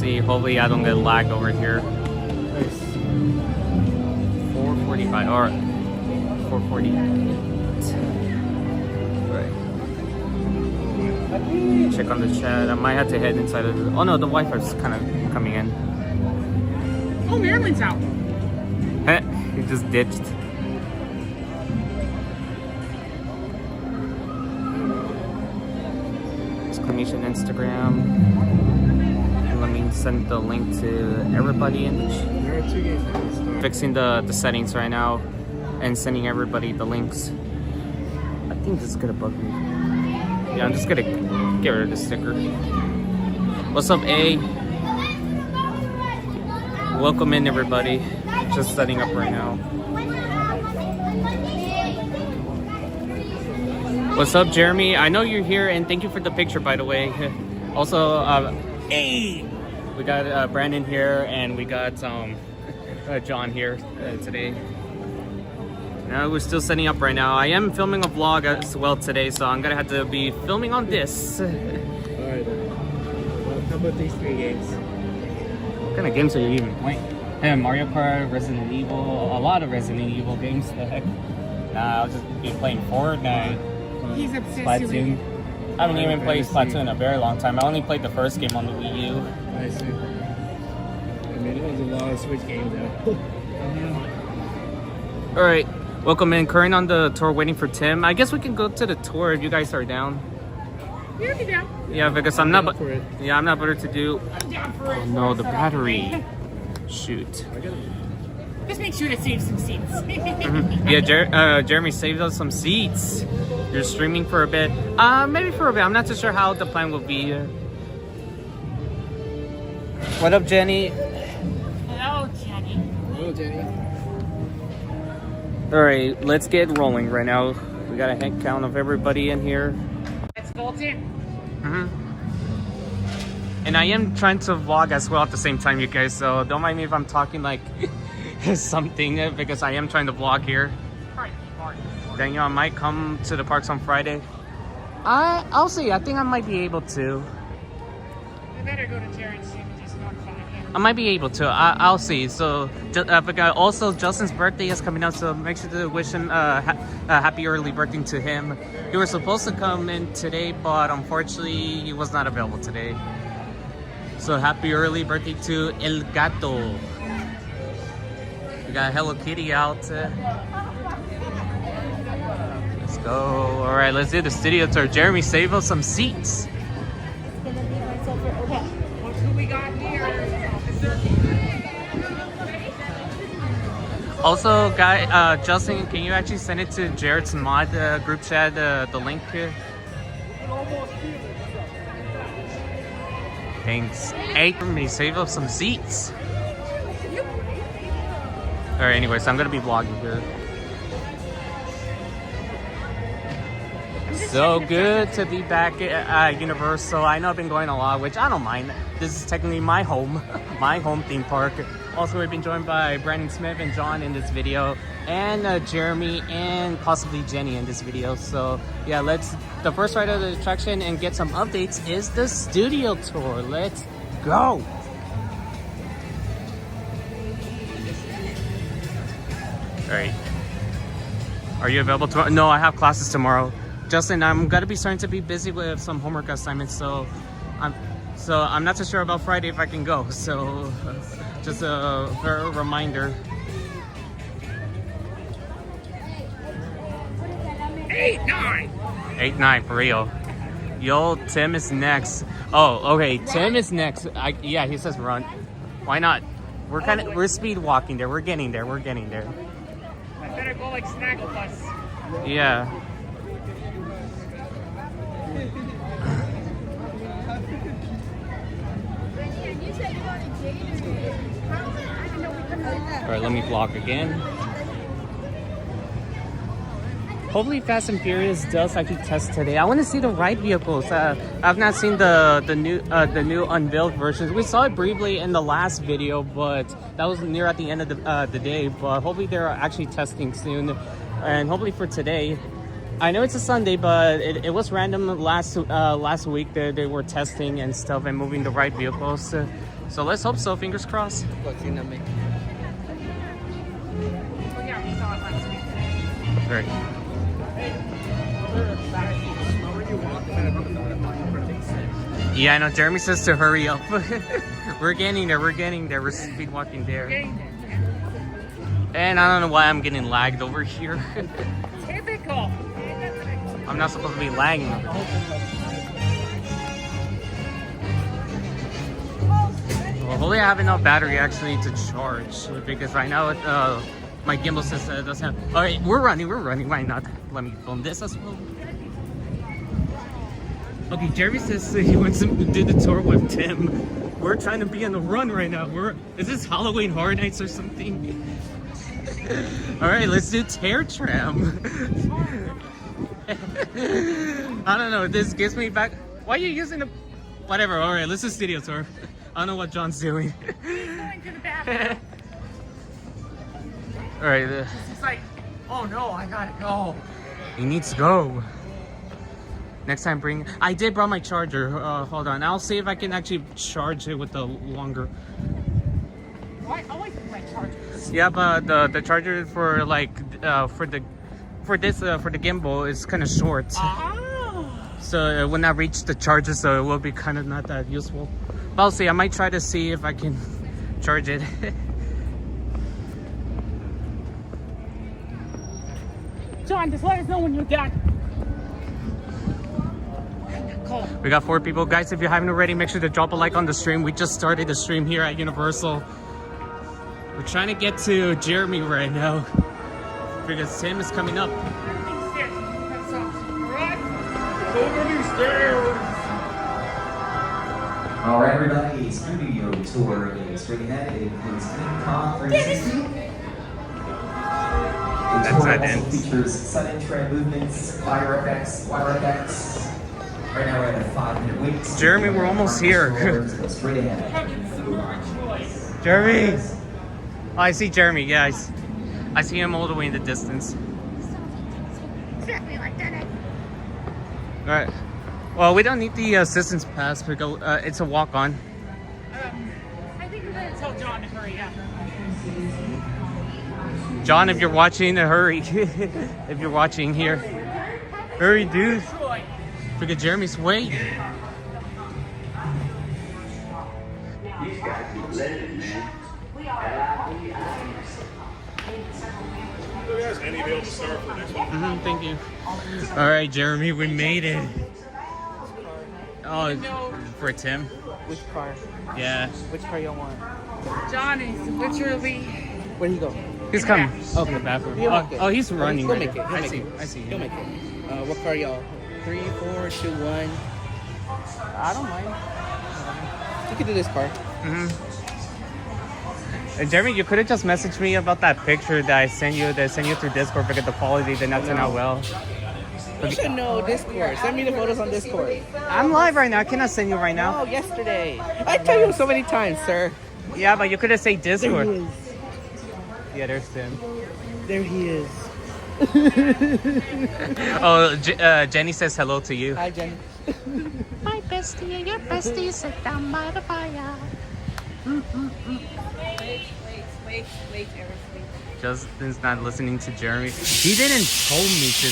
see. Hopefully I don't get lagged over here. Nice. 4:45 or 4:40. Right. Check on the chat. I might have to head inside of the... Oh no, the Wi-Fi's kind of coming in. Oh, Maryland's out. He just ditched. Exclamation Instagram. And let me send the link to everybody in the chat. There are 2 games at the start. Fixing the settings right now and sending everybody the links. I think this is gonna bug me. Yeah, I'm just gonna get rid of the sticker. What's up, A? Welcome in, everybody. Just setting up right now. What's up, Jeremy? I know you're here, and thank you for the picture, by the way. Also, hey, we got Brandon here, and we got John here today. Now we're still setting up right now. I am filming a vlog as well today, so I'm gonna have to be filming on this. Alright. Well, how about these 3 games? What kind of games are you even playing? Hey, Mario Kart, Resident Evil, a lot of Resident Evil games. The heck? Nah, I'll just be playing Fortnite. He's obsessed Splatoon. I haven't even played Splatoon in a very long time. I only played the first game on the Wii U. I see. I mean, it was a lot of Switch games though. Alright, welcome in. Current on the tour, waiting for Tim. I guess we can go to the tour if you guys are down. You'll be down. Yeah, because I'm not. Down for it. Yeah, I'm not better to do. I'm down for it. Oh no, the battery. Shoot. Just make sure to save some seats. Yeah, Jeremy saved us some seats. You're streaming for a bit. Maybe for a bit. I'm not too sure how the plan will be. What up, Jenny? Hello, Jenny. Hello, Jenny. Alright, let's get rolling right now. We got a head count of everybody in here. Let's go, Tim. And I am trying to vlog as well at the same time, you guys, so don't mind me if I'm talking like something, because I am trying to vlog here. Daniel, I might come to the parks on Friday. I'll see. I think I might be able to. We better go to Terrence and just not fun again. I might be able to. I'll see. So, also Justin's birthday is coming up, so make sure to wish him a happy early birthday to him. He was supposed to come in today, but unfortunately he was not available today. So happy early birthday to El Gato. We got Hello Kitty out. Let's go. All right, let's do the studio tour. Jeremy, save us some seats. Look who we got here, officer. Also, Justin, can you actually send it to Jared's mod group chat, the link here? Thanks. Hey, me save up some seats. Alright, anyways, I'm gonna be vlogging here. So good to be back at Universal. I know I've been going a lot, which I don't mind. This is technically my home theme park. Also, we've been joined by Brandon Smith and John in this video, and Jeremy and possibly Jenny in this video. So yeah, the first ride of the attraction and get some updates is the studio tour. Let's go. All right. Are you available tomorrow? No, I have classes tomorrow. Justin, I'm gonna be starting to be busy with some homework assignments, so I'm not too sure about Friday if I can go. So just a reminder. 8-9. 8-9 for real. Yo, Tim is next. Oh, okay. Tim is next. Yeah, he says run. Why not? We're speed walking there. We're getting there. I better go like Snagglepuss. Yeah. All right, let me vlog again. Hopefully Fast and Furious does actually test today. I want to see the ride vehicles. I've not seen the new unveiled versions. We saw it briefly in the last video, but that was near at the end of the day. But hopefully they're actually testing soon, and hopefully for today. I know it's a Sunday, but it was random last week. They were testing and stuff and moving the right vehicles. So let's hope so. Fingers crossed. Well, yeah, we saw it last week. Great. Yeah, I know. Jeremy says to hurry up. We're getting there. We're speed walking there. And I don't know why I'm getting lagged over here. Typical. I'm not supposed to be lagging. Well, hopefully I have enough battery actually to charge, because right now my gimbal says it doesn't have. All right, we're running. Why not? Let me film this as well. Okay, Jeremy says he wants to do the tour with Tim. We're trying to be on the run right now. Is this Halloween Horror Nights or something? All right, let's do Tear Tram. I don't know. This gives me back. Why are you using the? Whatever. All right, let's do studio tour. I don't know what John's doing. He's going to the bathroom. All right. He's like, oh no, I gotta go. He needs to go. Next time, I did bring my charger. Hold on. I'll see if I can actually charge it with the longer. I always bring my charger. Yeah, but the charger for like for the gimbal is kind of short. Oh. So it will not reach the charger, so it will be kind of not that useful. But I'll see. I might try to see if I can charge it. John, just let us know when you're done. Cool. We got 4 people. Guys, if you haven't already, make sure to drop a like on the stream. We just started the stream here at Universal. We're trying to get to Jeremy right now because Tim is coming up. All right, everybody, studio tour is straight ahead. It includes Con 360. The tour also features sudden tram movements, fire effects, water effects. Right now we're at a 5-minute wait. Jeremy, we're almost here. Straight ahead. Jeremy! Oh, I see Jeremy, yeah. I see him all the way in the distance. Exactly like that. Alright. Well, we don't need the assistance pass because it's a walk-on. I think we're gonna tell John to hurry up. John, if you're watching, hurry. If you're watching here. Hurry, dude. Because Jeremy's waiting. Thank you. All right, Jeremy, we made it. Oh, for Tim. Which car? Yeah. Which car y'all want? John is literally. Where'd he go? He's coming. Okay. In the bathroom. He'll make it. Oh, he's running. He'll right make it. now. He'll I make see. it. I see. He'll make it. What car y'all? 3, 4, 2, 1. I don't mind. You can do this car. And Jeremy, you could have just messaged me about that picture that I sent you through Discord because the quality did not turn out well. You should know Discord. Send me the photos on Discord. I'm live right now. I cannot send you right now. Oh, yesterday. I tell you so many times, sir. Yeah, but you could have said There Discord. he is. Yeah, there's Tim. There he is. Oh, Jenny says hello to you. Hi, Jenny. My bestie and your bestie sit down by the fire. Wait, everything. Justin's not listening to Jeremy. He didn't told me to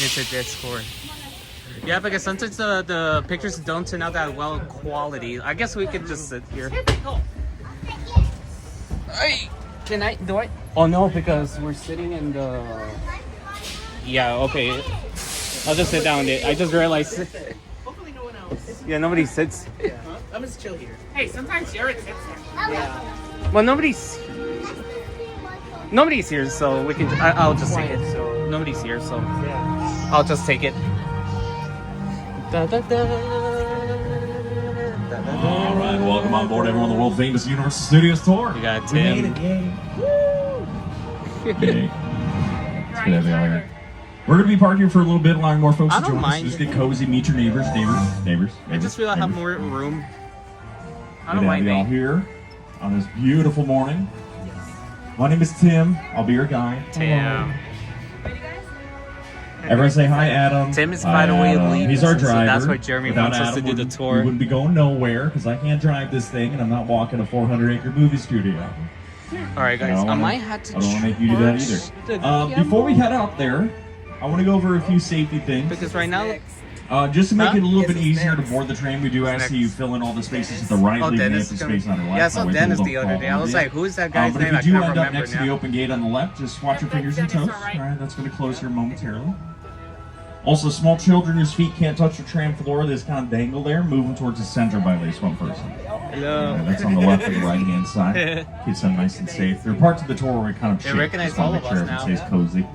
into Discord. Yeah, because sometimes the pictures don't turn out that well quality. I guess we could just sit here. Hey, can I do it? Oh no, because we're sitting in the. Yeah, okay. I'll just sit down. I just realized. Hopefully no one else. Yeah, nobody sits. Yeah. I'm just chill here. Hey, sometimes Jared sits there. Yeah. Well, nobody's here, so we can. I'll just take it. So nobody's here, so Yeah. I'll just take it. Da, da, da, All right, welcome on board, everyone, the world famous Universal Studios tour. You got We made Tim. it, yay! Yay. It's good to have you all here. We're gonna be parked here for a little bit, allowing more folks I to don't join mind. us. Just get cozy, meet your neighbors. I just feel I have more room. I Good don't to have mind you all me. here on this beautiful morning. My name is Tim. I'll be your guide. Tim. Everyone say hi, Adam. Tim is, Hi, by the way, Adam. leaving, He's our so driver. that's why Jeremy Without wants us to Adam, do the we tour. wouldn't be going nowhere because I can't drive this thing and I'm not walking a 400-acre movie studio. All right, guys. I might have to. I don't want to make you do that either. Before we head out there, I want to go over a few safety things. Because right now, Just to make it a little bit easier to board the train, we do ask that you fill in all the spaces at the right, leaving Dennis empty is gonna- space on the left. Yeah, I saw That way Dennis people the don't other fall day. I was over like, you. who's that guy's But name? I if you can't do end up remember next to the now. open gate on the left, just watch your fingers and toes. All right, that's going to close here momentarily. Also, small children whose feet can't touch the tram floor, they just kind of dangle there. Move them towards the center by at least one person. Hello. That's on the left and right hand side. Keeps them nice and safe. There are parts of the tour where we kind of They shake. recognize just to all make of sure us everything now. stays cozy.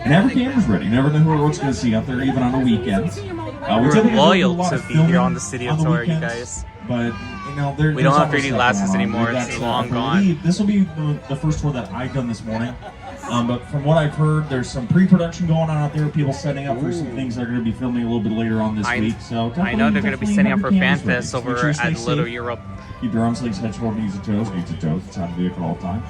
And every camera's ready. You never know who what's going to see out there, even on the weekends. We We're typically do a loyal lot to of be here filming on the studio the tour, you weekends, guys. But you know, there, We don't there's have other 3D stuff glasses going on. anymore. We've got It's stuff. long I gone. believe this will be the first tour that I've done this morning. But from what I've heard, there's some pre-production going on out there. People setting up for some things they're going to be filming a little bit later on this week. So I know they're going to be setting up for definitely have Fan your Fest cameras ready. over Make sure you stay at Little safe. Europe. Keep your arm sleeves, head, shoulder, knees, and toes. Knees and toes. It's on the vehicle at all times.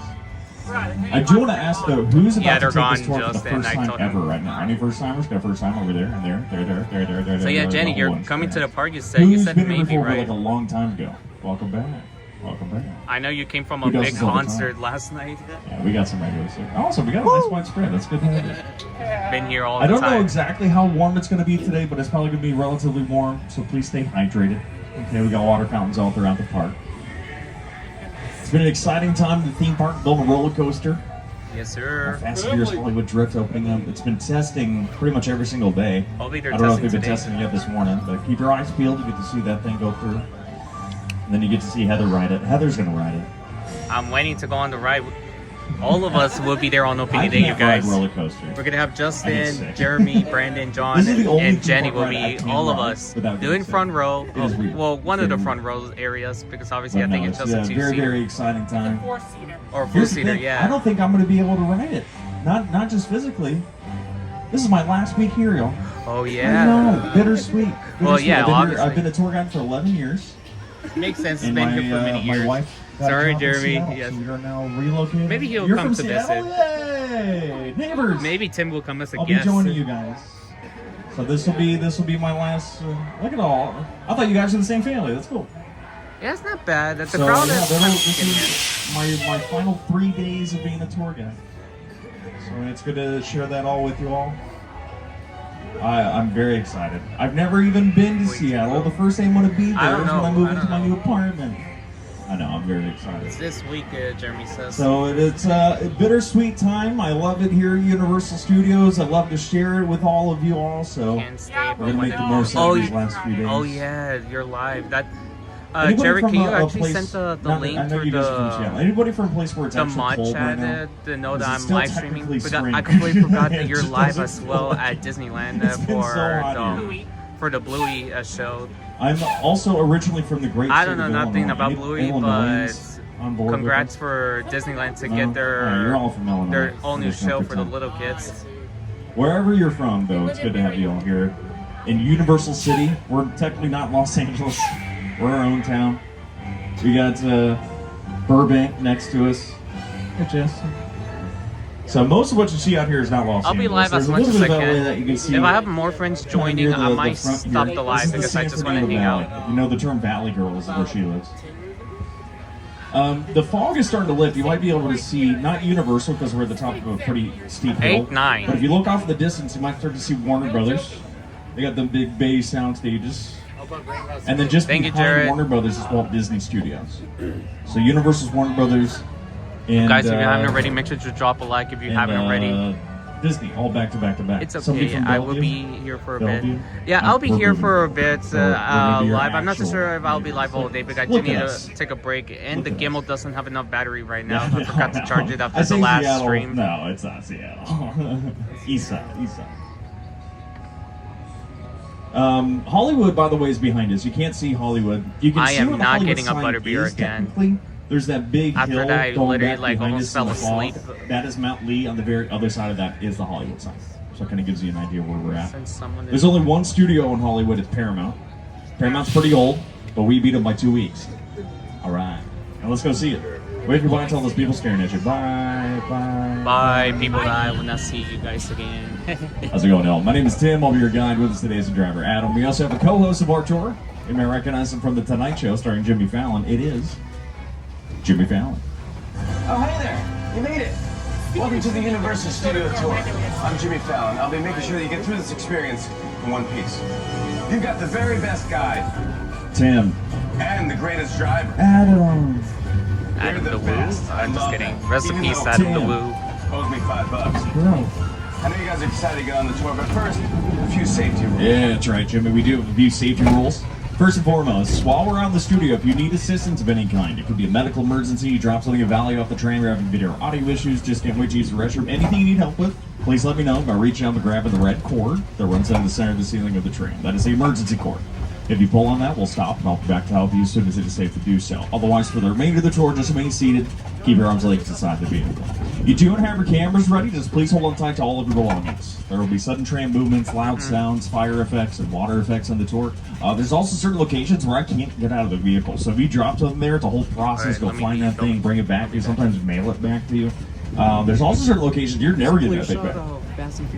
I do want to ask though, who's about Yeah, to they're take this gone, tour for the Justin. first I time told him. ever right now? Any first timers? Got a first time over there and there. So yeah, there, Jenny, the you're whole bunch coming to there. the park. You said Been here maybe, before, but right? like a long time ago. Welcome back. Welcome back. I know you came from Who a does big this all the time? concert last night. Yeah, we got some regulars here. Also, we got a nice widespread. That's good to have you. Been here all I the don't know time. exactly how warm it's going to be today, but it's probably going to be relatively warm, so please stay hydrated. Okay, we got water fountains all throughout the park. It's been an exciting time at the theme park, building a roller coaster. Yes, sir. Fast and Furious Hollywood Drift opening up. It's been testing pretty much every single day. Hopefully they're I don't know if testing they've been today. testing it yet this morning, but keep your eyes peeled. You get to see that thing go through. And then you get to see Heather ride it. Heather's going to ride it. I'm waiting to go on the ride. All of us will be there on I opening day, you can't ride guys. roller coaster. We're gonna have I get Justin, sick. Jeremy, Brandon, John, This is the only and Jenny theme will park ride I be can all of ride us without getting doing sick. front row. It is weird. Well, one of the Very front weird. row areas because obviously But I think no, it's just a very, two-seater very exciting time. or Here's the four-seater. thing, Yeah. I don't think I'm going to be able to ride it. Not just physically. This is my last week here, y'all. Oh I yeah. know, bittersweet. Well, Bittersweet. yeah, I've been, obviously. I've been a tour guide for 11 years. Makes sense. It's And been my, here for many my years. wife got a Sorry, job in Jeremy. Seattle, Yes. so we are now relocated. Maybe he'll You're come from to Seattle? Yay! Neighbors. Maybe Tim will come as a I'll be guest. joining you guys. So this will be my last. Look at all. I thought you guys were the same family. That's cool. Yeah, it's not bad. That's a So crowd. yeah, That's this is my final 3 days of being a tour guide. So it's good to share that all with you all. I'm very excited. I've never even been to Seattle. The first day I'm going to be I there don't is when know. I move I into don't my know. new apartment. I know, I'm very excited. It's this week, Jeremy says. So it's a bittersweet time. I love it here at Universal Studios. I love to share it with all of you all. So Can't stay we're for going to one make the day. most out of these last few days. Oh yeah, you're live. That Anybody Jerry, from can you a actually place- send the not- link I know through you guys are from Seattle. the Anybody from a place where it's actually mod cold right chat now? to know Is that it I'm still live streaming? technically spring? I completely forgot that It you're just live doesn't as well feel- at Disneyland It's been so hot here. for the Bluey show. I'm also originally from the great I state don't know of nothing Illinois. about Any Bluey, Illinoisans but on board with congrats us? for Disneyland to No? get You're all from Illinois. their all new You guys have show a good for the time. little kids. Wherever you're from, though, it's good to have you all here. In Universal City, we're technically not Los Angeles. We're our own town. We got Burbank next to us. Hey, Jess. So most of what you see out here is not Los I'll be Angeles. live There's as a much little as bit I of LA can. that you can see. If I have more friends Kinda joining, near I the might front stop here. the live This is because the I just San want to hang Fernando out. Valley. You know the term Valley Girl is where she lives. The fog is starting to lift. You might be able to see, not Universal because we're at the top of a pretty steep hill. 8, 9. But if you look off in the distance, you might start to see Warner Brothers. They got them big bay sound stages. And then just Thank you, behind Jared. Warner Brothers is Walt Disney Studios. So Universal's Warner Brothers. And, Guys, if you haven't already, make sure to drop a like if you and, haven't already. Disney, all back to back to back. It's Somebody okay. from I will Bellevue? be here for a Bellevue? bit. Yeah, I'll be We're here moving. for a bit So we're gonna do your live. I'm not too actual sure if I'll be live all neighbors. day, but I do Look need at to us. take a break. And Look the at gimbal us. doesn't have enough battery right now. I forgot to charge it I after the say last Seattle. stream. No, it's not Seattle. East side, east side. Hollywood, by the way, is behind us. You can't see Hollywood. You can I see am where the not Hollywood getting a sign butterbeer is, again. technically. There's that big After hill that, I going literally, back like, behind almost us in the fell fog. asleep. That is Mount Lee. On the very other side of that is the Hollywood sign. So it kind of gives you an idea where we're at. Send someone There's in. only one studio in Hollywood. It's Paramount. Paramount's pretty old, but we beat them by 2 weeks. All right. Now let's go see it. Wave goodbye to all those people staring at you. Bye, bye. Bye, people that I will not see you guys again. How's it going, y'all? My name is Tim. I'll be your guide. With us today is the driver, Adam. We also have a co-host of our tour. You may recognize him from The Tonight Show starring Jimmy Fallon. It is Jimmy Fallon. Oh, hey there! You made it! Welcome to the Universal Studio Tour. I'm Jimmy Fallon. I'll be making sure that you get through this experience in one piece. You've got the very best guide Tim. and the greatest driver. Adam. Adam the Woo. I'm just kidding. Rest in peace, Tim. Adam the Woo. Owes me $5. Bro. I know you guys are excited to get on the tour, but first, a few safety rules. Yeah, that's right, Jimmy. We do have a few safety rules. First and foremost, while we're on the studio, if you need assistance of any kind, it could be a medical emergency, you drop something of value off the train, you're having video or audio issues, just can't wait to use the restroom, anything you need help with, please let me know by reaching out and grabbing the red cord that runs down the center of the ceiling of the train. That is the emergency cord. If you pull on that, we'll stop, and I'll be back to help you as soon as it is safe to do so. Otherwise, for the remainder of the tour, just remain seated. Keep your arms and legs inside the vehicle. You do have your cameras ready. Just please hold on tight to all of your belongings. There will be sudden train movements, loud sounds, fire effects, and water effects on the tour. There's also certain locations where I can't get out of the vehicle. So if you drop something there, it's a whole process. Go find that thing, bring it back to you. Sometimes mail it back to you. There's also certain locations you're never getting that thing back.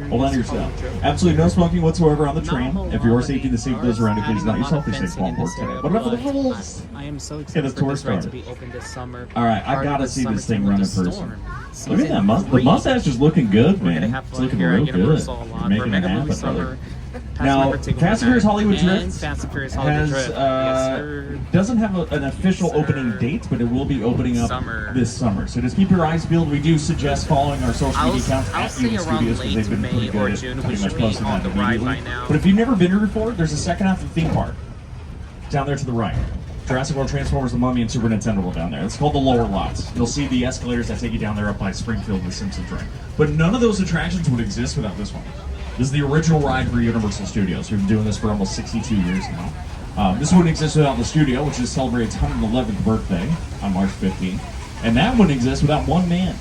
Hold on to yourself. Absolutely no smoking whatsoever on the train. If your safety and the safety of those around you, please not yourself, please stay on board today. But enough of the rules. I am so Get excited the for tour this ride to started. be open this summer. All right, I Part of gotta the see summer this thing thing run in with the person. storm. Look at that the Season mustache is looking good, We're gonna man. have It's fun looking here real at good. Universal a lot. Making For it Mega happen, Movie Summer. brother. Past Now, my particular Fast and Furious night, Hollywood and Drift Fast and Furious Hollywood has Drift. Yes, sir. doesn't have an official Sir. opening date, but it will be opening up Summer. this summer. So just keep your eyes peeled. We do suggest following our social media accounts I'll at say Union around Studios because they've been late pretty May good or at June, we pretty much should be posting on that the ride immediately. by now. But if you've never been here before, there's a second half of the theme park down there to the right. Jurassic World, Transformers, The Mummy, and Super Nintendo World down there. It's called the lower lots. You'll see the escalators that take you down there up by Springfield and the Simpsons ride. But none of those attractions would exist without this one. This is the original ride for Universal Studios. We've been doing this for almost 62 years now. This wouldn't exist without the studio, which is celebrates 111th birthday on March 15th. And that wouldn't exist without one man.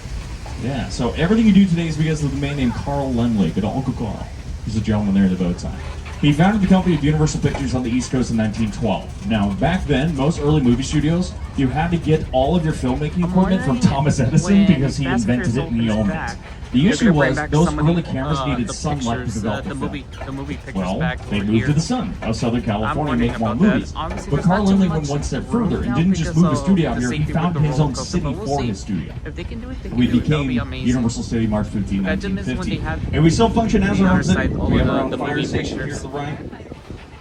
Yeah, so everything you do today is because of the man named Carl Lemley, good old Uncle Carl. He's a gentleman there in the bow tie. He founded the company of Universal Pictures on the East Coast in 1912. Now, back then, most early movie studios, you had to get all of your filmmaking equipment from Thomas Edison because he invented it and he owned it. The issue was those early cameras needed sunlight to develop the the movie, film. the movie pictures Well, back they over moved here. to the sun of Southern California and make more wondering about movies. that. Obviously, But there's Carl not too Lindley much went one step room further and now didn't just because move the of studio out the here, he safety founded with the his own roller coaster, city but we'll for see. his studio. If they can do it, they can We do it. That'll be became amazing. Universal City March 15, Imagine this when they 1950. have And we still function as the our own other city. side, all We have of our own the fire movie station here pictures. to the right.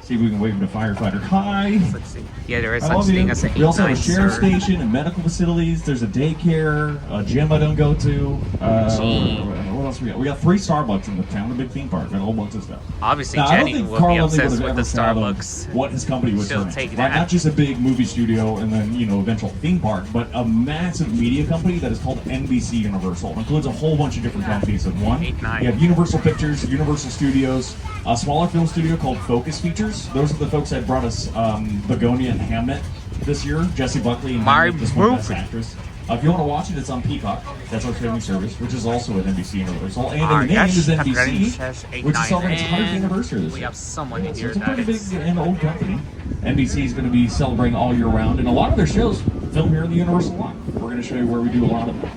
See if we can wave at a firefighter. Hi. Let's see. Yeah, there is I such love thing you. as an We also have a 8-9, sheriff's sir. station and medical facilities. There's a daycare, a gym I don't go to. What else we got? We got 3 Starbucks in the town, a big theme park, and a whole bunch of stuff. Obviously, Now, I don't Jenny think will Carl be Lindley obsessed would with have the ever fathomed Starbucks. what his company would She'll turn take into. Right? that. Not just a big movie studio and then, eventual theme park, but a massive media company that is called NBC Universal. It includes a whole bunch of different companies in one. 8-9. You have Universal Pictures, Universal Studios, a smaller film studio called Focus Features. Those are the folks that brought us Begonia and Hamnet this year. Jessie Buckley and My Hamnet just won Best movie. Actress. If you want to watch it, it's on Peacock. That's our streaming service, which is also at NBC Universal. And Our in the name guest is NBC, apprentice which is 8-9, celebrating its 100th and anniversary this we year. have someone in So here it's a that pretty big is and old company. NBC is going to be celebrating all year round, and a lot of their shows film here in the Universal lot. We're going to show you where we do a lot of them.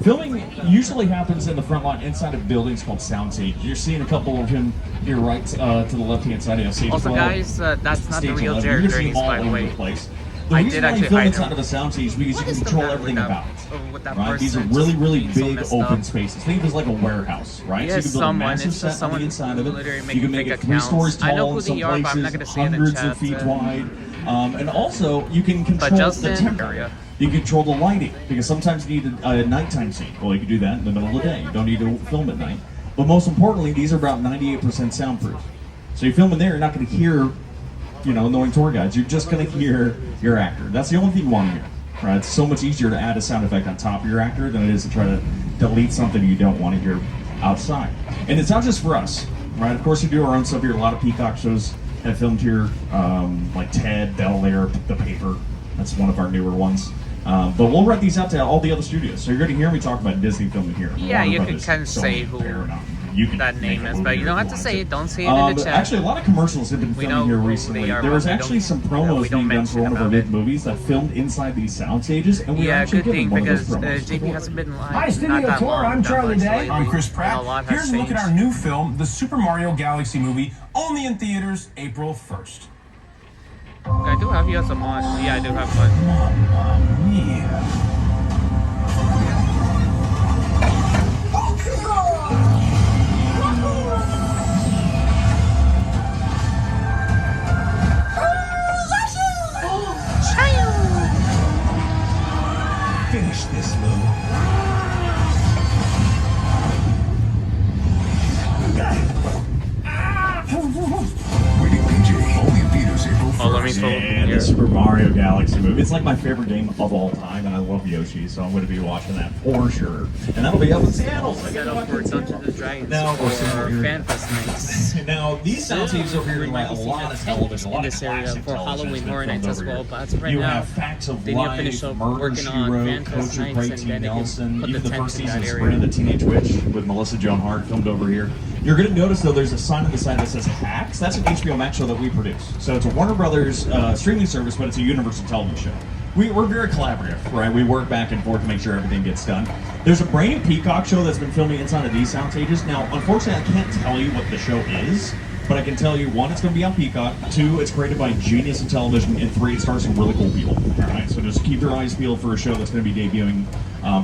Filming usually happens in the front line inside of buildings called soundstage. You're seeing a couple of him here right to the left-hand side of stage Also, 12. guys, that's not the Stage real 11. Jared You're gonna see Journeys, them all by the over way. the place. The I reason did why you actually film hide inside him. of a soundstage is because What you is can the control matter everything with about it. with that Right? These are person really, really being so big messed open up? spaces. Think of it as like a warehouse, right? Yes, so you can build someone. a massive It's just set on someone the inside of literally it. making You can make fake it 3 accounts. stories I know tall who in some they are, but I'm not places, gonna say it in hundreds chat, of feet so- wide. And also, you can control the Justin- temperature. You control the lighting, because sometimes you need a nighttime scene. Well, you can do that in the middle of the day. You don't need to film at night. But most importantly, these are about 98% soundproof. So you film in there, you're not going to hear, annoying tour guides. You're just going to hear your actor. That's the only thing you want to hear. Right? It's so much easier to add a sound effect on top of your actor than it is to try to delete something you don't want to hear outside. And it's not just for us, right? Of course, we do our own stuff here. A lot of Peacock shows have filmed here, like Ted, Bel Air, The Paper. That's one of our newer ones. But we'll write these out to all the other studios. So you're going to hear me talk about Disney filming here. Yeah, Warner you could Brothers, kind of Sony, say who Paramount, you can that make name a is, movie but you don't if have to want say it. Don't say it in the chat. Actually, a lot of commercials have been We filmed know here who recently. they are, There was but we actually don't- some we promos don't being done mention for one of our about big it. movies that filmed inside these sound stages, and we were Yeah, actually good thing given one of because those promos. JP hasn't been live. Hi, not Studio that Tour. long, I'm that Charlie much Day. lately, I'm Chris and Pratt. a lot has Here's a look at changed. our new film, the Super Mario Galaxy movie, only in theaters April 1st. I do have you as a mod. Yeah, I do have one. Finish this, Lou. Oh, let me pull And here. the Super Mario Galaxy movie. It's like my favorite game of all time, and I love Yoshi, so I'm going to be watching that for sure. And that'll be up in Seattle. So I got up for Dungeons and Dragons Now, or here. FanFest nights. Now, these sound tapes over here like a lot of television, a lot in of this area classic for television Halloween has been Horror filmed Nights as over well. here. But as of right You now, have Facts of they need to Life, finish up Murder, working She on Wrote, FanFest Coach nights, Craig and T. then they can Nelson, put even the the tent first in season that of area. Sabrina the Teenage Witch with Melissa Joan Hart filmed over here. You're going to notice, though, there's a sign on the side that says Hacks. That's an HBO Max show that we produce. So it's a Warner Brothers streaming service, but it's a Universal television show. We're very collaborative, right? We work back and forth to make sure everything gets done. There's a brand new Peacock show that's been filming inside of these sound stages. Now, unfortunately, I can't tell you what the show is, but I can tell you, one, it's going to be on Peacock. Two, it's created by Genius in Television. And three, it stars some really cool people. All right, so just keep your eyes peeled for a show that's going to be debuting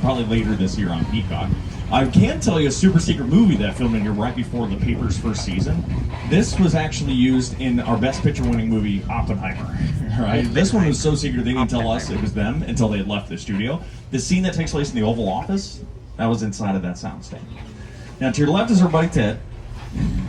probably later this year on Peacock. I can tell you a super secret movie that filmed in here right before The Paper's first season. This was actually used in our Best Picture winning movie, Oppenheimer. Right? This one was so secret they didn't tell us it was them until they had left the studio. The scene that takes place in the Oval Office, that was inside of that soundstage. Now to your left is our buddy Ted.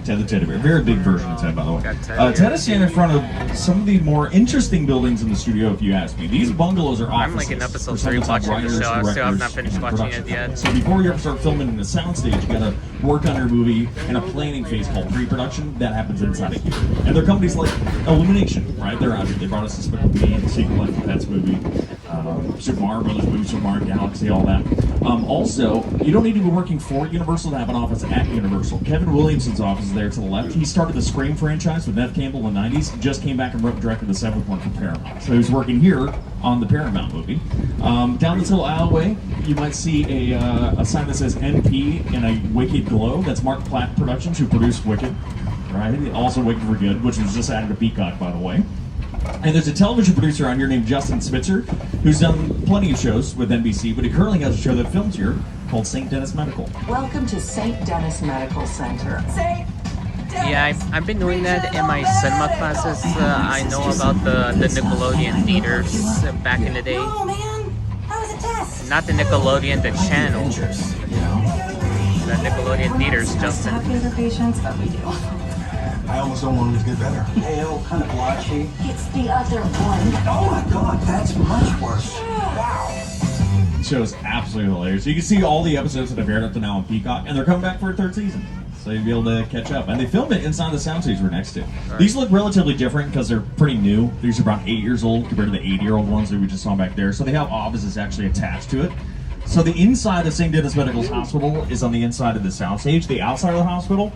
Ted the Teddy Bear. Very big version of Ted, by the way. Got Ted Ted is standing in front of some of the more interesting buildings in the studio, if you ask me. These bungalows are offices. I'm like in episode for some 3 of the top watching the writers, show. I still have not directors, finished and watching production it yet. companies. So before you ever start filming in the soundstage, you gotta work on your movie in a planning phase called pre-production. That happens inside of here. And they're companies like Illumination, right? They're out here. They brought us Despicable Me, the Secret Life of Pets movie, Super Mario Brothers movie, Super Mario Galaxy, all that. Also, you don't need to be working for Universal to have an office at Universal. Kevin Williamson's office is there to the left. He started the Scream franchise with Neve Campbell in the 90s. Just came back and wrote and directed the seventh one for Paramount. So he's working here on the Paramount movie. Down this little alleyway, you might see a sign that says NP in a Wicked glow. That's Mark Platt Productions, who produced Wicked. Right? Also Wicked for Good, which was just added to Peacock, by the way. And there's a television producer on here named Justin Spitzer, who's done plenty of shows with NBC, but he currently has a show that films here called St. Dennis Medical. Welcome to St. Dennis Medical Center. Yeah, I've been doing that in my cinema classes. I know about the Nickelodeon theaters back in the day. Oh man, that was a test. Not the Nickelodeon, the channel. The Nickelodeon theaters, Justin. Talking for patients, but we do. I almost don't want him to get better. Pale, kind of blotchy. It's the other one. Oh my god, that's much worse. The show is absolutely hilarious. You can see all the episodes that have aired up to now on Peacock, and they're coming back for a third season. So you'll be able to catch up. And they filmed it inside the soundstage we're next to. Right. These look relatively different because they're pretty new. These are about 8 years old compared to the 80-year-old ones that we just saw back there. So they have offices actually attached to it. So the inside of St. Dennis Medical's hospital is on the inside of the soundstage. The outside of the hospital,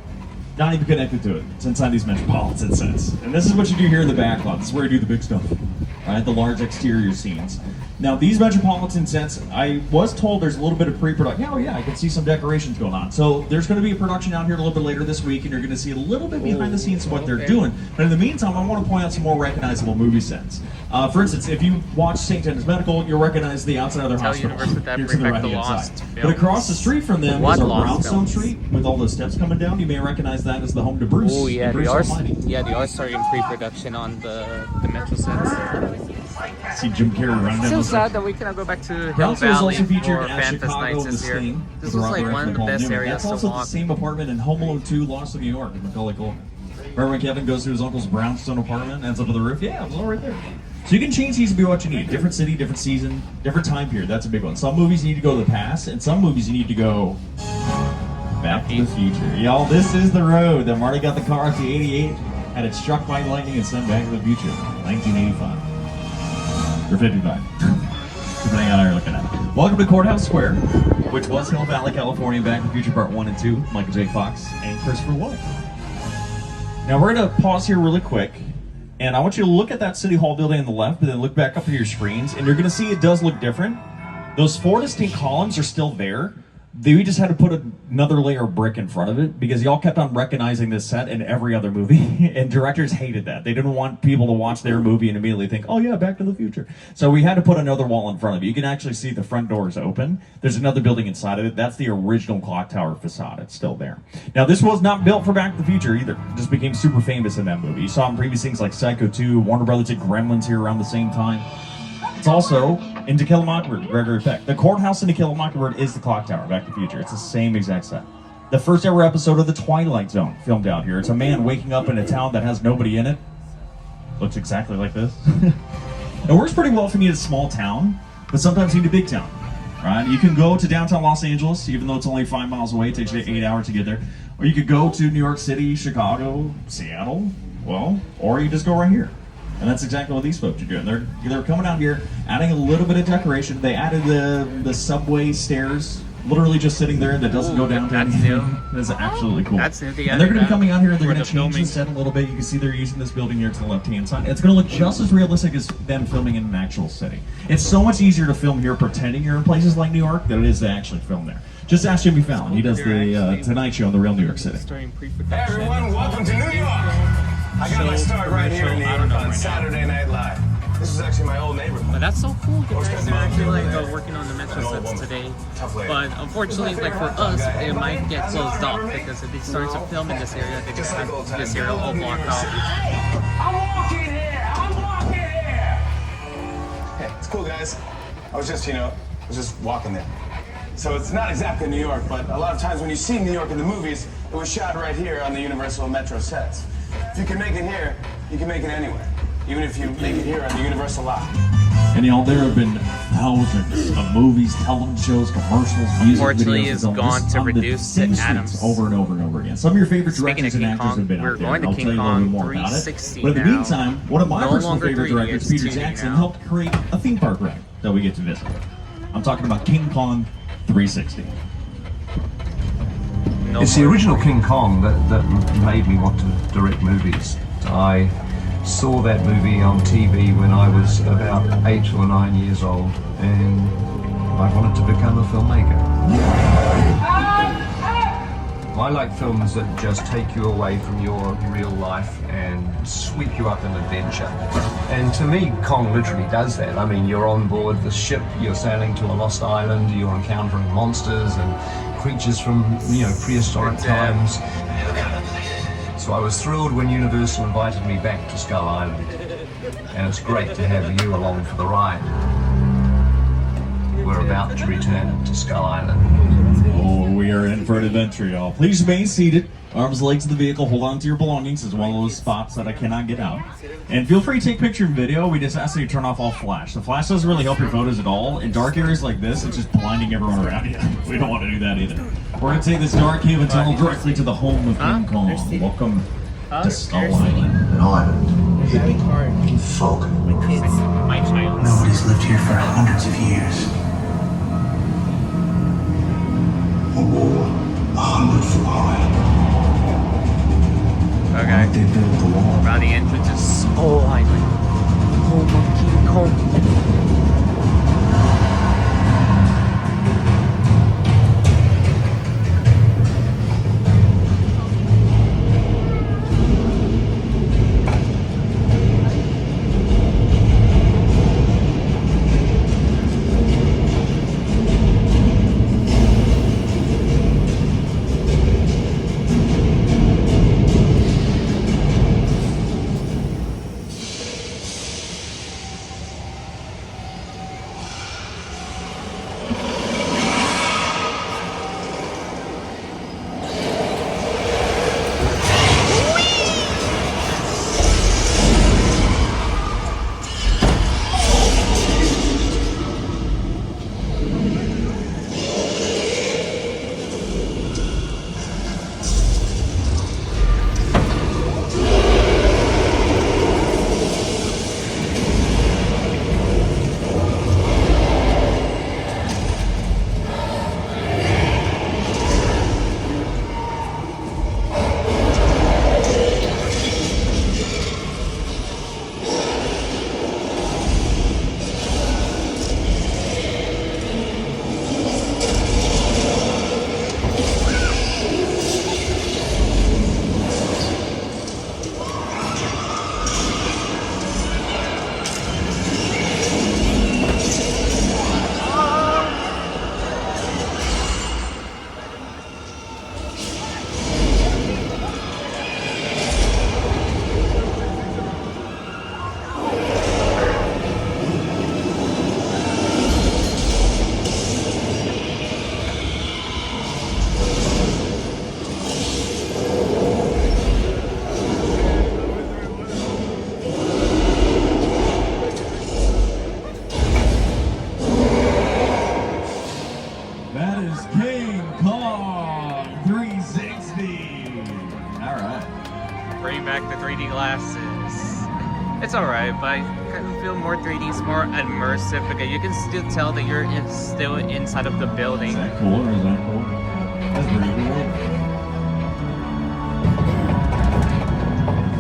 not even connected to it. It's inside these metropolitan sets. And this is what you do here in the back lot. This is where you do the big stuff, right? The large exterior scenes. Now, these metropolitan sets, I was told there's a little bit of pre-production. Oh, yeah, I can see some decorations going on. So there's going to be a production out here a little bit later this week, and you're going to see a little bit behind the scenes of what they're doing. But in the meantime, I want to point out some more recognizable movie sets. For instance, if you watch St. Dennis Medical, you'll recognize the outside of their hospital. Universal that Here to the bring back the right-hand Lost side. films. But across the street from them What is our Lost Brownstone films? Street with all those steps coming down. You may recognize that as the home to Bruce. Oh yeah, Bruce Almighty. they are starting pre-production on the Metro sets. See Jim Carrey running down So those sad that we cannot go back to Hill Brownsville is Valley also featured for at FanFest Chicago nights and this the year. Sting. This with was like Robert one of the Paul best Newman. areas That's to also walk. the same apartment in Home Alone 2, Lost in New York, in Macaulay Culkin. Remember when Kevin goes to his uncle's brownstone apartment, ends up on the roof? Yeah, it was all right there. So you can change these to be what you need. Different city, different season, different time period. That's a big one. Some movies you need to go to the past, and some movies you need to go back to the future. Y'all, this is the road that Marty got the car off the 88, had it struck by lightning and sent back to the future. 1985. Or 55. Depending on how you're looking at it. Welcome to Courthouse Square, which was Hill Valley, California, Back to the Future Part 1 and 2, Michael J. Fox and Christopher Lloyd. Now we're going to pause here really quick, and I want you to look at that City Hall building on the left, but then look back up at your screens, and you're going to see it does look different. Those 4 distinct columns are still there. We just had to put another layer of brick in front of it because y'all kept on recognizing this set in every other movie, and directors hated that. They didn't want people to watch their movie and immediately think, oh yeah, Back to the Future. So we had to put another wall in front of it. You can actually see the front doors open. There's another building inside of it. That's the original clock tower facade. It's still there. Now this was not built for Back to the Future either. It just became super famous in that movie. You saw in previous things like Psycho 2, Warner Brothers did Gremlins here around the same time. It's also in To Kill a Mockingbird, Gregory Peck. The courthouse in To Kill a Mockingbird is the clock tower, Back to the Future. It's the same exact set. The first ever episode of The Twilight Zone filmed out here. It's a man waking up in a town that has nobody in it. Looks exactly like this. It works pretty well if you need a small town, but sometimes you need a big town. Right? You can go to downtown Los Angeles, even though it's only 5 miles away. It takes you 8 hours to get there. Or you could go to New York City, Chicago, Seattle, well, or you just go right here. And that's exactly what these folks are doing. They're coming out here, adding a little bit of decoration. They added the subway stairs, literally just sitting there that doesn't go down to that's anything. new. That's absolutely cool. That's new. And they're going to be coming out here and they're for going the to change filming. the set a little bit. You can see they're using this building here to the left-hand side. It's going to look just as realistic as them filming in an actual city. It's so much easier to film here pretending you're in places like New York than it is to actually film there. Just ask Jimmy Fallon. He does the Tonight Show on the real New York City. Hey everyone, welcome to New York! I got my start right here in New York on Saturday Night Live. This is actually my old neighborhood. But that's so cool. You guys are actually like working on the metro sets today. But unfortunately, like for us, it might get closed off because if they start to film in this area, they just have this area all blocked off. I'm walking here! I'm walking here! Hey, it's cool, guys. I was just walking there. So it's not exactly New York, but a lot of times when you see New York in the movies, it was shot right here on the Universal Metro sets. If you can make it here, you can make it anywhere. Even if you make it here on the Universal lot. And y'all, there have been thousands of movies, television shows, commercials, music Unfortunately, videos. it's gone to reduce the Adams. Over and over and over again. Some of your favorite Speaking directors of and King actors Kong, have been we're out there. going to I'll King tell you a little bit Kong more about it. 360 But in the now. meantime, one of my No personal longer favorite 3D, directors, it's Peter 2D Jackson, now. helped create a theme park ride that we get to visit. I'm talking about King Kong 360. No It's the more. original King Kong that made me want to direct movies. I saw that movie on TV when I was about 8 or 9 years old, and I wanted to become a filmmaker. I like films that just take you away from your real life and sweep you up in adventure. And to me, Kong literally does that. I mean, you're on board the ship, you're sailing to a lost island, you're encountering monsters and creatures from, prehistoric times. So I was thrilled when Universal invited me back to Skull Island. And it's great to have you along for the ride. We're about to return to Skull Island. Oh, we are in for an adventure, y'all. Please remain seated. Arms, legs of the vehicle. Hold on to your belongings. It's one of those spots that I cannot get out. And feel free to take picture and video. We just ask that you turn off all flash. The flash doesn't really help your photos at all. In dark areas like this, it's just blinding everyone around you. We don't want to do that either. We're going to take this dark haven tunnel directly to the home of King Kong. Welcome to Skull Island. An island hidden in fog. My child. Nobody's lived here for hundreds of years. A wall 100 foot high. Okay. They built the wall. Around the entrance is Skull Island. Home of King Kong. It's alright, but I kind of feel more 3D is more immersive because you can still tell that you're still inside of the building. Is that cool or is that cool? That's pretty cool.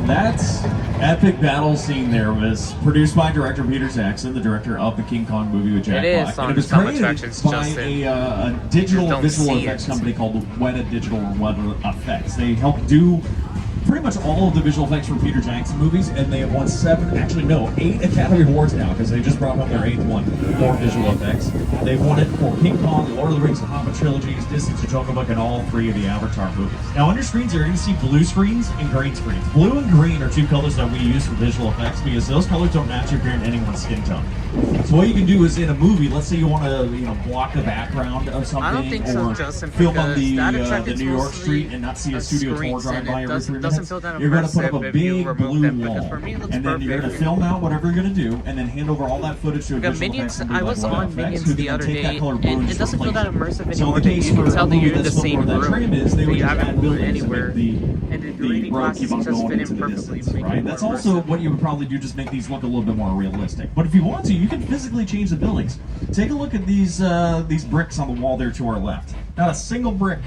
That's epic battle scene there was produced by director Peter Jackson, the director of the King Kong movie with Jack It Black. is And on it was some created attractions, by Justin. a digital Don't visual see effects it. company called Weta Digital or Weta Effects. They helped do pretty much all of the visual effects for Peter Jackson movies, and they have won 8 Academy Awards now because they just brought up their 8th one for visual effects. They've won it for King Kong, the Lord of the Rings, the Hobbit trilogies, Disney's The Jungle Book, and all 3 of the Avatar movies. Now on your screens, you're going to see blue screens and green screens. Blue and green are 2 colors that we use for visual effects because those colors don't match up here in anyone's skin tone. So what you can do is in a movie, let's say you want to block the background of something, I don't think so, or Justin, film on because that the attraction's New York mostly street and not see a studio tour screens, drive and by it every 3 doesn't minutes. feel that You're going to put up immersive a if you big remove blue them, because wall, for me it looks and then you're going to perfect. film out whatever you're going to do, and then hand over all that footage to a Because visual Minions, effects company I was like Weta on Effects, Minions who the can other take day, that color blue and and it doesn't feel that replace immersive it. anymore. So in the You case can for tell a that you're movie in the that's same where that room. trim is, they that would you just haven't add moved buildings to anywhere. make And the the 3D road glasses keep on just going fit into in the perfectly. distance, make it right? more That's also immersive. what you would probably do, just make these look a little bit more realistic. But if you want to, you can physically change the buildings. Take a look at these bricks on the wall there to our left. Not a single brick,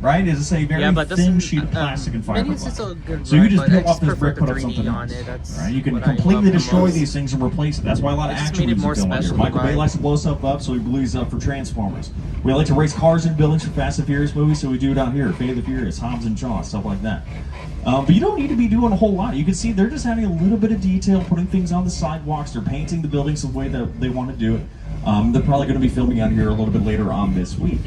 right? It's a very Yeah, but this thin is, sheet of plastic and Minions fiberglass. is a good So you ride, just but I peel off this prefer brick, the put up 3D something on else. it. That's Right? You can what I completely love the destroy most. these things and replace it. That's why a lot of It just action made it movies more film out here. special, Michael Bay right? likes to blow stuff up, so he blew these up for Transformers. We like to race cars in buildings for Fast and Furious movies, so we do it out here. Fate of the Furious, Hobbs and Shaw, stuff like that. But you don't need to be doing a whole lot. You can see they're just having a little bit of detail, putting things on the sidewalks. They're painting the buildings the way that they want to do it. They're probably going to be filming out here a little bit later on this week.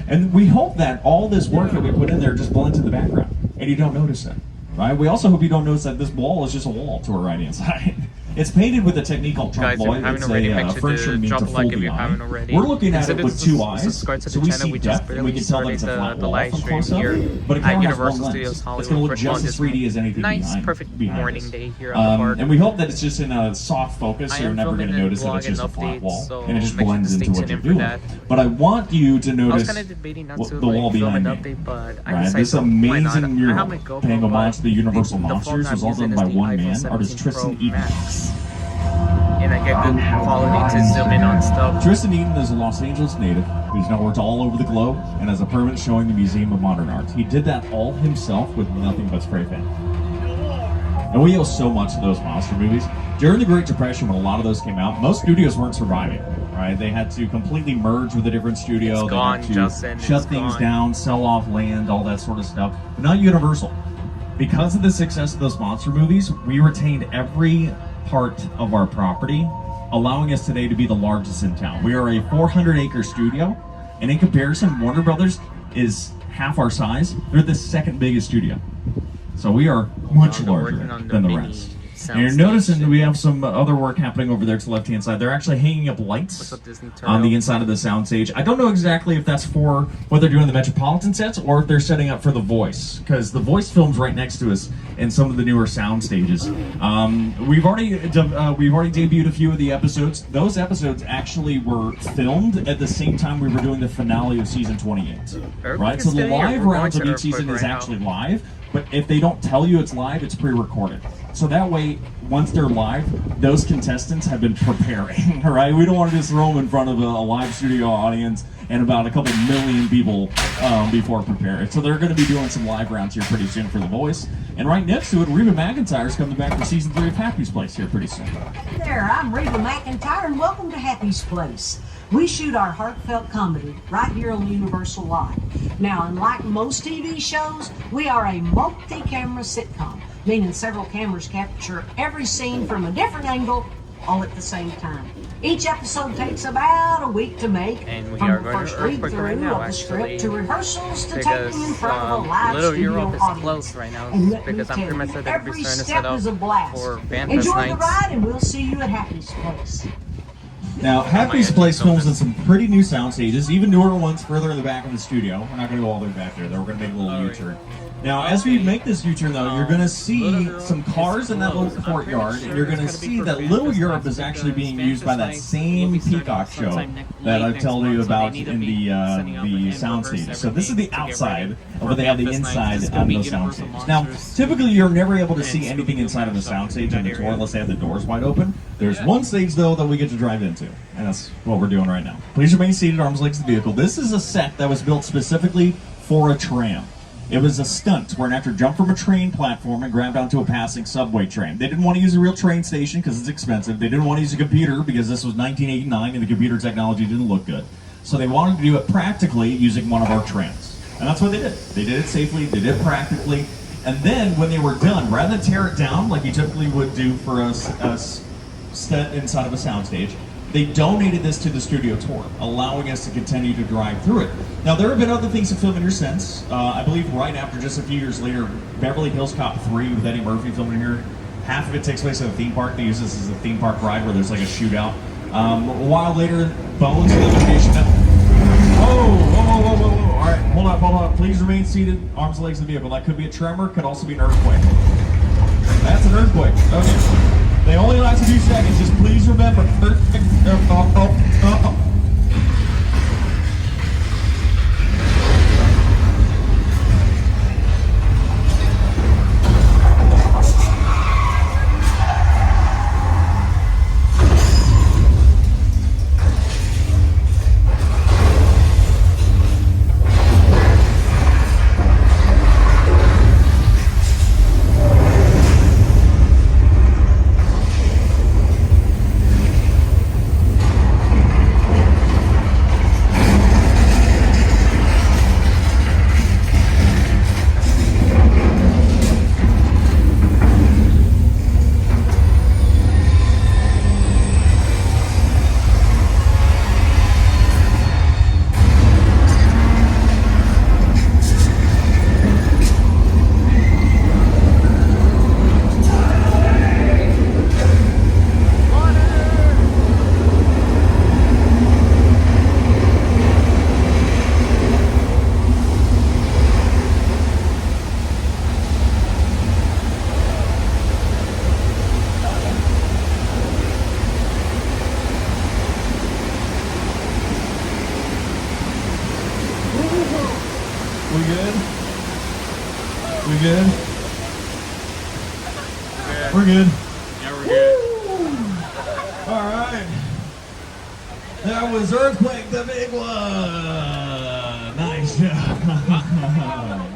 And we hope that all this work that we put in there just blends in the background, and you don't notice it, right? We also hope you don't notice that this wall is just a wall to our right-hand side. It's painted with a technique called Guys, if you trompe-l'oeil. haven't It's already, a make sure French to means drop to a like fold if the you eye. haven't already. We're looking at it Consider with 2 eyes, subscribe to so the we channel. see We just depth, and we barely can tell that it's a started flat the wall live from stream close up, here but it at kind of has Universal one Studios lens. It's Hollywood going to look on just this as 3D as anything nice, behind, perfect behind morning us. day here at the park. And we hope that it's just in a soft focus, so I you're am never going to filming notice that vlog it's just a and flat updates, wall, so and it just make sure to blends stay into what tuned you're in for doing. that. But I want you to I was notice kind of debating not to the wall like, film behind an me. update, but I Right, decided this why not? amazing I have my mural, GoPro, Pango but Monster, the Universal phone Monsters, I'm was all using done is by the one iPhone man, artist 17 Tristan Pro Eaton. Max. And I get good quality to zoom in on stuff. Tristan Eaton is a Los Angeles native who's now worked all over the globe and has a permit showing the Museum of Modern Art. He did that all himself with nothing but spray paint. And we owe so much to those monster movies. During the Great Depression, when a lot of those came out, most studios weren't surviving, right? They had to completely merge with a different studio. It's they gone, had to Justin. shut It's things gone. down, sell off land, all that sort of stuff. But not Universal. Because of the success of those monster movies, we retained every part of our property, allowing us today to be the largest in town. We are a 400-acre studio, and in comparison, Warner Brothers is half our size. They're the second biggest studio. So we are much They're larger working on the than the mini rest. sound And you're stage. noticing that we have some other work happening over there to the left-hand side. They're actually hanging up lights What's up, Disney on the Turtle? inside of the soundstage. I don't know exactly if that's for what they're doing the Metropolitan sets or if they're setting up for The Voice, because The Voice films right next to us in some of the newer sound stages. We've already debuted a few of the episodes. Those episodes actually were filmed at the same time we were doing the finale of season 28. Right, so the Stay here. live We're rounds of going each to season Earthquake is right now. actually live, but if they don't tell you it's live, it's pre-recorded. So that way, once they're live, those contestants have been preparing, right? We don't want to just throw them in front of a live studio audience and about a couple million people before preparing. So they're going to be doing some live rounds here pretty soon for The Voice. And right next to it, Reba McEntire's coming back for season 3 of Happy's Place here pretty soon. Hey there, I'm Reba McEntire, and welcome to Happy's Place. We shoot our heartfelt comedy right here on Universal Live. Now, unlike most TV shows, we are a multi-camera sitcom, meaning several cameras capture every scene from a different angle, all at the same time. Each episode takes about a week to make, And we from are the going to first Earthquake read-through right now, of the script actually, to rehearsals to because taking in front of a live Little studio Europe is audience. closed right now And let me because I'm tell pretty much you, that they're every starting to step set up is a blast. for Fan Fest Enjoy the nights. ride, and we'll see you at Happy's Place. Now, Happy's Place films in some pretty new sound stages, even newer ones further in the back of the studio. We're not going to go all the way back there, though. We're going to make a little U-turn. Now, as we make this U-turn, though, you're going to see some cars in that little courtyard, and you're going to see that Little Europe is actually being used by that same Peacock show that I told you about in the sound stage. So this is the outside of where they have the inside on those sound stages. Now, typically, you're never able to see anything inside of the sound stage on the tour unless they have the doors wide open. There's one stage, though, that we get to drive into, and that's what we're doing right now. Please remain seated, arms length of the vehicle. This is a set that was built specifically for a tram. It was a stunt where an actor jumped from a train platform and grabbed onto a passing subway train. They didn't want to use a real train station because it's expensive. They didn't want to use a computer because this was 1989 and the computer technology didn't look good. So they wanted to do it practically using one of our trams. And that's what they did. They did it safely, they did it practically. And then when they were done, rather than tear it down like you typically would do for a set inside of a soundstage, they donated this to the studio tour, allowing us to continue to drive through it. Now, there have been other things to film in here since. I believe right after, just a few years later, Beverly Hills Cop 3 with Eddie Murphy filming here. Half of it takes place at a theme park. They use this as a theme park ride where there's like a shootout. A while later, Bones Elimination. Whoa. All right, hold on. Please remain seated, arms and legs in the vehicle. That could be a tremor, could also be an earthquake. That's an earthquake. Okay. They only last a few seconds. Just please remember. We good? We're good. Yeah, we're good. All right. That was Earthquake, the big one. Nice job.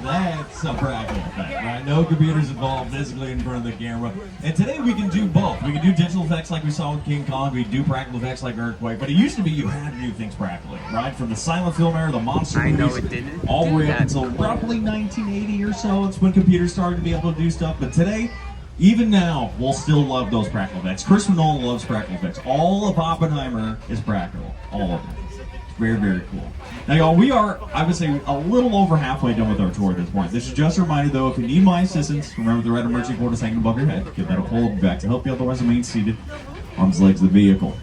That's a practical effect, right? No computers involved physically in front of the camera. And today we can do both. We can do digital effects like we saw with King Kong. We can do practical effects like Earthquake. But it used to be you had to do things practically, right? From the silent film era, the monster movies, I know it didn't. all the way up until roughly 1980 or so. It's when computers started to be able to do stuff. But today, even now, we'll still love those practical effects. Christopher Nolan loves practical effects. All of Oppenheimer is practical. All of it. It's very, very cool. Now, y'all, we are, I would say, a little over halfway done with our tour at this point. This is just a reminder, though, if you need my assistance, remember the red emergency cord is hanging above your head. Give that a pull back to help you, otherwise remain seated. Arms, legs, of the vehicle.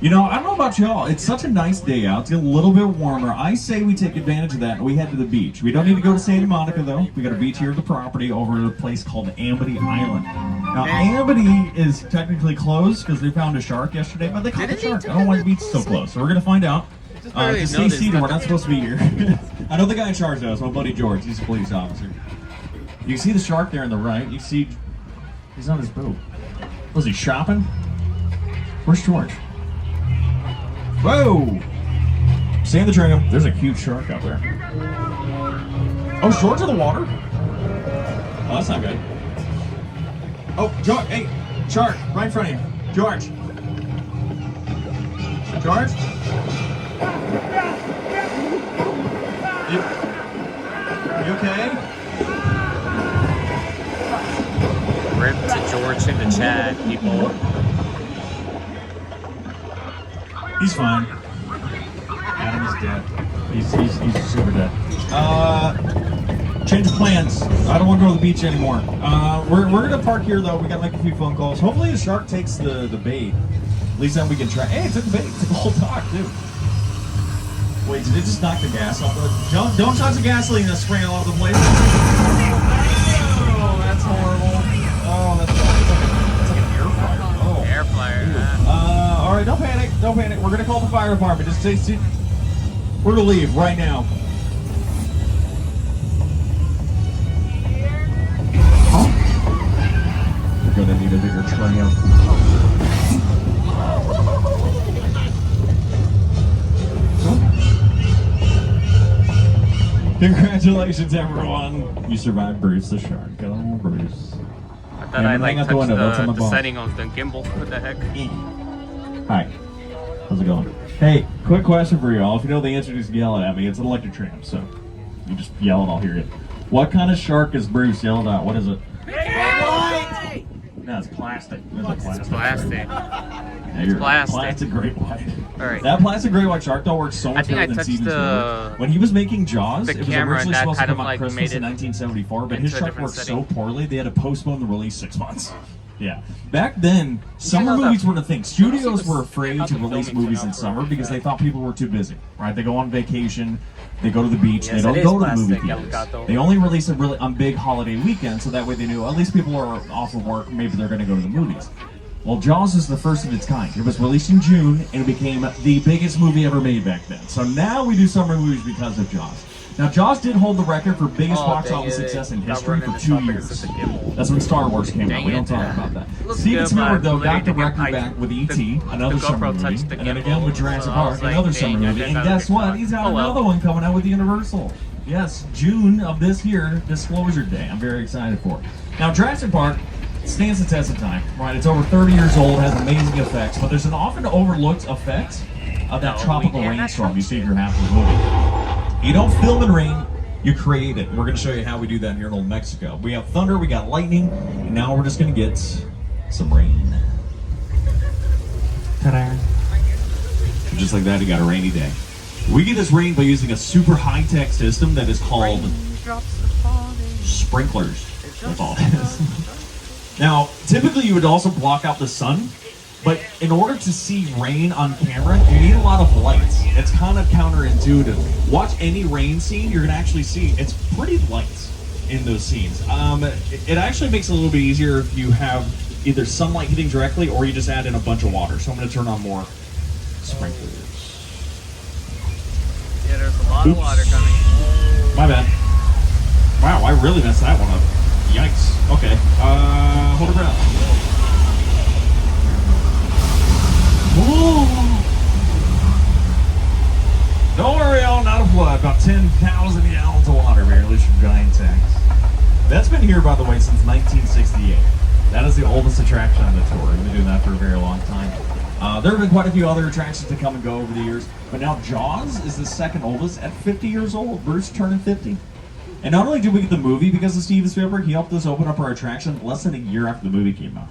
You know, I don't know about y'all. It's such a nice day out. It's getting a little bit warmer. I say we take advantage of that and we head to the beach. We don't need to go to Santa Monica, though. We got a beach here at the property over at a place called Amity Island. Now, Amity is technically closed because they found a shark yesterday, but they caught the shark. I don't know why the beach is so close. So we're going to find out. Just stay seated. We're not supposed to be here. I know the guy in charge, though. It's my buddy George. He's a police officer. You can see the shark there on the right. You see, he's on his boat. Was he shopping? Where's George? Whoa! Stay in the tram. There's a huge shark out there. Oh, George in the water? Oh, that's not good. Oh, George! Hey, shark! Right in front of you. George! George? You okay? Rip to George in the chat, people. He's fine. Adam is dead. He's super dead. Change of plans. I don't want to go to the beach anymore. We're gonna park here though. We gotta make a few phone calls. Hopefully the shark takes the bait. At least then we can try. Hey, it took a whole talk, too. Wait, did it just knock the gas off? Don't touch the gasoline that's spraying all over the place. Oh, that's horrible. Oh, that's like an air fryer. Oh. Air fryer. All right, don't panic. Don't panic. We're going to call the fire department. Just stay. We're going to leave right now. We're going to need a bigger tram. Congratulations, everyone! You survived Bruce the Shark. Go on, Bruce. I thought I like touched the setting of the gimbal. What the heck? Hi. How's it going? Hey, quick question for you all. If you know the answer, just yell it at me. It's an electric tram, so you just yell and I'll hear it. What kind of shark is Bruce yelled at? What is it? No, it's plastic. It's plastic. It's plastic. Plastic great white. All right. That plastic great white shark doll works so much better than Steven Spielberg. When he was making Jaws, it was originally supposed to come out Christmas in 1974, but his shark worked so poorly they had to postpone the release 6 months. Yeah. Back then, summer movies were the thing. Studios were afraid to release movies in summer because they thought people were too busy, right? They go on vacation, they go to the beach, they don't go to the movie theaters. They only release it really on big holiday weekends, so that way they knew at least people are off of work, maybe they're going to go to the movies. Well, Jaws is the first of its kind. It was released in June, and it became the biggest movie ever made back then. So now we do summer movies because of Jaws. Now, Jaws did hold the record for biggest box office success in history for 2 years. That's when Star Wars came out. We don't talk about that. Steven Spielberg, though, got the record back with E.T., another summer movie, and then again with Jurassic Park, another summer movie. And guess what? He's got another one coming out with Universal. Yes, June of this year, Disclosure Day. I'm very excited for it. Now, Jurassic Park stands the test of time, right? It's over 30 years old, has amazing effects, but there's an often overlooked effect of that tropical rainstorm you see if you're half of the movie. You don't film in rain, you create it. We're going to show you how we do that here in Old Mexico. We have thunder, we got lightning, and now we're just going to get some rain. Ta-da! Just like that, you got a rainy day. We get this rain by using a super high-tech system that is called sprinklers. That's all it is. Now, typically you would also block out the sun, but in order to see rain on camera, you need a lot of lights. It's kind of counterintuitive. Watch any rain scene, you're going to actually see it's pretty light in those scenes. It actually makes it a little bit easier if you have either sunlight hitting directly or you just add in a bunch of water. So I'm going to turn on more sprinklers. Yeah, there's a lot of water coming. My bad. Wow, I really messed that one up. Yikes. Okay. Hold it around. Don't worry, y'all, not a flood. About 10,000 gallons of water barely from giant tanks. That's been here, by the way, since 1968. That is the oldest attraction on the tour. We've been doing that for a very long time. There have been quite a few other attractions to come and go over the years, but now Jaws is the second oldest at 50 years old. Bruce turning 50. And not only did we get the movie because of Steven Spielberg, he helped us open up our attraction less than a year after the movie came out.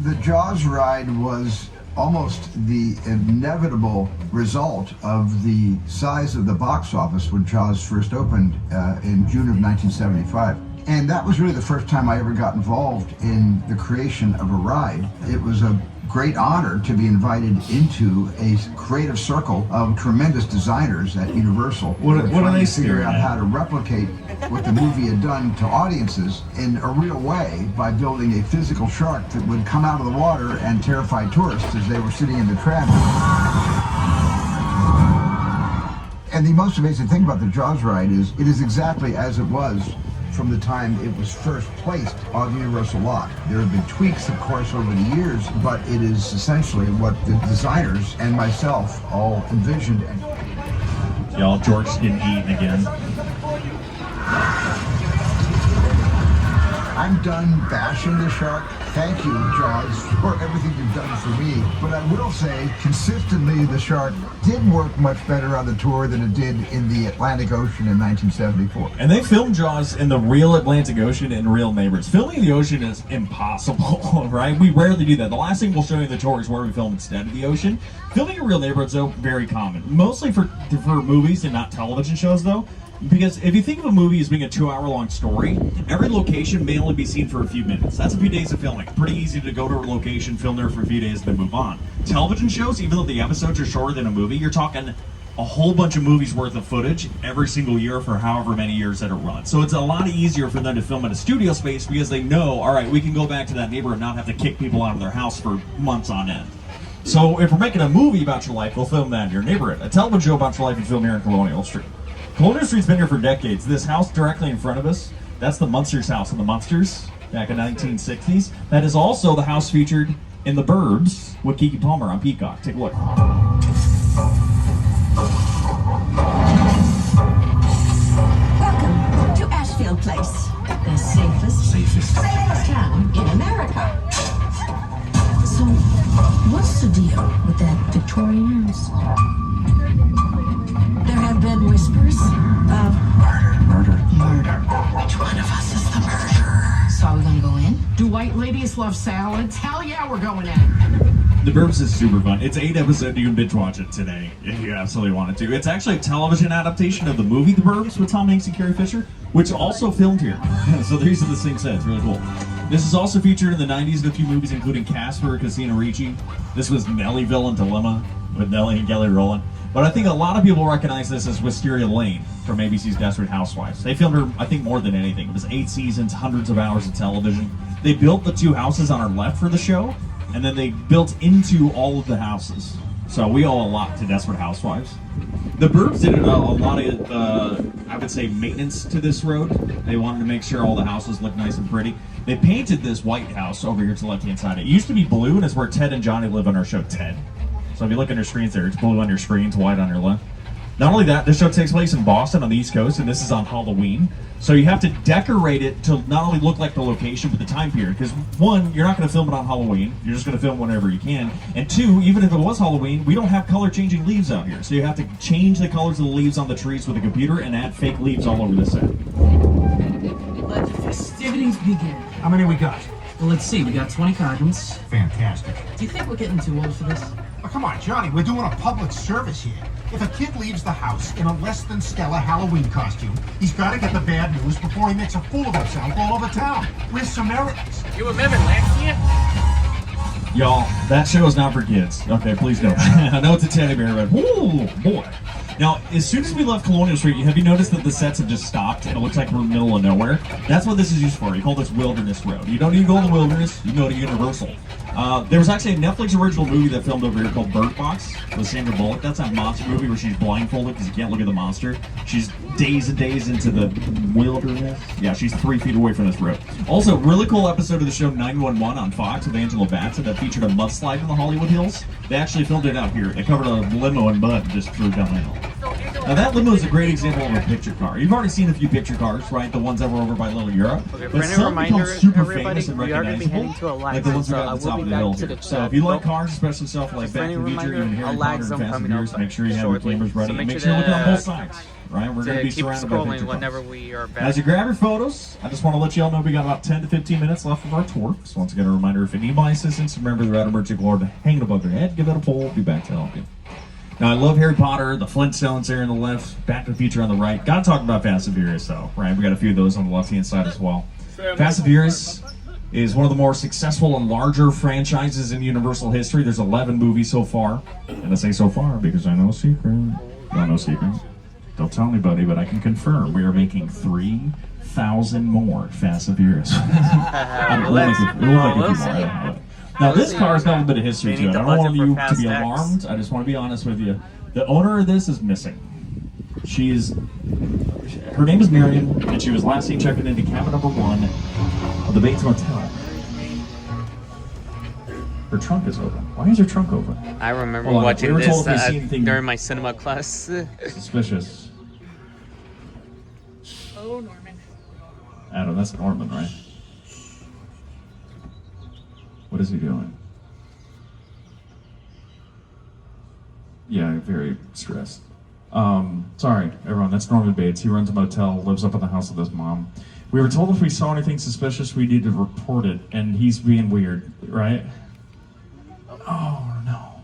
The Jaws ride was almost the inevitable result of the size of the box office when Jaws first opened in June of 1975. And that was really the first time I ever got involved in the creation of a ride. It was a great honor to be invited into a creative circle of tremendous designers at Universal. What are they figure out how to replicate what the movie had done to audiences in a real way by building a physical shark that would come out of the water and terrify tourists as they were sitting in the tram. And the most amazing thing about the Jaws ride is it is exactly as it was from the time it was first placed on the Universal lot. There have been tweaks, of course, over the years, but it is essentially what the designers and myself all envisioned. Y'all, George's getting eaten again. I'm done bashing the shark. Thank you, Jaws, for everything you've done for me. But I will say, consistently, the shark did work much better on the tour than it did in the Atlantic Ocean in 1974. And they filmed Jaws in the real Atlantic Ocean in real neighbors. Filming the ocean is impossible, right? We rarely do that. The last thing we'll show you in the tour is where we film instead of the ocean. Filming in real neighborhoods, though, very common. Mostly for movies and not television shows, though. Because if you think of a movie as being a 2-hour-long story, every location may only be seen for a few minutes. That's a few days of filming. Pretty easy to go to a location, film there for a few days, then move on. Television shows, even though the episodes are shorter than a movie, you're talking a whole bunch of movies worth of footage every single year for however many years that it runs. So it's a lot easier for them to film in a studio space because they know, all right, we can go back to that neighborhood and not have to kick people out of their house for months on end. So if we're making a movie about your life, we'll film that in your neighborhood. A television show about your life, you film here in Colonial Street. Colonial Street's been here for decades. This house directly in front of us, that's the Munsters house in the Munsters back in the 1960s. That is also the house featured in The Burbs with Keke Palmer on Peacock. Take a look. Welcome to Ashfield Place, the safest town in America. So, what's the deal with that Victorian house? There have been whispers of murder. Which one of us is the murderer? So are we gonna go in? Do white ladies love salads? Hell yeah, we're going in. The Burbs is super fun. It's 8 episodes. You can binge watch it today if you absolutely wanted to. It's actually a television adaptation of the movie The Burbs with Tom Hanks and Carrie Fisher, which also filmed here. So they're using the same set. It's really cool. This is also featured in the 90s in a few movies, including Casper, Casino Ricci. This was Nellyville and Dilemma with Nelly and Kelly Rowland. But I think a lot of people recognize this as Wisteria Lane from ABC's Desperate Housewives. They filmed her, I think, more than anything. It was 8 seasons, hundreds of hours of television. They built the 2 houses on our left for the show, and then they built into all of the houses. So we owe a lot to Desperate Housewives. The Burbs did a lot of, I would say, maintenance to this road. They wanted to make sure all the houses looked nice and pretty. They painted this white house over here to the left-hand side. It used to be blue, and it's where Ted and Johnny live on our show, Ted. So if you look at your screens there, it's blue on your screen, it's white on your left. Not only that, this show takes place in Boston on the East Coast, and this is on Halloween. So you have to decorate it to not only look like the location, but the time period. Because one, you're not going to film it on Halloween. You're just going to film whenever you can. And two, even if it was Halloween, we don't have color-changing leaves out here. So you have to change the colors of the leaves on the trees with a computer and add fake leaves all over the set. Let the festivities begin. How many we got? Well, let's see. We got 20 cartons. Fantastic. Do you think we're getting too old for this? Oh, come on, Johnny, we're doing a public service here. If a kid leaves the house in a less than stellar Halloween costume, he's got to get the bad news before he makes a fool of himself all over town. We're Samaritans. You remember last year? Y'all, that show is not for kids. Okay, please don't. I know it's a teddy bear, but ooh, boy. Now, as soon as we left Colonial Street, have you noticed that the sets have just stopped and it looks like we're in the middle of nowhere? That's what this is used for. You call this Wilderness Road. You don't need to go in the wilderness, you can go to Universal. There was actually a Netflix original movie that filmed over here called Bird Box with Sandra Bullock. That's a monster movie where she's blindfolded because you can't look at the monster. She's days and days into the wilderness. Yeah, she's 3 feet away from this road. Also, really cool episode of the show 911 on Fox with Angela Bassett that featured a mudslide in the Hollywood Hills. They actually filmed it out here. They covered a limo in mud and just drove down the hill. Now that limo is a great example of a picture car. You've already seen a few picture cars, right? The ones that were over by Little Europe. Okay, but some become super famous and we are going to be recognizable, heading to a lag like the zone, ones we so got I at the top will of be the hill back to here. the So chat. if you like cars, especially stuff like Just Back any to the Future, reminder, even Harry a lag Potter and zone Fast and coming Furious, up make sure you have your shortly. cameras ready. So Make make sure you sure look on to- both sides, right? We're going to be keep surrounded by scrolling picture whenever cars. we are back. As you grab your photos, I just want to let you all know we got about 10 to 15 minutes left of our tour. So once again, a reminder, if you need my assistance, remember the red emergency cord hanging above your head. Give it a pull. We'll be back to help you. Now, I love Harry Potter, the Flintstones there on the left, Back to the Future on the right. Gotta talk about Fast and Furious, though, right? We got a few of those on the left-hand side as well. Fast and Furious is one of the more successful and larger franchises in Universal history. There's 11 movies so far. And I say so far because I know a secret. I know secrets. Don't tell anybody, but I can confirm we are making 3,000 more Fast and Furious. We'll make a few more, I don't know. Now, this car has got a bit of history to it. I don't want you to be alarmed. I just want to be honest with you. The owner of this is missing. Her name is Miriam, and she was last seen checking into cabin number 1 of the Bates Motel. Her trunk is open. Why is her trunk open? I remember Hold on, watching we were this told if we see anything during my cinema class. suspicious. Oh, Norman. Adam, that's Norman, right? What is he doing? Yeah, very stressed. Sorry, everyone, that's Norman Bates. He runs a motel, lives up in the house with his mom. We were told if we saw anything suspicious, we need to report it, and he's being weird, right? Oh, no.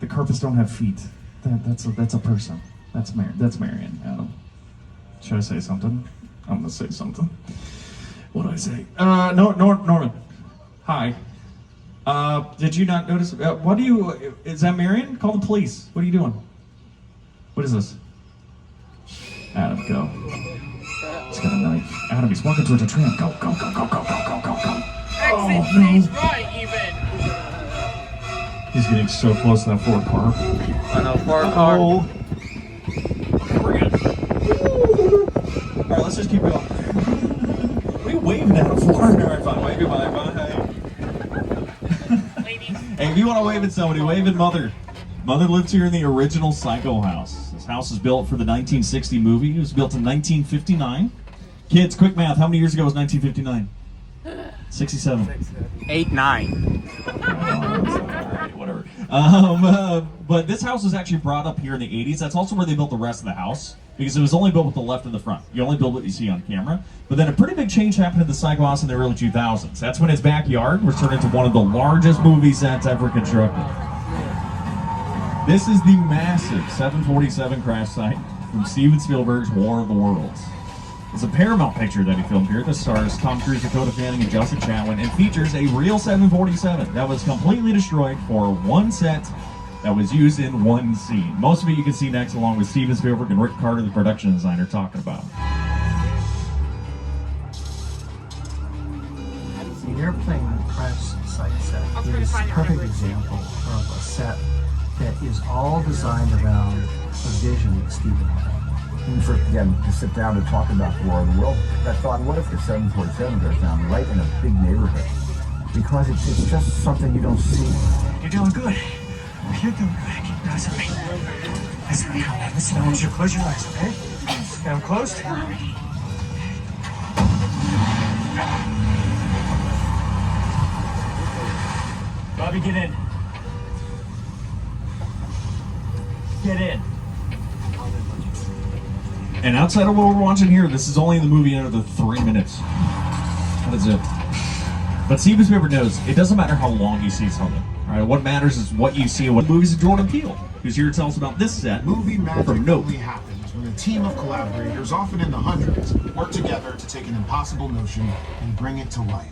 The carpets don't have feet. That's a person. That's Marion, Adam. Should I say something? I'm gonna say something. What do I say? Norman. Hi. Did you not notice? Is that Marion? Call the police. What are you doing? What is this? Adam, go. He's got a knife. Adam, he's walking towards a tram. Go. Exit stage right, even. He's getting so close to that Ford car. I know, Ford car. We're good. Alright, let's just keep going. What are you waving at him for? Alright, fine. Wave goodbye. Bye. Hey, if you want to wave at somebody, wave at Mother. Mother lived here in the original Psycho house. This house was built for the 1960 movie. It was built in 1959. Kids, quick math. How many years ago was 1959? 67. 8, 9. Alright, whatever. But this house was actually brought up here in the 80s. That's also where they built the rest of the house, because it was only built with the left and the front. You only build what you see on camera. But then a pretty big change happened at the Psycho house in the early 2000s. That's when his backyard was turned into one of the largest movie sets ever constructed. This is the massive 747 crash site from Steven Spielberg's War of the Worlds. It's a Paramount picture that he filmed here. This stars Tom Cruise, Dakota Fanning, and Justin Chatwin, and features a real 747 that was completely destroyed for one set that was used in one scene. Most of it you can see next, along with Steven Spielberg and Rick Carter, the production designer, talking about. The airplane crash site set is a perfect example of a set that is all designed around a vision that Steven had. When we first began to sit down to talk about the War of the World, I thought, what if the 747 goes down right in a big neighborhood? Because it's just something you don't see. You're doing good. You're doing good. Keep your eyes on me. Listen, I want you to close your eyes, okay? Now I'm closed. Bobby, get in. Get in. And outside of what we're watching here, this is only in the movie under 3 minutes. That is it. But Steven Spielberg knows it doesn't matter how long you see something. All right, what matters is what you see. What movies of Jordan Peele, who's here to tell us about this set. Movie magic from Nope. only happens when a team of collaborators, often in the hundreds, work together to take an impossible notion and bring it to life.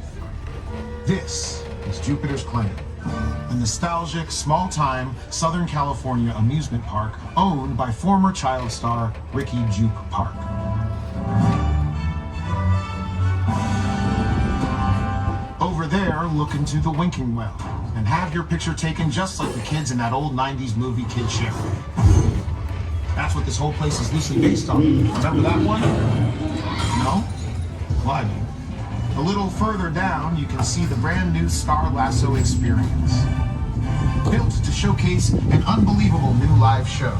This is Jupiter's Claim, a nostalgic, small-time Southern California amusement park owned by former child star Ricky Jupe Park. Over there, look into the winking well and have your picture taken just like the kids in that old 90s movie Kid Show. That's what this whole place is loosely based on. Remember that one? No? Why? A little further down, you can see the brand new Star Lasso experience. Built to showcase an unbelievable new live show.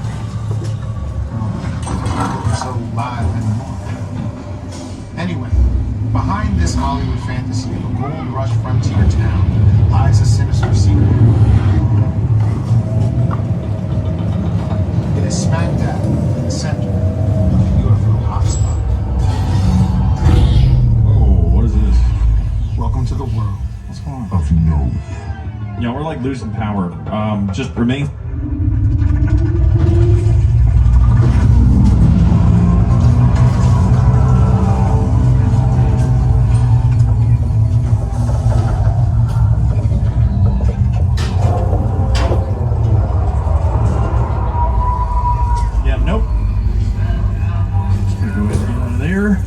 So live anymore. Anyway, behind this Hollywood fantasy of a gold rush frontier town lies a sinister secret. It is smack dab in the center of the UFO hotspot. Welcome to the world. What's going on? Of no. Yeah, we're like losing power. Just remain. Yeah, nope. Just gonna go ahead and get out of there.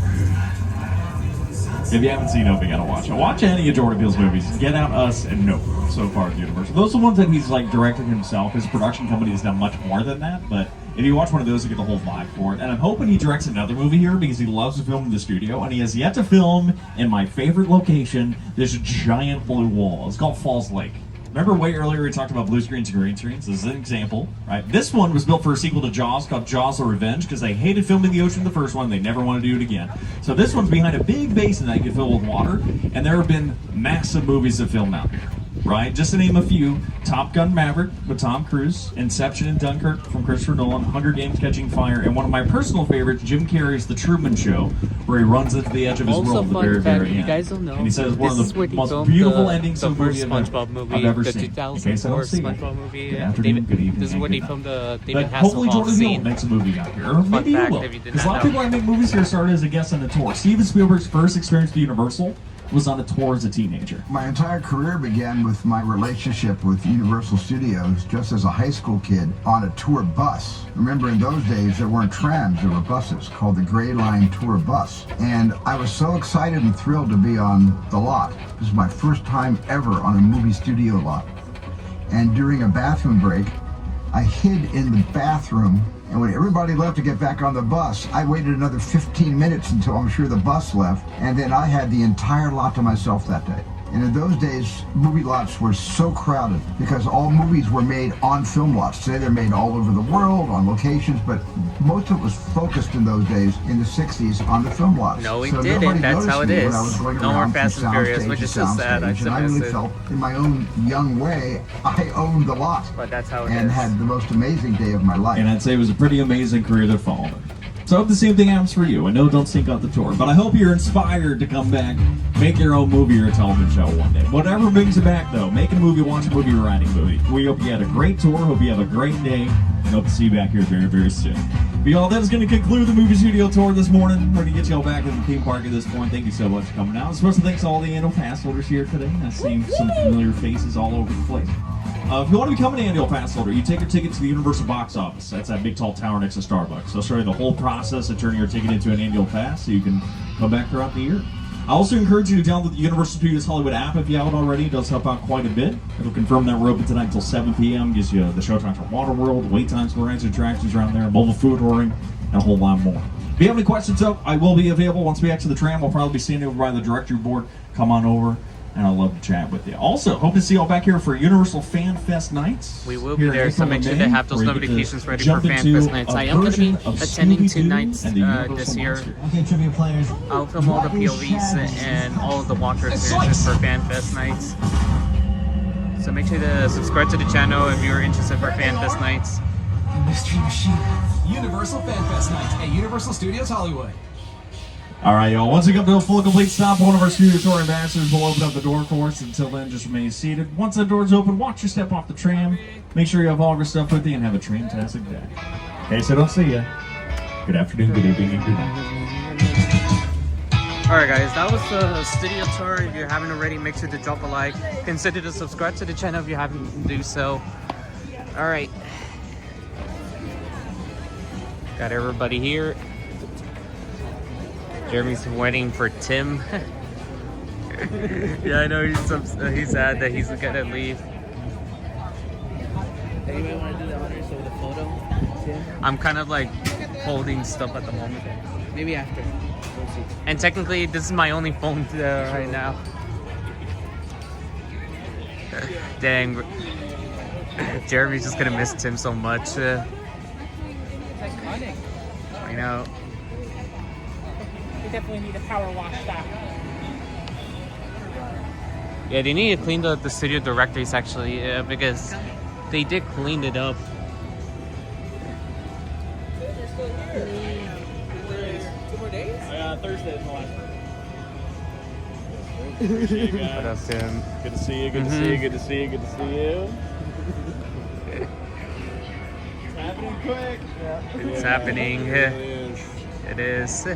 If you haven't seen Nope, you gotta watch it. Watch any of Jordan Peele's movies. Get Out, Us, and Nope so far at Universal. Those are the ones that he's like directed himself. His production company has done much more than that, but if you watch one of those, you get the whole vibe for it. And I'm hoping he directs another movie here because he loves to film in the studio, and he has yet to film in my favorite location, this giant blue wall. It's called Falls Lake. Remember way earlier we talked about blue screens and green screens? This is an example, right? This one was built for a sequel to Jaws called Jaws: The Revenge because they hated filming the ocean in the first one. They never want to do it again. So this one's behind a big basin that you can fill with water, and there have been massive movies that filmed out here. right? Just to name a few: Top Gun Maverick with Tom Cruise, Inception and Dunkirk from Christopher Nolan, Hunger Games: Catching Fire, and one of my personal favorites, Jim Carrey's The Truman Show, where he runs into the edge of his Also, world at the fun very, fact, very you end. guys don't know, And he says one this is of where the he most filmed beautiful the endings to a first movie SpongeBob movie, I've ever the seen. 2004 Okay, so SpongeBob movie. Good afternoon, good evening. This is thank when you. he filmed the But David hopefully Hasselhoff Jordan Peele scene. makes a movie out here. Or maybe you fact, will. if you did Because a not lot of know. people that make movies here started as a guest on a tour. Steven Spielberg's first experience with Universal was on a tour as a teenager. My entire career began with my relationship with Universal Studios just as a high school kid on a tour bus. Remember, in those days, there weren't trams, there were buses called the Gray Line Tour Bus. And I was so excited and thrilled to be on the lot. This was my first time ever on a movie studio lot. And during a bathroom break, I hid in the bathroom, and when everybody left to get back on the bus, I waited another 15 minutes until I'm sure the bus left, and then I had the entire lot to myself that day. And in those days, movie lots were so crowded because all movies were made on film lots. Today they're made all over the world, on locations, but most of it was focused in those days, in the 60s, on the film lots. No, it So didn't. nobody That's noticed how it me when is. I was going No more around from Fast and Furious, soundstage which to is so sad. I soundstage, and I really miss it. felt, in my own young way, I owned the lot. But that's how it And is. had the most amazing day of my life. And I'd say it was a pretty amazing career that followed him. So I hope the same thing happens for you. I know don't sink out the tour, but I hope you're inspired to come back, make your own movie or a television show one day. Whatever brings you back, though, make a movie, watch a movie, or writing a movie. We hope you had a great tour, hope you have a great day, and hope to see you back here very, very soon. But y'all, that is going to conclude the movie studio tour this morning. We're going to get y'all back at the theme park at this point. Thank you so much for coming out. Special thanks to all the annual pass holders here today. I see some familiar faces all over the place. If you want to become an annual pass holder, you take your ticket to the Universal box office. That's that big tall tower next to Starbucks. They'll show you the whole process of turning your ticket into an annual pass so you can come back throughout the year. I also encourage you to download the Universal Studios Hollywood app if you haven't already. It does help out quite a bit. It'll confirm that we're open tonight until 7 p.m. Gives you the show times for Waterworld, wait times for rides and attractions around there, mobile food ordering, and a whole lot more. If you have any questions, though, I will be available once we exit the tram. I'll probably be standing over by the directory board. Come on over, and I'd love to chat with you. Also, hope to see you all back here for Universal Fan Fest nights. We will be here in there, so April make and sure May, to have those where you get to notifications ready for jump Fan into Fest nights. a I am going to be version of attending two Scooby-Doo nights and the Universal this year. Monster. Okay, trivia players. I'll film all the POVs and all of the walker experiences for Fan Fest nights. So make sure to subscribe to the channel if you're interested for Fan Fest nights. Mystery Machine. Universal Fan Fest Nights at Universal Studios Hollywood. All right, y'all. Once we come to a full complete stop, one of our studio tour ambassadors will open up the door for us. Until then, just remain seated. Once the door's open, watch your step off the tram. Make sure you have all of your stuff with you and have a tram-tastic day. Okay, so don't see ya. Good afternoon, good evening, and good night. Alright guys, that was the studio tour. If you haven't already, make sure to drop a like. Consider to subscribe to the channel if you haven't do so. Alright. Got everybody here. Jeremy's waiting for Tim. Yeah, I know he's sad that he's gonna leave. Anybody want to do the honors of the photo? Tim? I'm kind of like holding stuff at the moment. Maybe after. We'll see. And technically, this is my only phone right now. Dang. Jeremy's just gonna miss Tim so much. It's iconic. I know. We definitely need to power wash that. Yeah, they need to clean the studio directories actually, because they did clean it up. 2 more days? Thursday is the last one. What up, Tim? Good to see you, good to see you, good to see you, good to see you. It's happening quick. It's happening. It is.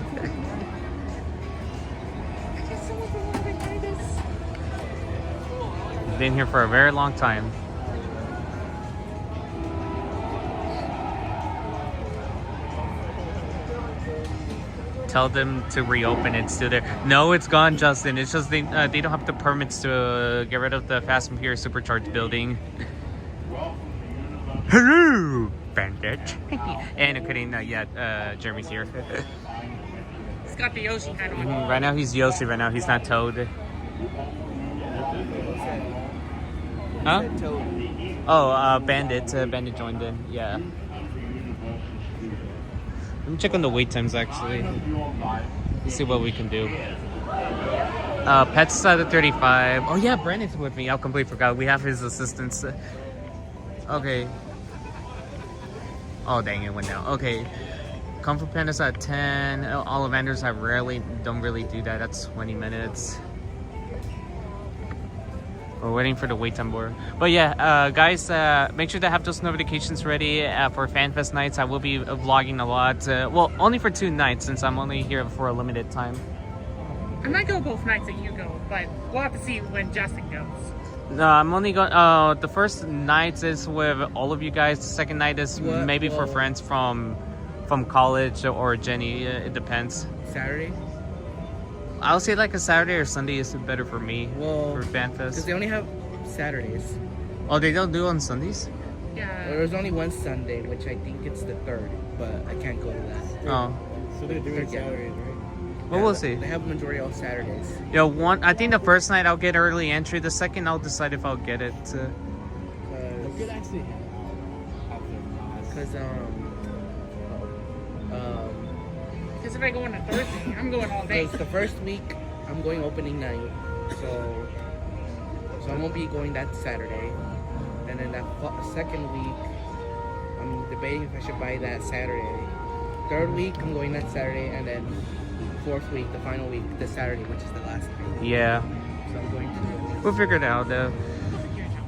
Been here for a very long time. Tell them to reopen it. Still there. No, it's gone, Justin. It's just they don't have the permits to get rid of the Fast and Furious Supercharged building. Hello, Bandit. And kidding, yet. Jeremy's here. He's got the Yoshi hat on. Right now he's Yoshi. Right now he's not Toad. Huh? Oh, Bandit. Bandit joined in. Yeah. Let me check on the wait times actually. Let's see what we can do. Pets at the 35. Oh yeah, Brandon's with me. I completely forgot. We have his assistants. Okay. Oh dang, it went down. Okay. Kung Fu Panda's at 10. Ollivanders don't really do that. That's 20 minutes. We're waiting for the wait time board. But yeah, guys, make sure to have those notifications ready for FanFest nights. I will be vlogging a lot. Well, only for 2 nights since I'm only here for a limited time. I might go both nights that you go, but we'll have to see when Justin goes. No, I'm only going. The first night is with all of you guys. The second night is maybe for friends from college or Jenny. It depends. Saturday? I'll say like a Saturday or Sunday is better for me for FanFest. Because they only have Saturdays. Oh, they don't do on Sundays? Yeah. There's only one Sunday, which I think it's the 3rd, but I can't go to that. Oh. So they're doing Saturdays, right? Well, we'll see. They have a majority all Saturdays. Yeah, I think the first night I'll get early entry. The second I'll decide if I'll get it. Because Because if I go on a Thursday, I'm going all day. the first week I'm going opening night, so I won't be going that Saturday. And then that second week, I'm debating if I should buy that Saturday. 3rd week I'm going that Saturday, and then 4th week, the final week, the Saturday, which is the last night. Yeah. So I'm going to. We'll figure it out. At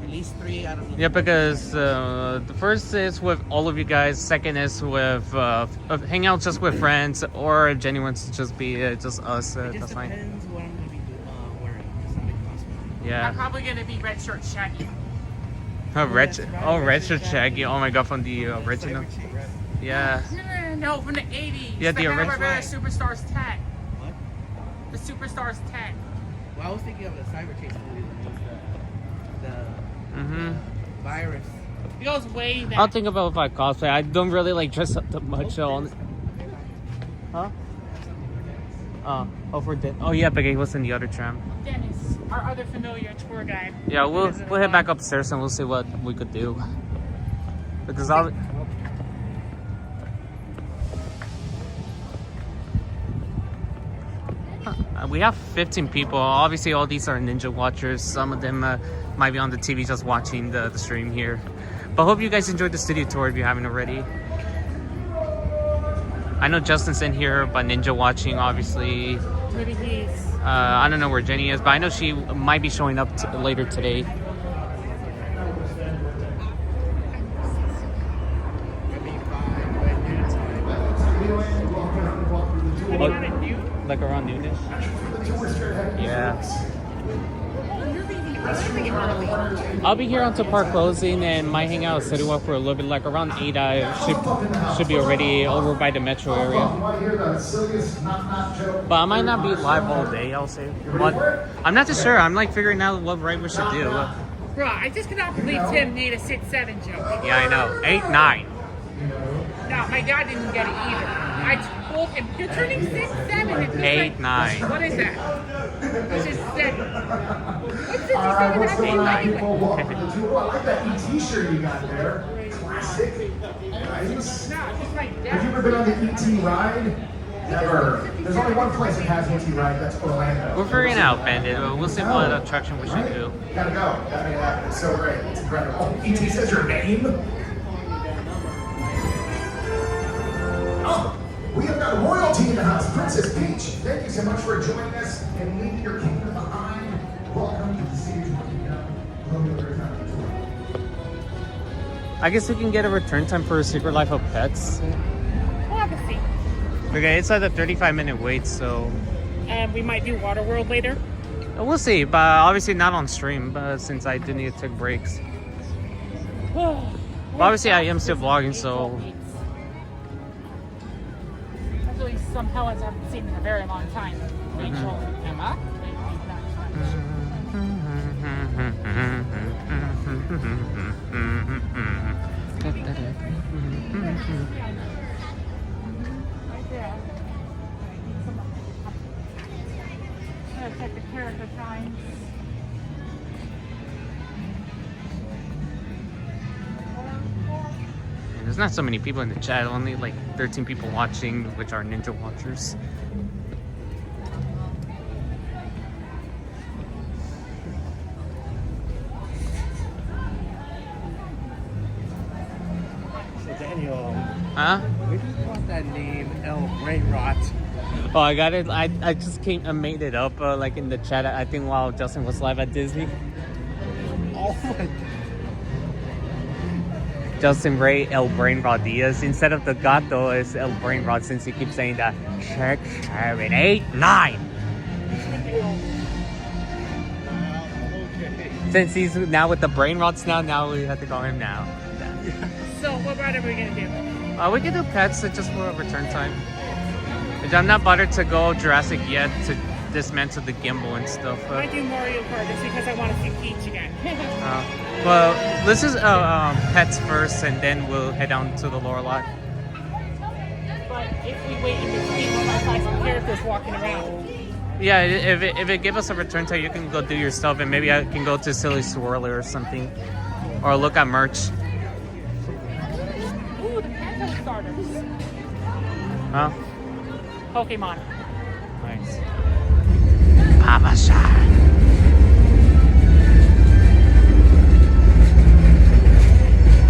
least 3 out of. Yeah, because the first is with all of you guys. Second is with hang out just with friends, or if Jenny wants to just be just us. That's fine. Depends what I'm gonna be wearing. It's a big cosplay. Yeah. I'm probably gonna be red shirt Shaggy. Red shirt Shaggy. Oh my god, from the original. Yeah. No, from the 80s. Yeah, the original. Superstars 10. What? The Superstars 10. Well, I was thinking of the Cyber Chase movie. Mm-hmm. Virus. It goes way back. I'll think about if I cosplay. I don't really like dress up that much. Huh? For Dennis. Oh yeah, but he was in the other tram. Dennis, our other familiar tour guide. Yeah, we'll head back upstairs and we'll see what we could do. Because we have 15 people. Obviously, all these are Ninja watchers. Some of them might be on the TV just watching the stream here. But hope you guys enjoyed the studio tour if you haven't already. I know Justin's in here, but Ninja watching, obviously. Maybe he's... I don't know where Jenny is, but I know she might be showing up later today. Like around noonish? Yeah. I'll be here until park closing and might hang out at City Walk for a little bit. Like around 8, I should be already over by the metro area. But I might not be live all day, I'll say. But I'm not too sure. I'm like figuring out what ride we should do. Bro, I just cannot believe Tim made a 6-7 joke. Yeah, I know. 8-9. No, my dad didn't get it either. I told him, you're turning 6-7. 8-9. What is that? It's just 7. What's 57 half 8 anyway? I like that ET shirt you got there. Classic. Nice. No, just like that. Have you ever been on the ET ride? Never. There's only one place that has ET ride, that's Orlando. We're figuring out, Bandit. We'll see what attraction we should do. Gotta go. Gotta make it happen. It's so great. It's incredible. Oh, ET says your name? Oh, we have got royalty in the house. Princess Peach, thank you so much for joining us and leaving your kingdom behind. Welcome to the city of I guess we can get a return time for Secret Life of Pets. We'll have to see. Okay, it's at a 35-minute wait, so... And we might do Waterworld later. We'll see, but obviously not on stream, since I do need to take breaks. But obviously I am still vlogging, so... Actually, some Helens I haven't seen in a very long time. Rachel, Emma. Check the character times. There's not so many people in the chat, only like 13 people watching, which are Ninja watchers. Daniel. Huh? Where do you want that name, El Brain Rot? Oh, I got it. I just I made it up like in the chat. I think while Justin was live at Disney. Oh my. Justin Ray El Brain Rot Diaz. Instead of the gato, it's El Brain Rot since he keeps saying that 6, 7, 8, 9. Since he's now with the brain rots now we have to call him now. So what ride are we gonna do? We can do pets just for a return time. I'm not bothered to go Jurassic yet to dismantle the gimbal and stuff. I do Mario Kart just because I want to see Peach again. Well, this is pets first, and then we'll head down to the Lorelei. But if we wait in between, we might find some characters walking around. Yeah, if it give us a return time, you can go do your stuff, and maybe I can go to Silly Swirler or something, or look at merch. Ooh, the Phantom starters. Huh? Pokemon. Nice. Papa Shah.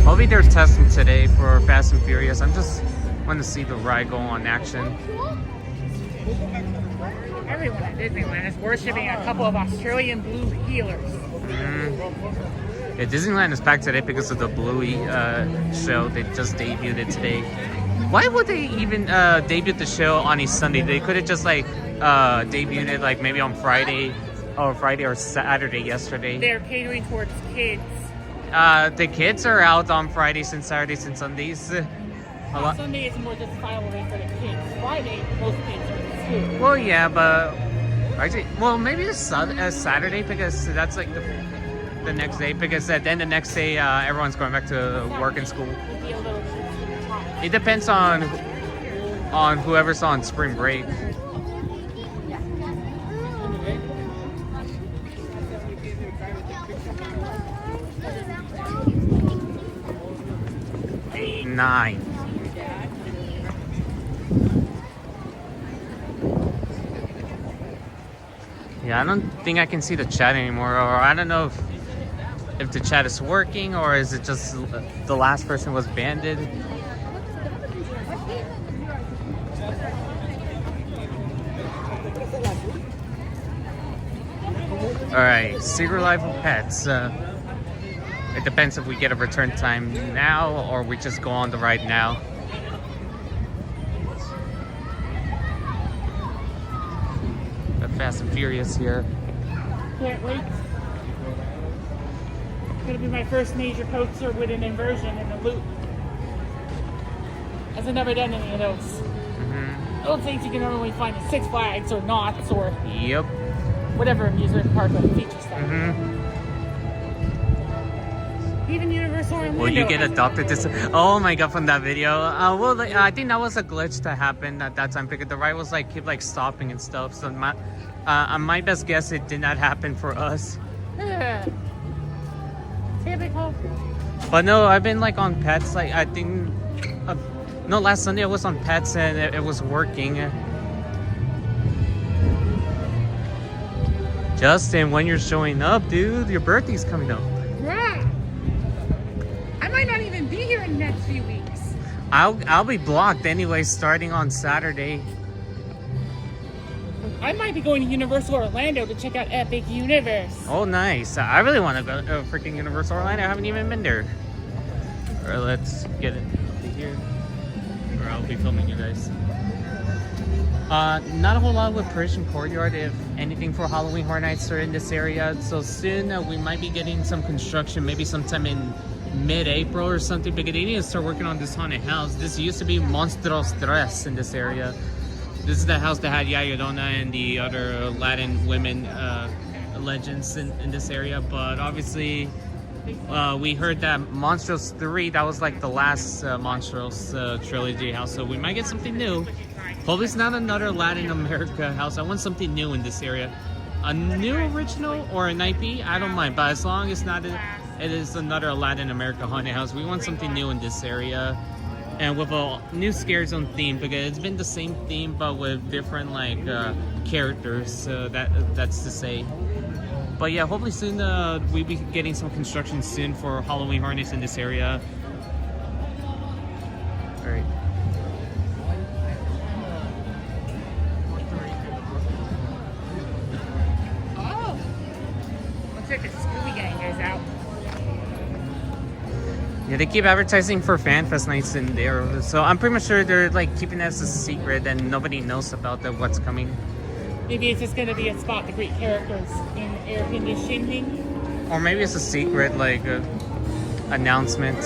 Hopefully they're testing today for Fast and Furious. I'm just want to see the ride go on action. Everyone at Disneyland is worshipping a couple of Australian blue healers. Yeah, Disneyland is packed today because of the Bluey show. They just debuted it today. Why would they even debut the show on a Sunday? They could have just like debuted it like maybe on Friday or Saturday yesterday. They're catering towards kids. The kids are out on Fridays and Saturdays and Sundays. Sunday is a more justifiable day for the kids. Friday, most kids are in school. Well, yeah, but actually, well, maybe it's Saturday because that's like the next day. Because then the next day, everyone's going back to work and school. It depends on whoever's on spring break. Eight, 9. Yeah, I don't think I can see the chat anymore, or I don't know if the chat is working, or is it just the last person was banned. Alright, Secret Life of Pets. It depends if we get a return time now, or we just go on the ride now. Fast and Furious here. Can't wait. It's gonna be my first major coaster with an inversion and a loop. I've never done any of those. Those things you can normally find at Six Flags or Knott's or whatever amusement park that features stuff. Even Universal Orlando. Will you get adopted this? Oh my god, from that video. Well, I think that was a glitch to happen at that time because the ride was like keep like stopping and stuff. So my best guess, it did not happen for us. Typical. But no, I've been like on Pets. Like I think, no, last Sunday I was on Pets and it was working. Justin, when you're showing up, dude, your birthday's coming up. Yeah. I might not even be here in the next few weeks. I'll be blocked anyway, starting on Saturday. I might be going to Universal Orlando to check out Epic Universe. Oh, nice. I really want to go to freaking Universal Orlando. I haven't even been there. Alright, let's get it here. Or I'll be filming you guys. Not a whole lot with Parisian Courtyard, if anything, for Halloween Horror Nights are in this area. So soon we might be getting some construction, maybe sometime in mid-April or something, because they need to start working on this haunted house. This used to be Monstruos Tres in this area. This is the house that had Yaya Dona and the other Latin women legends in this area. But obviously, we heard that Monstruos 3, that was like the last Monstruos trilogy house. So we might get something new. Hopefully it's not another Latin America house. I want something new in this area. A new original or an IP, I don't mind. But as long as it is another Latin America haunted house, we want something new in this area. And with a new Scare Zone theme, because it's been the same theme but with different like characters. So that's to say. But yeah, hopefully soon we'll be getting some construction soon for Halloween Horror Nights in this area. right. Oh! Looks like the Scooby Gang is out. Yeah, they keep advertising for FanFest nights in there, so I'm pretty much sure they're like keeping this a secret and nobody knows about what's coming. Maybe it's just gonna be a spot to greet characters in air conditioning. Or maybe it's a secret, like, announcement.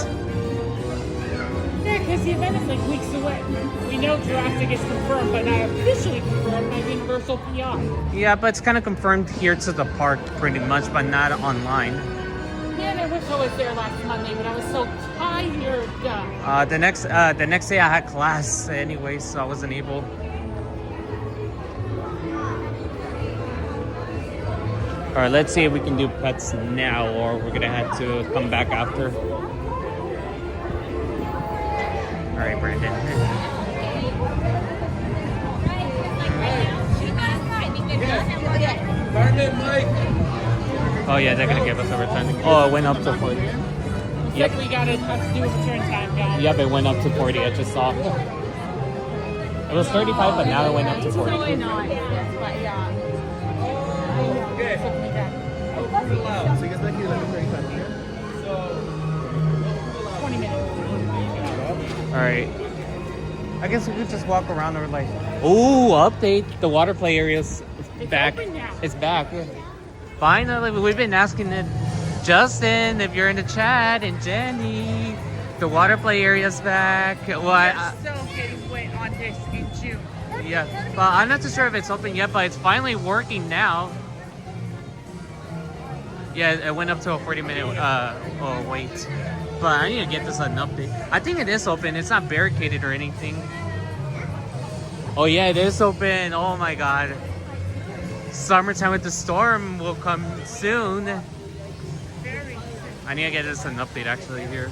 Yeah, because the event is like weeks away. We know Jurassic is confirmed, but not officially confirmed by Universal PR. Yeah, but it's kind of confirmed here to the park pretty much, but not online. Man, I wish I was there last Monday, but I was so tired. The next day I had class anyway, so I wasn't able. All right, let's see if we can do pets now, or we're gonna have to come back after. All right, Brandon. Oh yeah, they're gonna give us a return. Oh, it went up to 40. Yep. We gotta have to do a return time, guys. Yep, it went up to 40. I just saw. It was 35, but now it went up to 40. Really not. But yeah. Okay. So you guys might hear like a 35 here. 20 minutes. All right. I guess we could just walk around or like. Oh, update! The water play area's back. It's back. Finally, we've been asking it. Justin, if you're in the chat, and Jenny, the water play area's back. Well, Still getting wet on this in June. yeah. Well, I'm not too sure if it's open yet, but it's finally working now. Yeah, it went up to a 40-minute wait. But I need to get this an update. I think it is open. It's not barricaded or anything. Oh yeah, it is open. Oh my god. Summertime with the Storm will come soon. I need to get this an update actually here.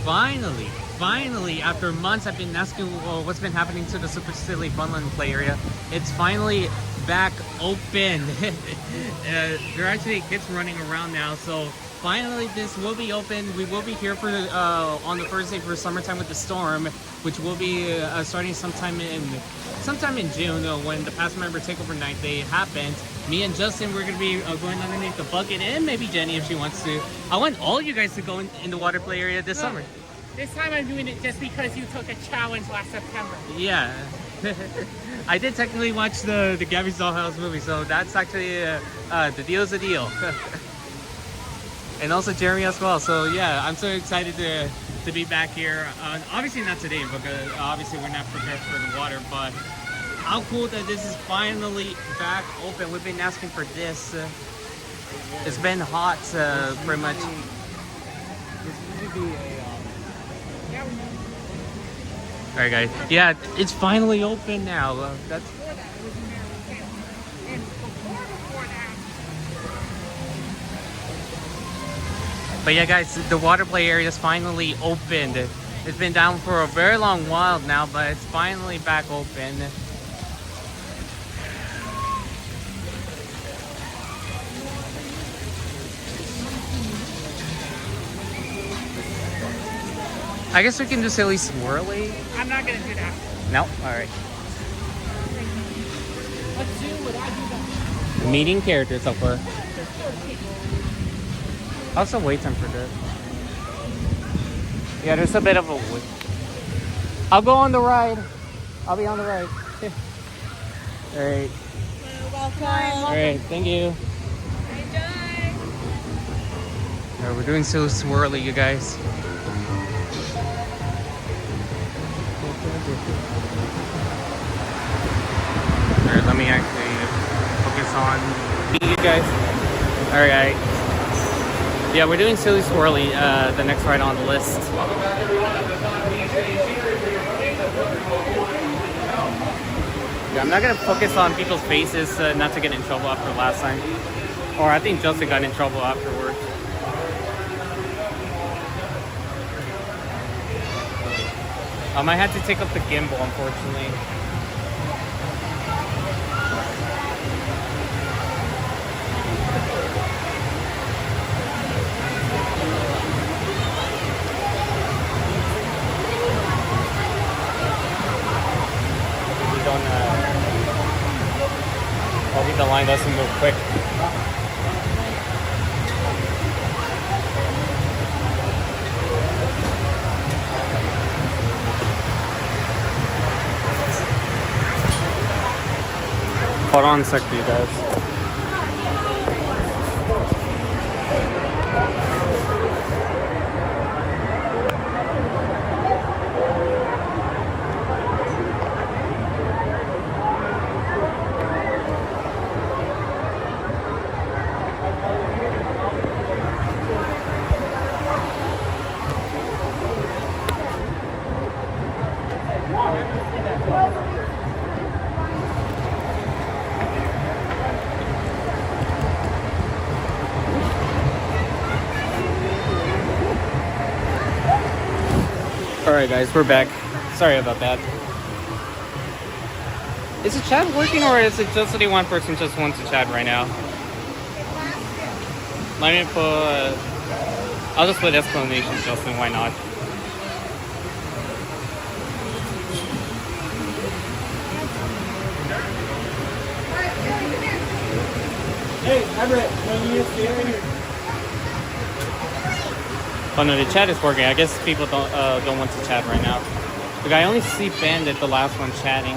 Finally, after months I've been asking what's been happening to the Super Silly Funland play area. It's finally back open. There are actually kids running around now, so finally this will be open. We will be here for on the Thursday for Summertime with the Storm, which will be starting sometime in June when the past member takeover night day happened. Me and Justin, we're gonna be going underneath the bucket, and maybe Jenny if she wants to. I want all you guys to go in the water play area this summer. This time I'm doing it just because you took a challenge last September. Yeah. I did technically watch the Gabby's Dollhouse movie, so that's actually the deal's a deal. And also Jeremy as well. So yeah, I'm so excited to be back here. Obviously not today because obviously we're not prepared for the water, but how cool that this is finally back open. We've been asking for this. It's been hot pretty much. Alright guys, yeah, it's finally open now. That's But yeah guys, the water play area is finally opened. It's been down for a very long while now, but it's finally back open. I guess we can do Silly Swirly. I'm not gonna do that. No? Alright. Let's do what I do. Meeting characters so far. Also wait time for that. Yeah, there's a bit of a wait. I'll go on the ride. I'll be on the ride. Alright. Welcome. Alright, thank you. Alright, we're doing Silly Swirly, you guys. Alright, let me actually focus on you guys. Alright. Yeah, we're doing Silly Swirly, the next ride on the list. Yeah, I'm not gonna focus on people's faces, not to get in trouble after last time. Or I think Justin got in trouble afterwards. I might have to take up the gimbal, unfortunately. Hold on a sec for you guys. Alright guys, we're back. Sorry about that. Is the chat working or is it just that one person just wants to chat right now? Let me put... I'll just put exclamation Justin, why not? Hey, Everett, when you stay right here. Oh no, the chat is working. I guess people don't want to chat right now. Look, I only see Bandit, the last one, chatting.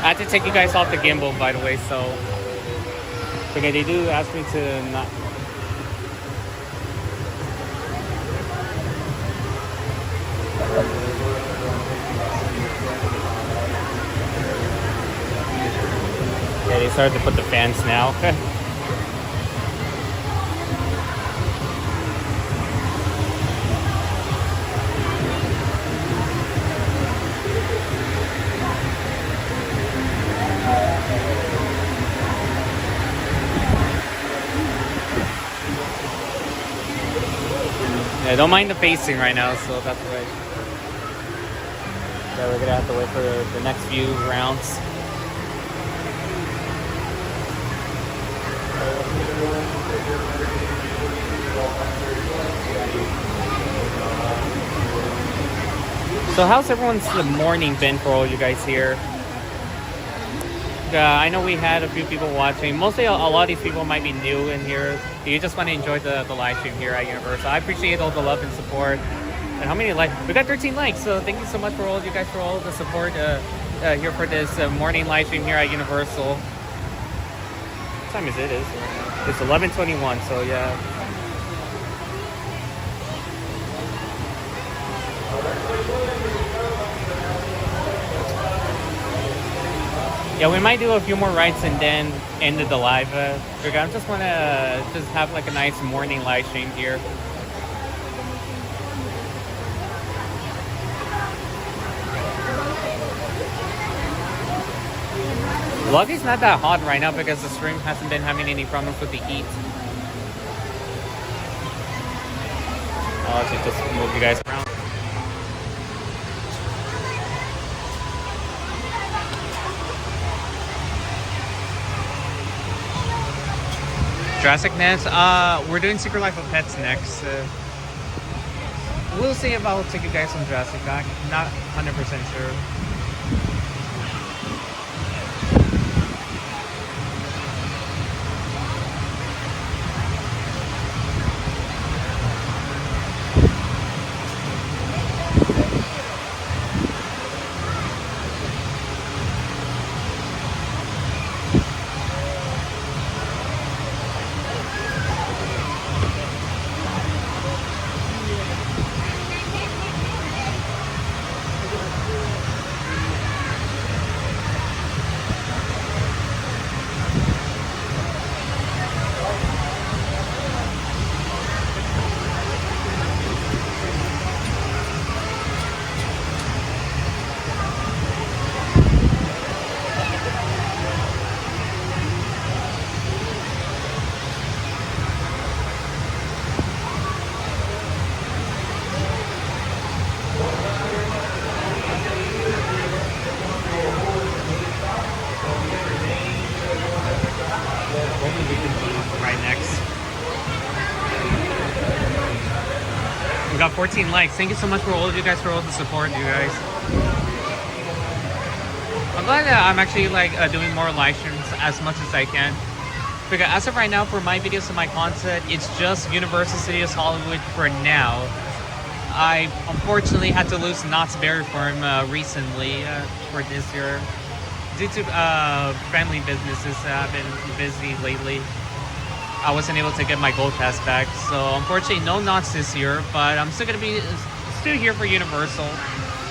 I had to take you guys off the gimbal, by the way, so... Okay, they do ask me to not... Yeah, they started to put the fans now. Yeah, don't mind the pacing right now, so that's right. Yeah, we're gonna have to wait for the next few rounds. So how's everyone's morning been for all you guys here? I know we had a few people watching. Mostly a lot of these people might be new in here. You just want to enjoy the live stream here at Universal. I appreciate all the love and support. And how many likes? We got 13 likes, so thank you so much for all you guys for all the support here for this morning live stream here at Universal. What time is it? It's 11:21, so yeah. Yeah, we might do a few more rides and then end the live. I just want to just have like a nice morning live stream here. Luckily it's not that hot right now because the stream hasn't been having any problems with the heat. I'll actually just move you guys around. Jurassic Nest, we're doing Secret Life of Pets next. We'll see if I'll take you guys on Jurassic. I'm not 100% sure. Got 14 likes. Thank you so much for all of you guys for all the support, you guys. I'm glad that I'm actually like doing more live streams as much as I can. Because as of right now, for my videos and my content, it's just Universal Studios Hollywood for now. I unfortunately had to lose Knott's Berry Farm recently for this year. Due to family businesses, I've been busy lately. I wasn't able to get my Gold Pass back, so unfortunately no Knott's this year, but I'm still here for Universal.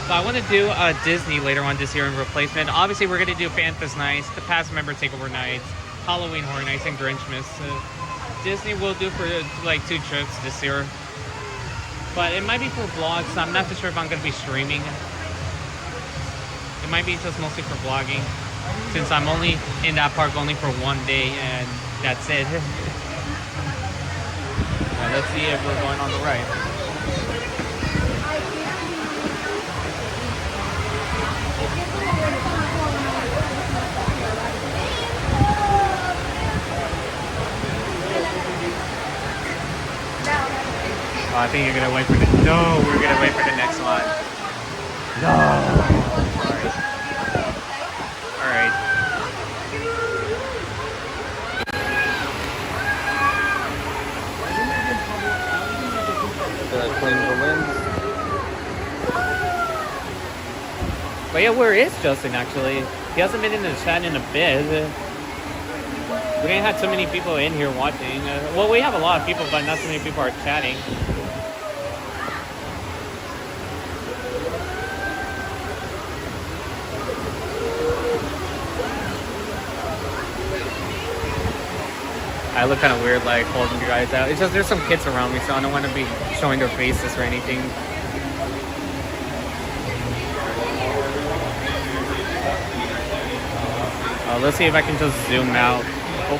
So I want to do Disney later on this year in replacement. Obviously we're going to do FanFest nights, the Past Member Takeover nights, Halloween Horror Nights, and Grinchmas. Disney will do for like 2 trips this year. But it might be for vlogs, so I'm not too sure if I'm going to be streaming. It might be just mostly for vlogging, since I'm only in that park only for 1 day, and that's it. Now let's see if we're going on the right. Oh, I think you're gonna wait for the. No, we're gonna wait for the next one. No. Alright. Claim the win. But yeah, where is Justin actually? He hasn't been in the chat in a bit. We didn't have too many people in here watching. Well, we have a lot of people, but not so many people are chatting. I look kind of weird, like, holding you guys out. It's just there's some kids around me, so I don't want to be showing their faces or anything. Let's see if I can just zoom out. Oh.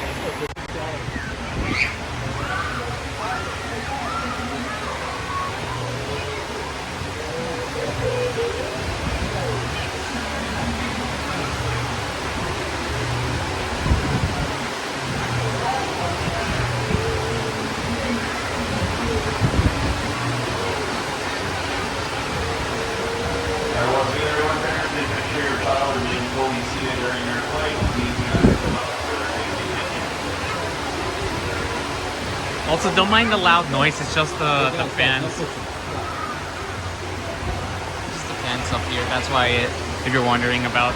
Also, don't mind the loud noise, it's just the fans. Just the fans up here, that's why if you're wondering about.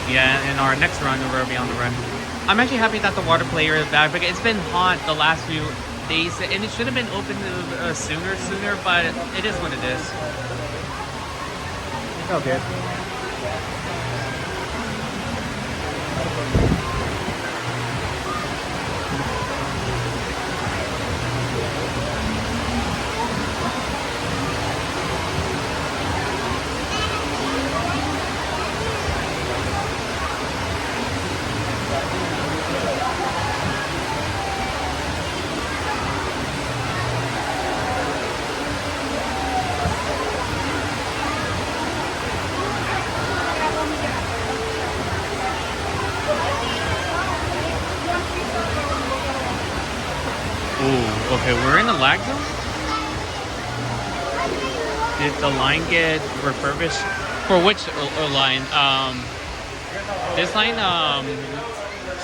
Yeah, in our next run, we'll be on the run. I'm actually happy that the water player is back, because it's been hot the last few days, and it should have been open sooner, but it is what it is. Okay. Ooh, okay, we're in the lag zone? Did the line get refurbished? For which line? This line,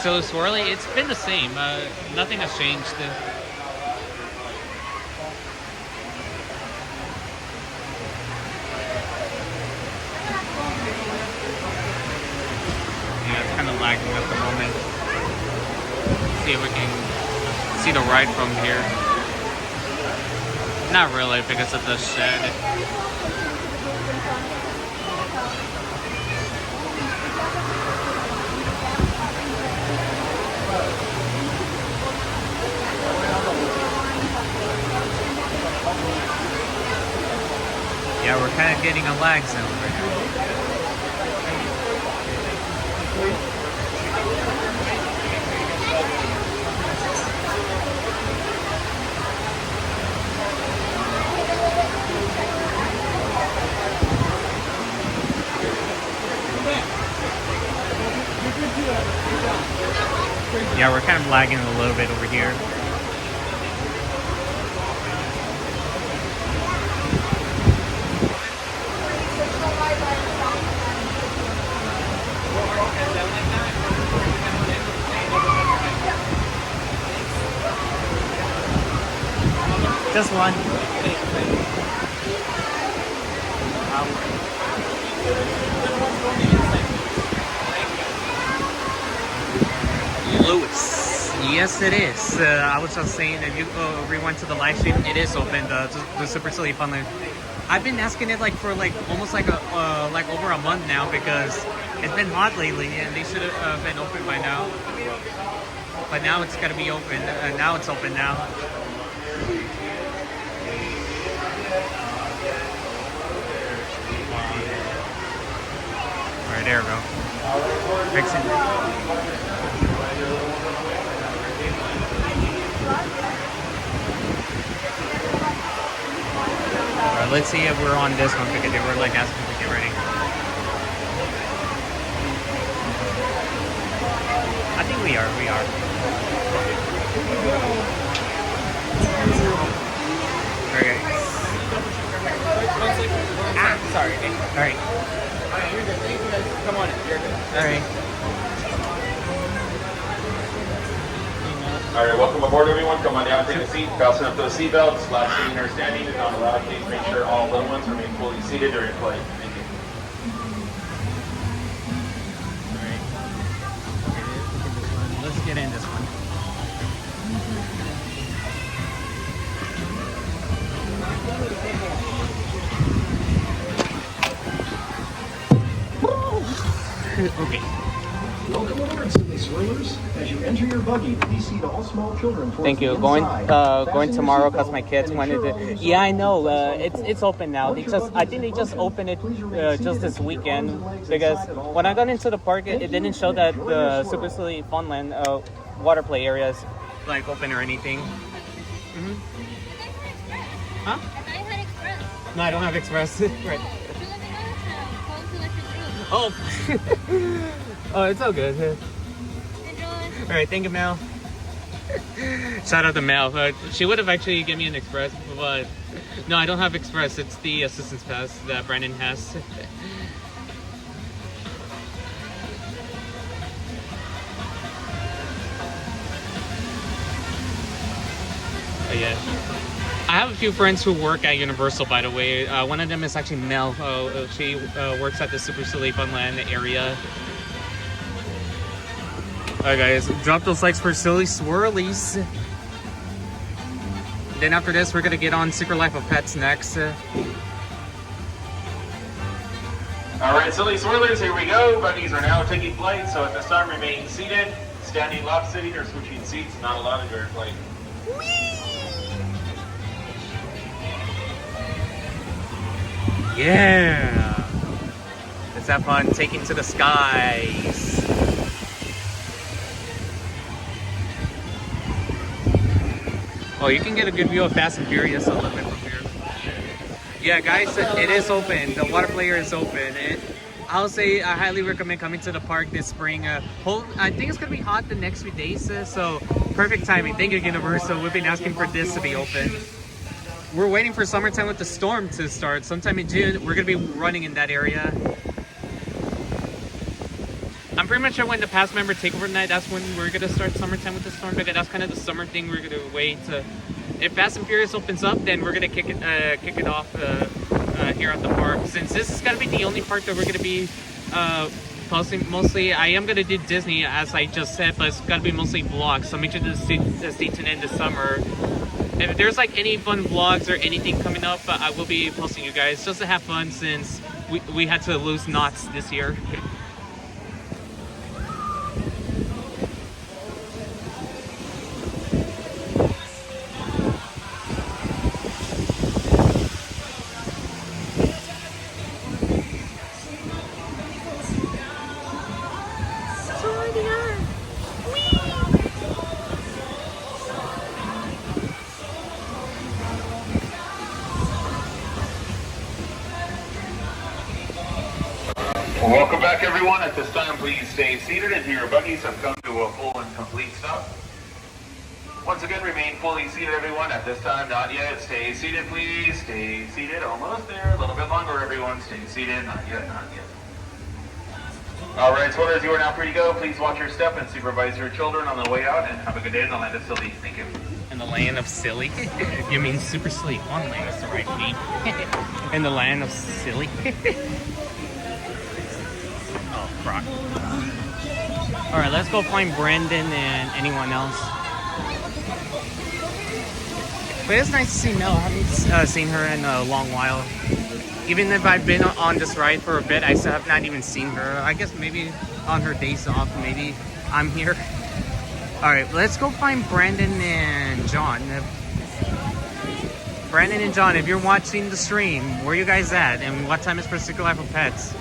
so swirly, it's been the same. Nothing has changed. Yeah, it's kind of lagging at the moment. Let's see if we can see the ride from here. Not really, because of the shed. Yeah, we're kind of getting a lag zone right now. Yeah, we're kind of lagging a little bit over here. Just one. Lewis. Yes, it is. I was just saying, if you rewind to the live stream, it is open. The Super Silly Funland. I've been asking it like for like almost like over a month now because it's been hot lately, and they should have been open by now. But now it's got to be open. Now it's open now. All right, there we go. Fixing it. Alright, let's see if we're on this one because they were like asking to get ready. I think we are. Okay. Sorry. Alright. Come on, you're good. Alright. Alright, welcome aboard everyone. Come on down, take a seat, fasten up those seatbelts. Last sitting or standing is not allowed. Please make sure all little ones remain fully seated during flight. Thank you. Alright. Okay, let's get in this one. Okay. Welcome aboard, Sydney Swirlers. As you enter your buggy, please seat all small children towards Thank you. the Going inside. tomorrow because my kids wanted to. Yeah, I know. It's open now. I think they just opened it just this weekend because when I got into the park, it didn't show that the Super Silly Funland water play area is like open or anything. Mm-hmm. Huh? No, I don't have Express. Right. Oh. Oh, it's all good. All right, thank you, Mel. Shout out to Mel. She would have actually given me an Express, but no, I don't have Express. It's the assistance pass that Brandon has. Oh, yeah. I have a few friends who work at Universal, by the way. One of them is actually Mel. She works at the Super Silly Funland area. Alright guys, drop those likes for Silly Swirlies. Then after this, we're gonna get on Secret Life of Pets next. Alright, Silly Swirlers, here we go. Buggies are now taking flight, so at this time remain seated. Standing, lap sitting, or switching seats, not allowed during flight. Yeah! Let's have fun taking to the skies. Oh, you can get a good view of Fast and Furious a little bit from here. Yeah, guys, it is open. The water player is open. I'll say I highly recommend coming to the park this spring. I think it's going to be hot the next few days, so perfect timing. Thank you, Universal. We've been asking for this to be open. We're waiting for summertime with the storm to start. Sometime in June, we're going to be running in that area. I'm pretty much sure when the past member takeover night, that's when we're going to start summertime with the storm, because that's kind of the summer thing we're going to wait. If Fast and Furious opens up, then we're going to kick it off here at the park. Since this is going to be the only park that we're going to be posting mostly. I am going to do Disney, as I just said, but it's going to be mostly vlogs, so make sure to stay tuned in this summer. If there's like any fun vlogs or anything coming up, I will be posting you guys just to have fun, since we had to lose knots this year. Welcome back, everyone. At this time, please stay seated until your buggies have come to a full and complete stop. Once again, remain fully seated, everyone. At this time, not yet. Stay seated, please. Stay seated. Almost there. A little bit longer, everyone. Stay seated. Not yet. Not yet. All right, Swirlers, you are now free to go. Please watch your step and supervise your children on the way out, and have a good day in the land of Silly. Thank you. In the land of silly. You mean super silly online is the right name. In the land of silly. Oh, crock. Alright, let's go find Brandon and anyone else. But it's nice to see Mel. I haven't seen her in a long while. Even if I've been on this ride for a bit, I still have not even seen her. I guess maybe on her days off, maybe I'm here. Alright, let's go find Brandon and John. Brandon and John, if you're watching the stream, where are you guys at? And what time is for Secret Life of Pets?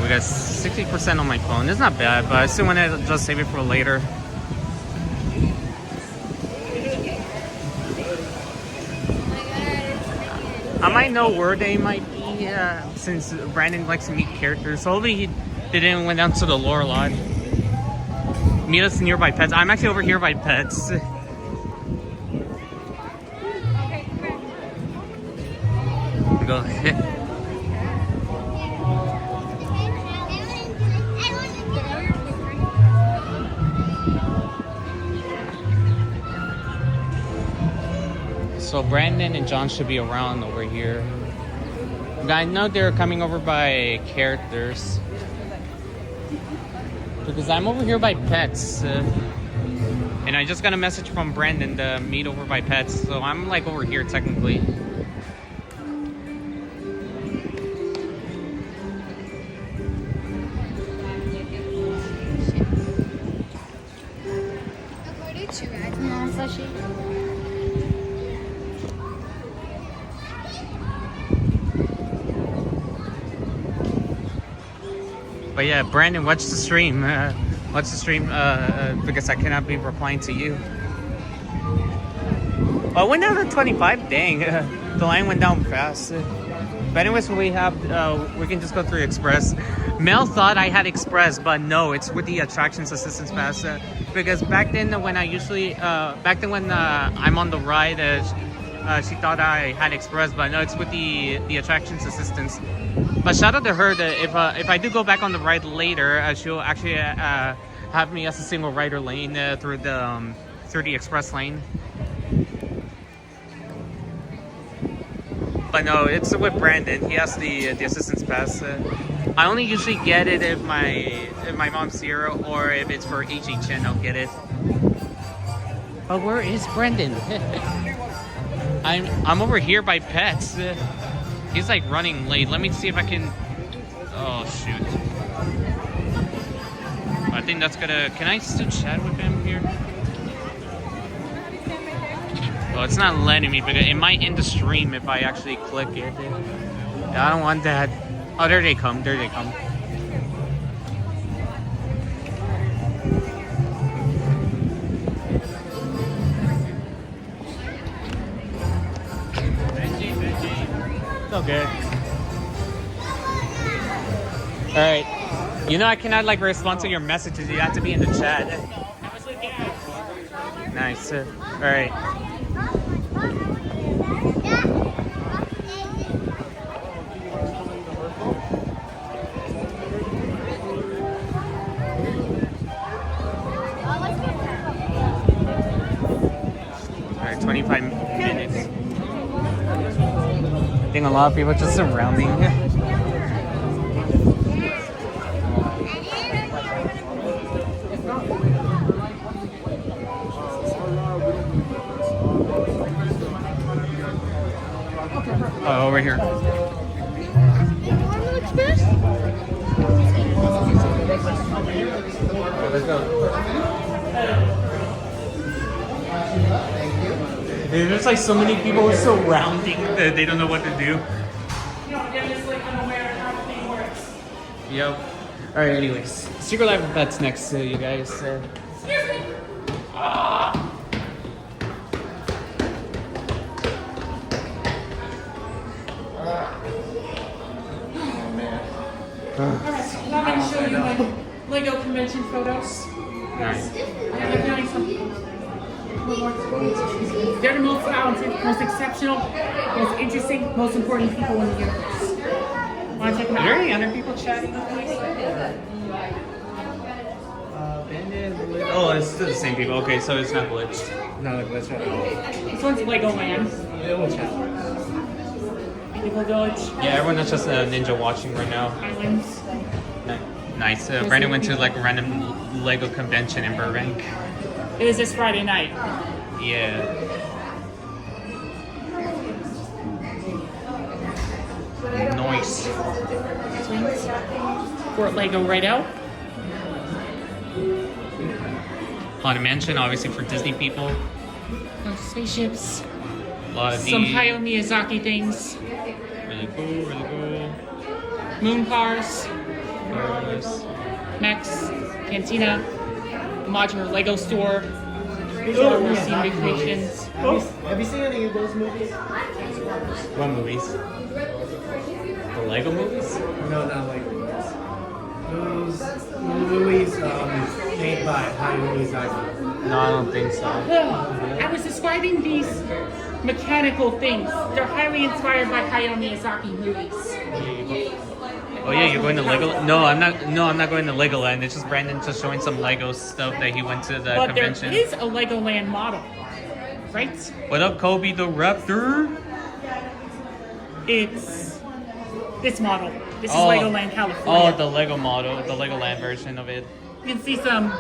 We got 60% on my phone. It's not bad, but I still want to just save it for later. I might know where they might be since Brandon likes to meet characters. So hopefully he didn't went down to the lore lot. Meet us nearby Pets. I'm actually over here by Pets. Go. So Brandon and John should be around over here. I know they're coming over by characters. Because I'm over here by Pets. And I just got a message from Brandon to meet over by Pets. So I'm like over here technically. But yeah, Brandon, watch the stream. Watch the stream because I cannot be replying to you. Oh, I went down to 25. Dang, the line went down fast. But anyways, we can just go through Express. Mel thought I had Express, but no, it's with the Attractions Assistance Pass. Because back then when I usually, I'm on the ride, she thought I had Express, but no, it's with the Attractions Assistance. But shout out to her that if I do go back on the ride later, she'll actually have me as a single rider lane through the Express lane. But no, it's with Brandon. He has the Assistance Pass. I only usually get it if my mom's here or if it's for HHN, I'll get it. But where is Brandon? I'm over here by Pets. He's like running late. Let me see if I can. Oh shoot! I think that's gonna. Can I still chat with him here? Well, it's not letting me because it might end the stream if I actually click it. I don't want that. Oh, there they come. There they come. Okay. Alright. You know I cannot like respond to your messages. You have to be in the chat. Nice. Alright. Alright, 25 minutes. I think a lot of people just surrounding. Oh, over here. Let's go. There's like so many people surrounding that they don't know what to do. Yep. Alright, anyways. Secret Life of Pets next to you guys. Excuse me. Alright, allow me to show you my Lego convention photos. Nice. I have a feeling some people know. They're the most talented, most exceptional, most interesting, most important people in the universe. Want to check them out? Are there any other people chatting? Oh, it's still the same people. Okay, so it's not glitched. Not a glitch at all. This one's Legoland. Yeah, we'll chat. Beautiful Village. Yeah, everyone is just a ninja watching right now. Islands. Nice. Brandon went to like a random Lego convention in Burbank. It was this Friday night. Yeah. Nice. Fort Lego right out. Haunted Mansion, obviously for Disney people. Those spaceships. A lot of Some these. Hayao Miyazaki things. Really cool. Moon cars. Max. Cantina. Modular Lego store. Star Wars themed recreations. Have you seen any of those movies? What movies? The Lego movies? No, not Lego movies. Those movies made by Hayao Miyazaki. No, I don't think so. I was describing these mechanical things. They're highly inspired by Hayao Miyazaki movies. Oh yeah, you're going to Lego? No, I'm not going to Legoland. It's just Brandon just showing some Lego stuff that he went to the But convention. there is a Legoland model, right? What up, Kobe the Raptor? It's this model. This is Oh. Legoland California. Oh, the Lego model, the Legoland version of it. You can see some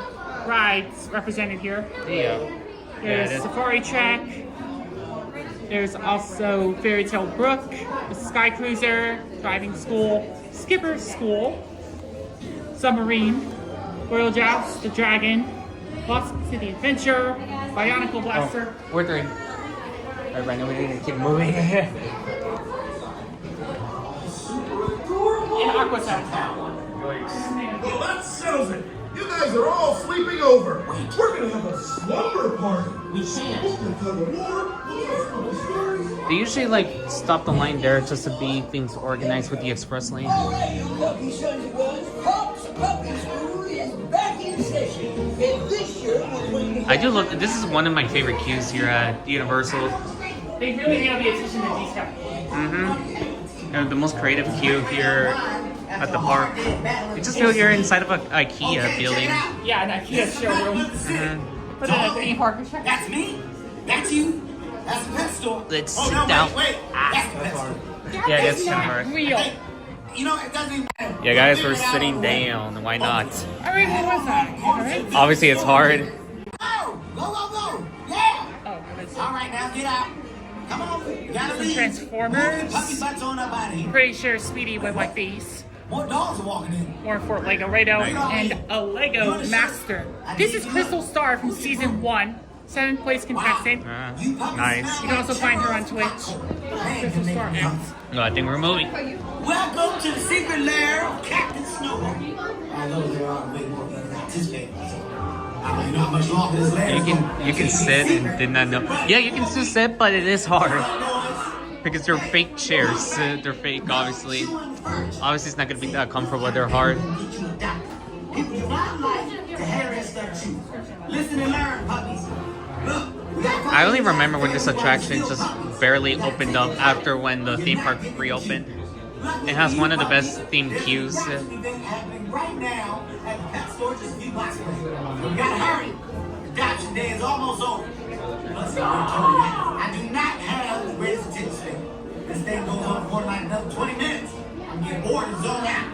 rides represented here. Yeah. There's it is. Safari Track. There's also Fairy Tale Brook, the Sky Cruiser, Driving School, Skipper's School, Submarine, Royal Joust, The Dragon, Lost City Adventure, Bionicle Blaster. We're three. Alright, Brandon, we need to keep moving. In Aqua Town. Well, that settles it. You guys are all sleeping over. We're gonna have a slumber party. We shan't. They usually like stop the line there just to be things organized with the express lane. All right, you lucky sons of guns. Pop's Puppy School is back in session. And this year, we're going to I do love. This is one of my favorite queues here at Universal. They really nailed the attention to detail. The most creative queue here at the park. You just feel you're inside of an IKEA building. Yeah, an IKEA showroom. But then a theme park. That's me. That's you. That's the pet store. Let's oh, sit no, down. Wait. That's the pet store. Yeah, that's kind of hard. Real. You know, it doesn't even matter. Yeah, guys, we're sitting down. Why not? Alright, what was that? Alright. Obviously, it's hard. Oh, go. Yeah. Oh, what is it? All right, now get out. Come on. You gotta Some leave. Transformers. Puppy butts on up out of here. Pretty sure Speedy would like these. More dogs are walking in. More Fort Lego Rado and a Lego Master. This is Crystal Star from season 1. 7th place contestant. Nice. You can also find her on Twitch. Crystal Star X. No, I think we're moving. Welcome to the secret lair of Captain Snow. I know there are way more people that participate. So, I don't know how much longer this lair is You can sit and did not know. Yeah, you can still sit, but it is hard. Because they're fake chairs. They're fake, obviously. Obviously, it's not going to be that comfortable. They're hard. People do not like to harass their shoes. Listen and learn, puppies. Look, I only remember when this attraction just barely opened up after when the theme park reopened. It has one of the best themed queues. happening right now at the pet store just a few blocks away. So we gotta hurry. Adoption day is almost over. Plus, I do not have the greatest attention span. This thing goes on for like another 20 minutes. I'm getting bored and zone out.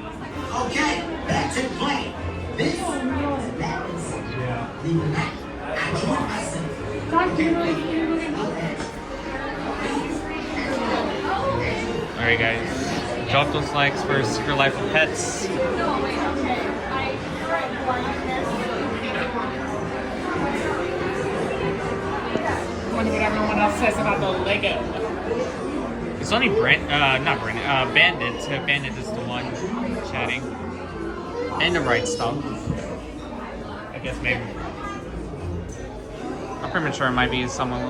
Okay, back to the plan. This is the night I joined myself. Alright, guys. Drop those likes for Secret Life of Pets. I wonder what everyone else says about the Lego. It's only Bandit. Bandit is the one chatting. And the right stuff. I guess maybe. I'm pretty sure it might be someone.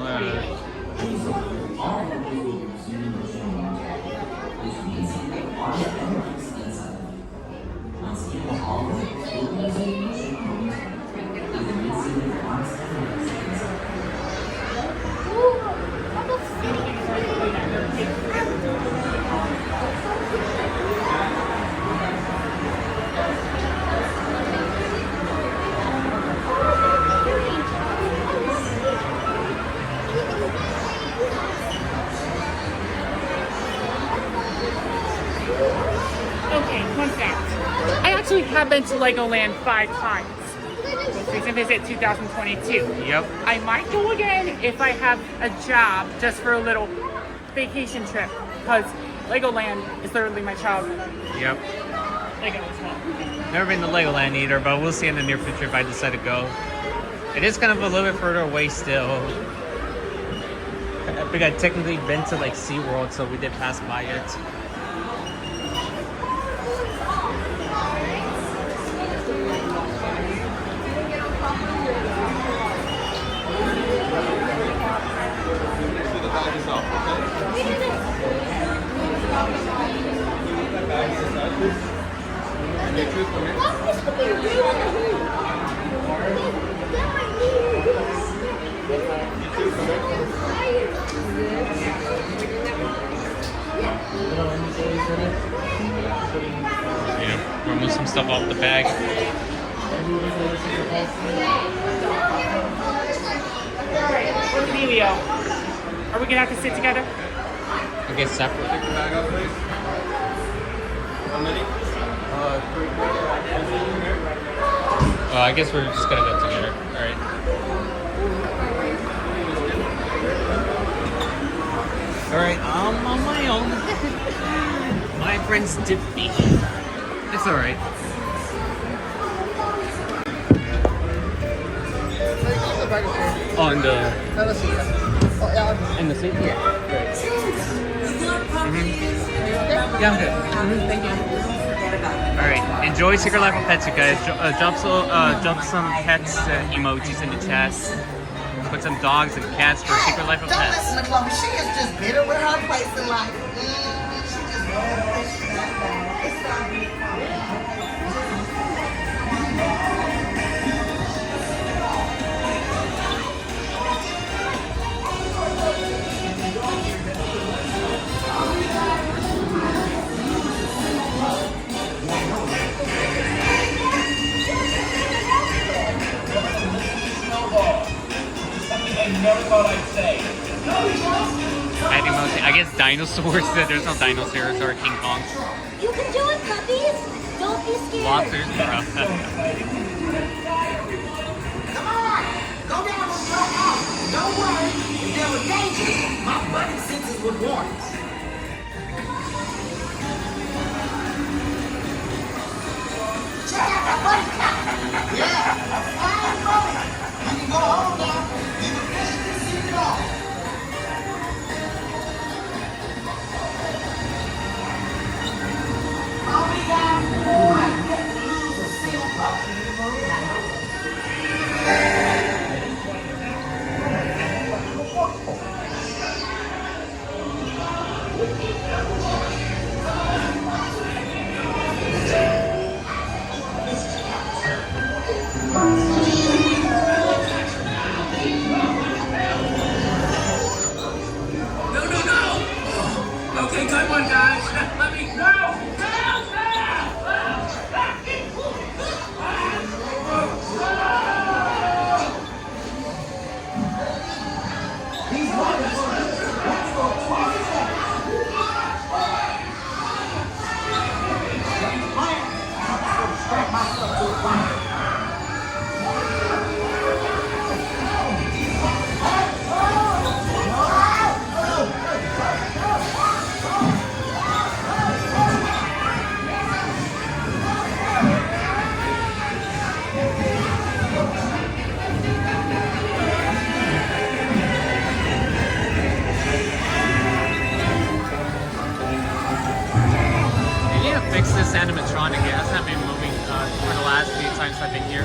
have been to Legoland 5 times. Most recent visit 2022. Yep. I might go again if I have a job just for a little vacation trip, because Legoland is literally my childhood. Yep. Lego as well. Never been to Legoland either, but we'll see in the near future if I decide to go. It is kind of a little bit further away still. I think I've technically been to like SeaWorld, so we did pass by it. Yeah, remove some stuff off the bag. Emilio, are we gonna have to sit together? Okay, separate. Well, I guess we're just gonna go together. Alright. Alright, I'm on my own. My friend's Dippy. It's alright. On the seat? Yeah. Great. Yeah, I'm good. Thank you. Alright, enjoy Secret Life of Pets, you guys. Drop some pets emojis in the chat. Put some dogs and cats for Secret Life of Don't Pets. listen to Chloe. She is just bitter with her place in life. She just never thought I'd say. Add emoji. I guess dinosaurs. There's no dinosaurs or King Kong. You can do it, puppies. Don't be scared. Lobsters, bro. Come on! Go down and go out. Don't worry. If there were dangers, my buddy senses would warn us. Check out that buddy cop. Yeah. I'm going. You can go home now. You've officially seen it all. All we got more. These are still puppy. Okay, good one, guys. Let me go. Fix this animatronic. It hasn't been moving for the last few times I've been here.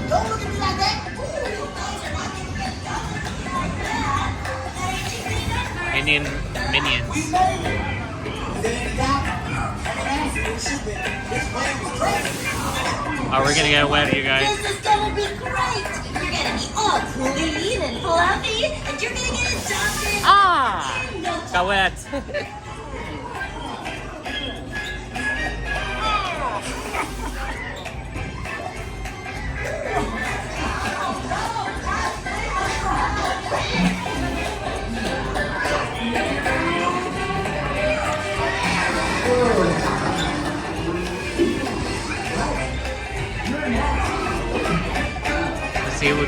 Don't look at me like that. Minions. Oh, we're gonna get wet, you guys. This is gonna be great. You're gonna be all clean and fluffy, and you're gonna get adopted. Ah! Got wet.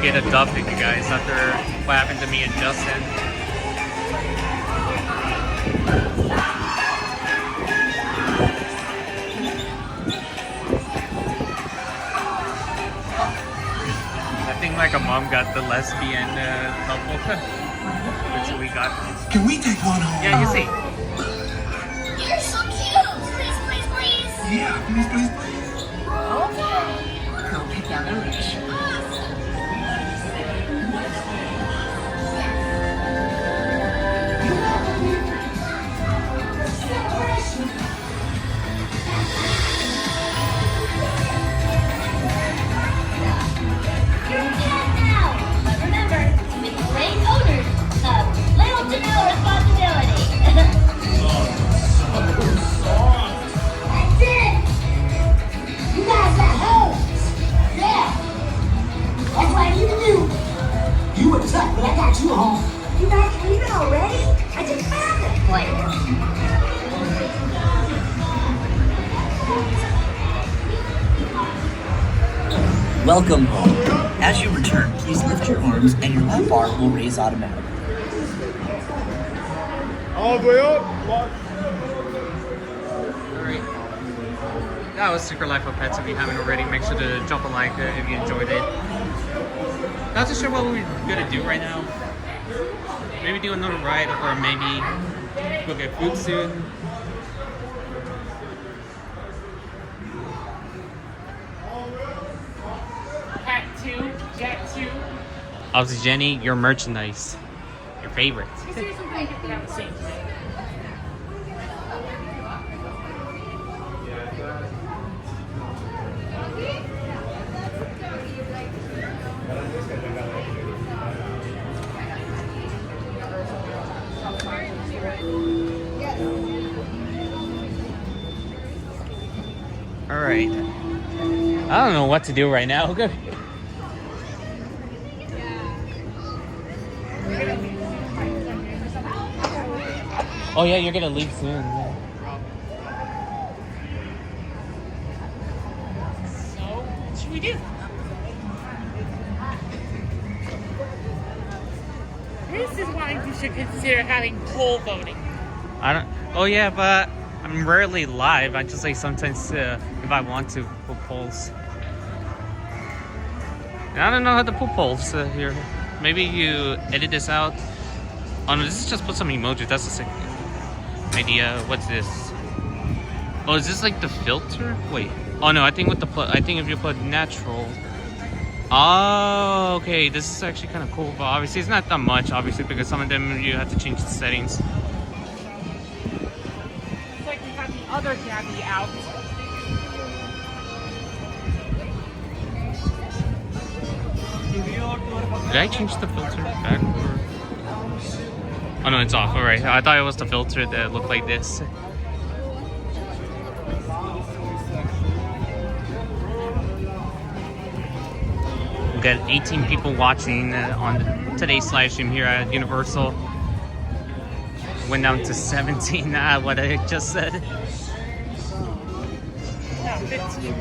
get a dub, you guys, after what happened to me and Justin. I think like a mom got the lesbian couple, which we got. Can we take one home? Yeah, you see. You're so cute. Please, please, please. Yeah, please, please, please. Okay. Go pick out a wish. Welcome home. As you return, please lift your arms and your lap bar will raise automatically. All the way up. Alright. That was Secret Life of Pets. If you haven't already, make sure to drop a like if you enjoyed it. Not too sure what we're gonna do right now. Maybe do another ride, or maybe go get food soon. Jet 2. Obviously, Jenny, your merchandise. Your favorite. Alright. I don't know what to do right now. Oh yeah, you're gonna leave soon. Yeah. So, what should we do? This is why you should consider having poll voting. I don't. Oh yeah, but I'm rarely live. I just like sometimes if I want to put polls. And I don't know how to put polls here. Maybe you edit this out. Oh no, this is just put some emojis. That's the second idea. What's this? Oh, is this like the filter? Wait. Oh no, I think with the I think if you put natural. Oh, okay. This is actually kind of cool, but obviously it's not that much. Obviously, because some of them you have to change the settings. It's like we have the other Gabby out. Did I change the filter back? Or... Oh no, it's off. Alright, I thought it was the filter that looked like this. We got 18 people watching on today's live stream here at Universal. Went down to 17, what I just said. No, 15.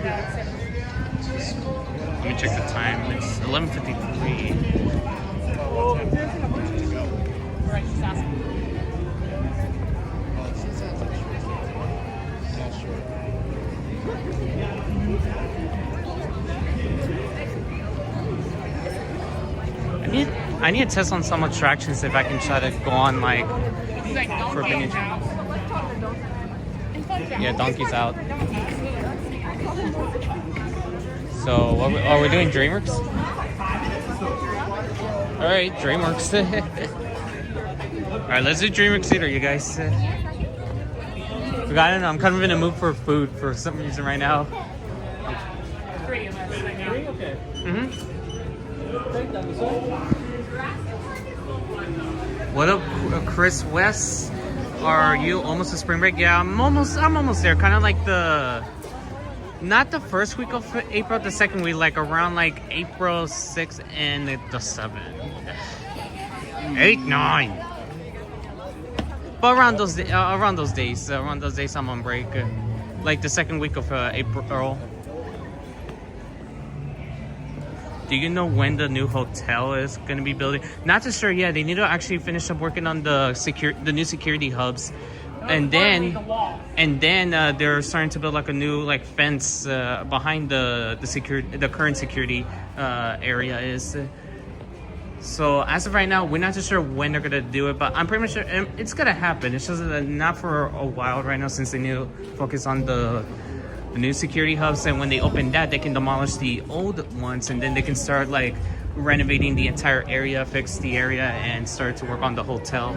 Let me check the time. It's 11:53. I need to test on some attractions if I can try to go on like Forbidden. Yeah, Donkey's out. So, are we doing DreamWorks? Alright, DreamWorks. Alright, let's do DreamWorks Theater, you guys. I don't know, I'm kind of in a mood for food for some reason right now. What up, Chris West? Are you almost to spring break? Yeah, I'm almost there. Kind of like not the first week of April, the second week, like around like April 6th and the 7th. 8, 9. But around those days, I'm on break. Like the second week of April. Do you know when the new hotel is going to be building? Not too sure. Yeah, they need to actually finish up working on the new security hubs, and then they're starting to build like a new like fence behind the current security area is. So as of right now, we're not too sure when they're gonna do it, but I'm pretty much sure it's gonna happen. It's just not for a while right now, since they need to focus on the new security hubs, and when they open that, they can demolish the old ones, and then they can start like renovating the entire area, fix the area, and start to work on the hotel.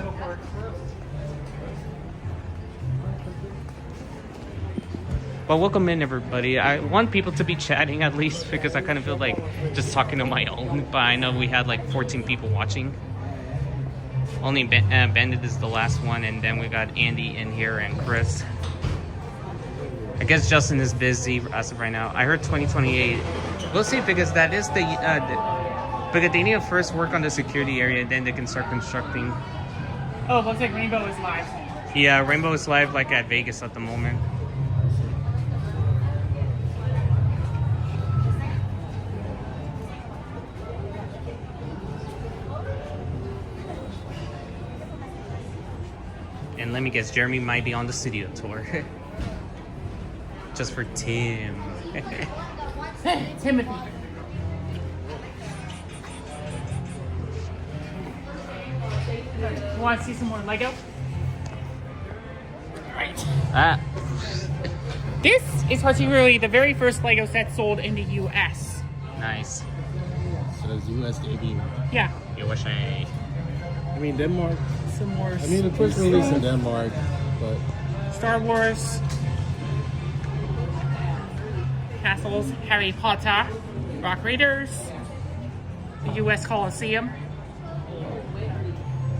But welcome in, everybody. I want people to be chatting at least, because I kind of feel like just talking on my own. But I know we had like 14 people watching. Only Bandit is the last one, and then we got Andy in here and Chris. I guess Justin is busy as of right now. I heard 2028. We'll see, because that is because they need to first work on the security area, and then they can start constructing. Oh, it looks like Rainbow is live. Yeah, Rainbow is live like at Vegas at the moment. And let me guess, Jeremy might be on the studio tour. Just for Tim. Timothy. Want to see some more Lego? Right. This is particularly the very first Lego set sold in the U.S. Nice. So there's US debut. Yeah. USA. I mean, Denmark. Some more. I mean, the first release in Denmark, but Star Wars. Castles, Harry Potter, Rock Raiders, the U.S. Coliseum,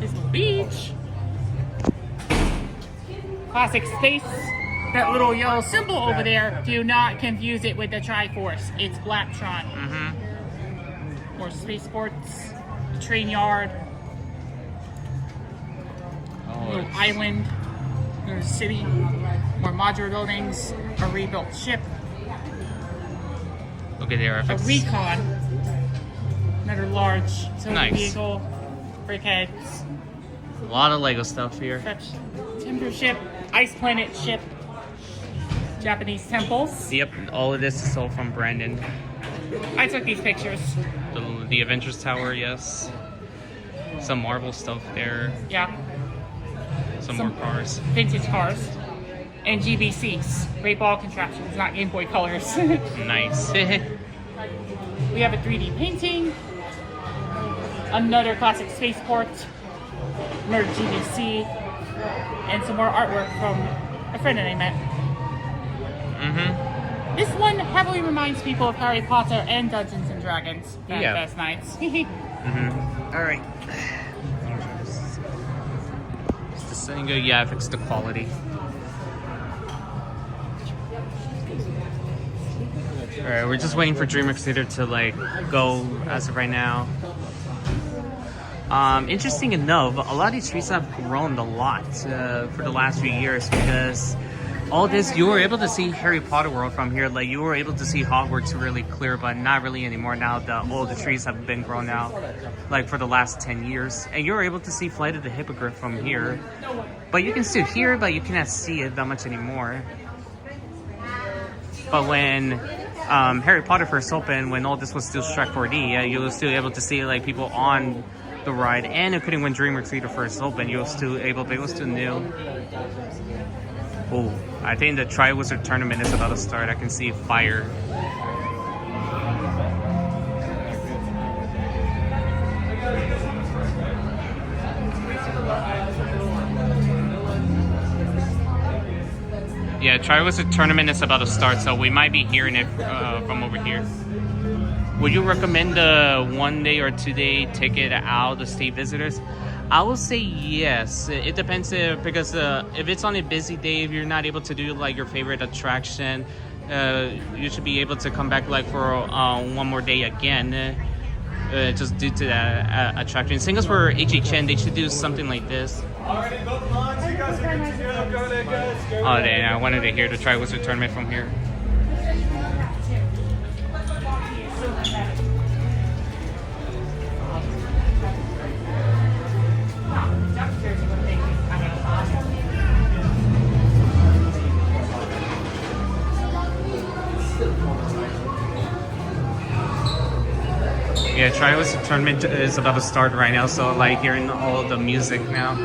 Disney Beach, Classic Space, that little yellow symbol over there. Do not confuse it with the Triforce. It's Blacktron. More spaceports, the train yard, little island, little city, more modular buildings, a rebuilt ship. Look at their A effects. Recon, another large Nice. vehicle, brickheads, A lot of Lego stuff here. timber ship, ice planet ship, Japanese temples. Yep, all of this is sold from Brandon. I took these pictures. The Avengers Tower, yes. Some Marvel stuff there. Yeah, Some more cars. vintage cars. And GBCs, Great Ball Contraptions, not Game Boy Colors. Nice. We have a 3D painting, another classic spaceport, another GBC, and some more artwork from a friend that I met. This one heavily reminds people of Harry Potter and Dungeons and Dragons. Best Nights. All right. Is this thing good? Yeah, fix the quality. Alright, we're just waiting for DreamWorks Theater to like go as of right now. Interesting enough, a lot of these trees have grown a lot for the last few years, because all this, you were able to see Harry Potter World from here. Like, you were able to see Hogwarts really clear, but not really anymore now that all the trees have been grown out, like for the last 10 years. And you were able to see Flight of the Hippogriff from here. But you can still hear it, but you cannot see it that much anymore. But when Harry Potter first opened, when all this was still Shrek 4D, you were still able to see like people on the ride, and including when DreamWorks Theater first opened, you were still able, it was still new. Oh, I think the Triwizard Tournament is about to start. I can see fire. Yeah, Triwizard Tournament is about to start, so we might be hearing it from over here. Would you recommend a 1 day or 2 day ticket out to state visitors? I will say yes. It depends because if it's on a busy day, if you're not able to do like your favorite attraction, you should be able to come back like for one more day again. Just due to that attraction. Same as for HHN, they should do something like this. Alrighty, both lines, you guys are good to go. Go ahead, guys. Go. Oh, dang, I wanted to hear the Triwizard Tournament from here. Trials tournament is about to start right now, so like hearing all the music now.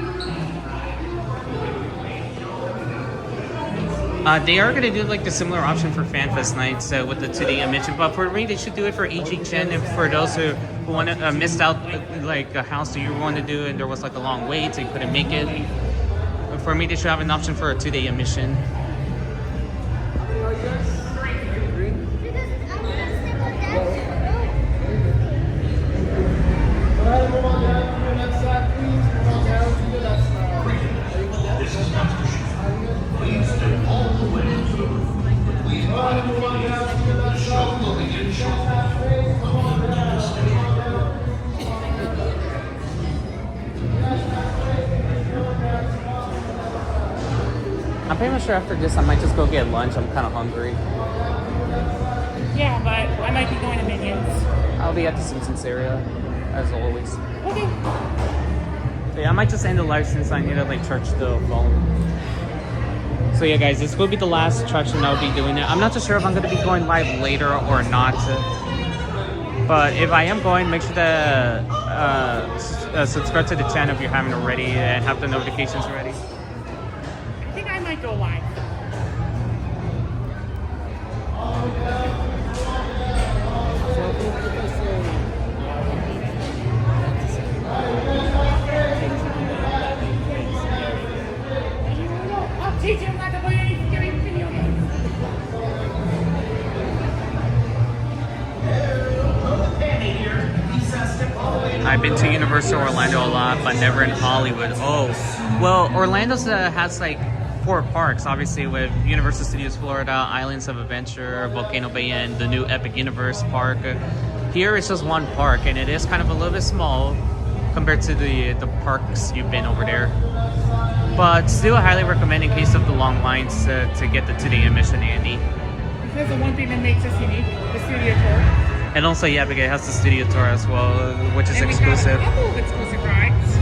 They are gonna do like the similar option for FanFest nights with the 2D emission, but for me they should do it for each gen. And for those who want to missed out like a house that you want to do and there was like a long wait, so you couldn't make it. For me, they should have an option for a 2-day emission. I'm pretty much sure after this I might just go get lunch. I'm kind of hungry. Yeah, but I might be going to Minions. I'll be at the Simpsons area, as always. Okay. So yeah, I might just end the live since I need to like charge the phone. So yeah, guys, this will be the last attraction I'll be doing it. I'm not too sure if I'm going to be going live later or not. But if I am going, make sure to subscribe to the channel if you haven't already and have the notifications ready. I think I might go live. I'll teach him not to play any video games. I've been to Universal Orlando a lot, but never in Hollywood. Oh, well, Orlando has like 4 parks, obviously, with Universal Studios Florida, Islands of Adventure, Volcano Bay, and the new Epic Universe park. Here it's just 1 park, and it is kind of a little bit small compared to the parks you've been over there. But still, I highly recommend in case of the long lines to get the 2D admission, Andy. That's the one thing that makes us unique, the studio tour. And also, yeah, because it has the studio tour as well, which is exclusive. We have a couple of exclusive rides.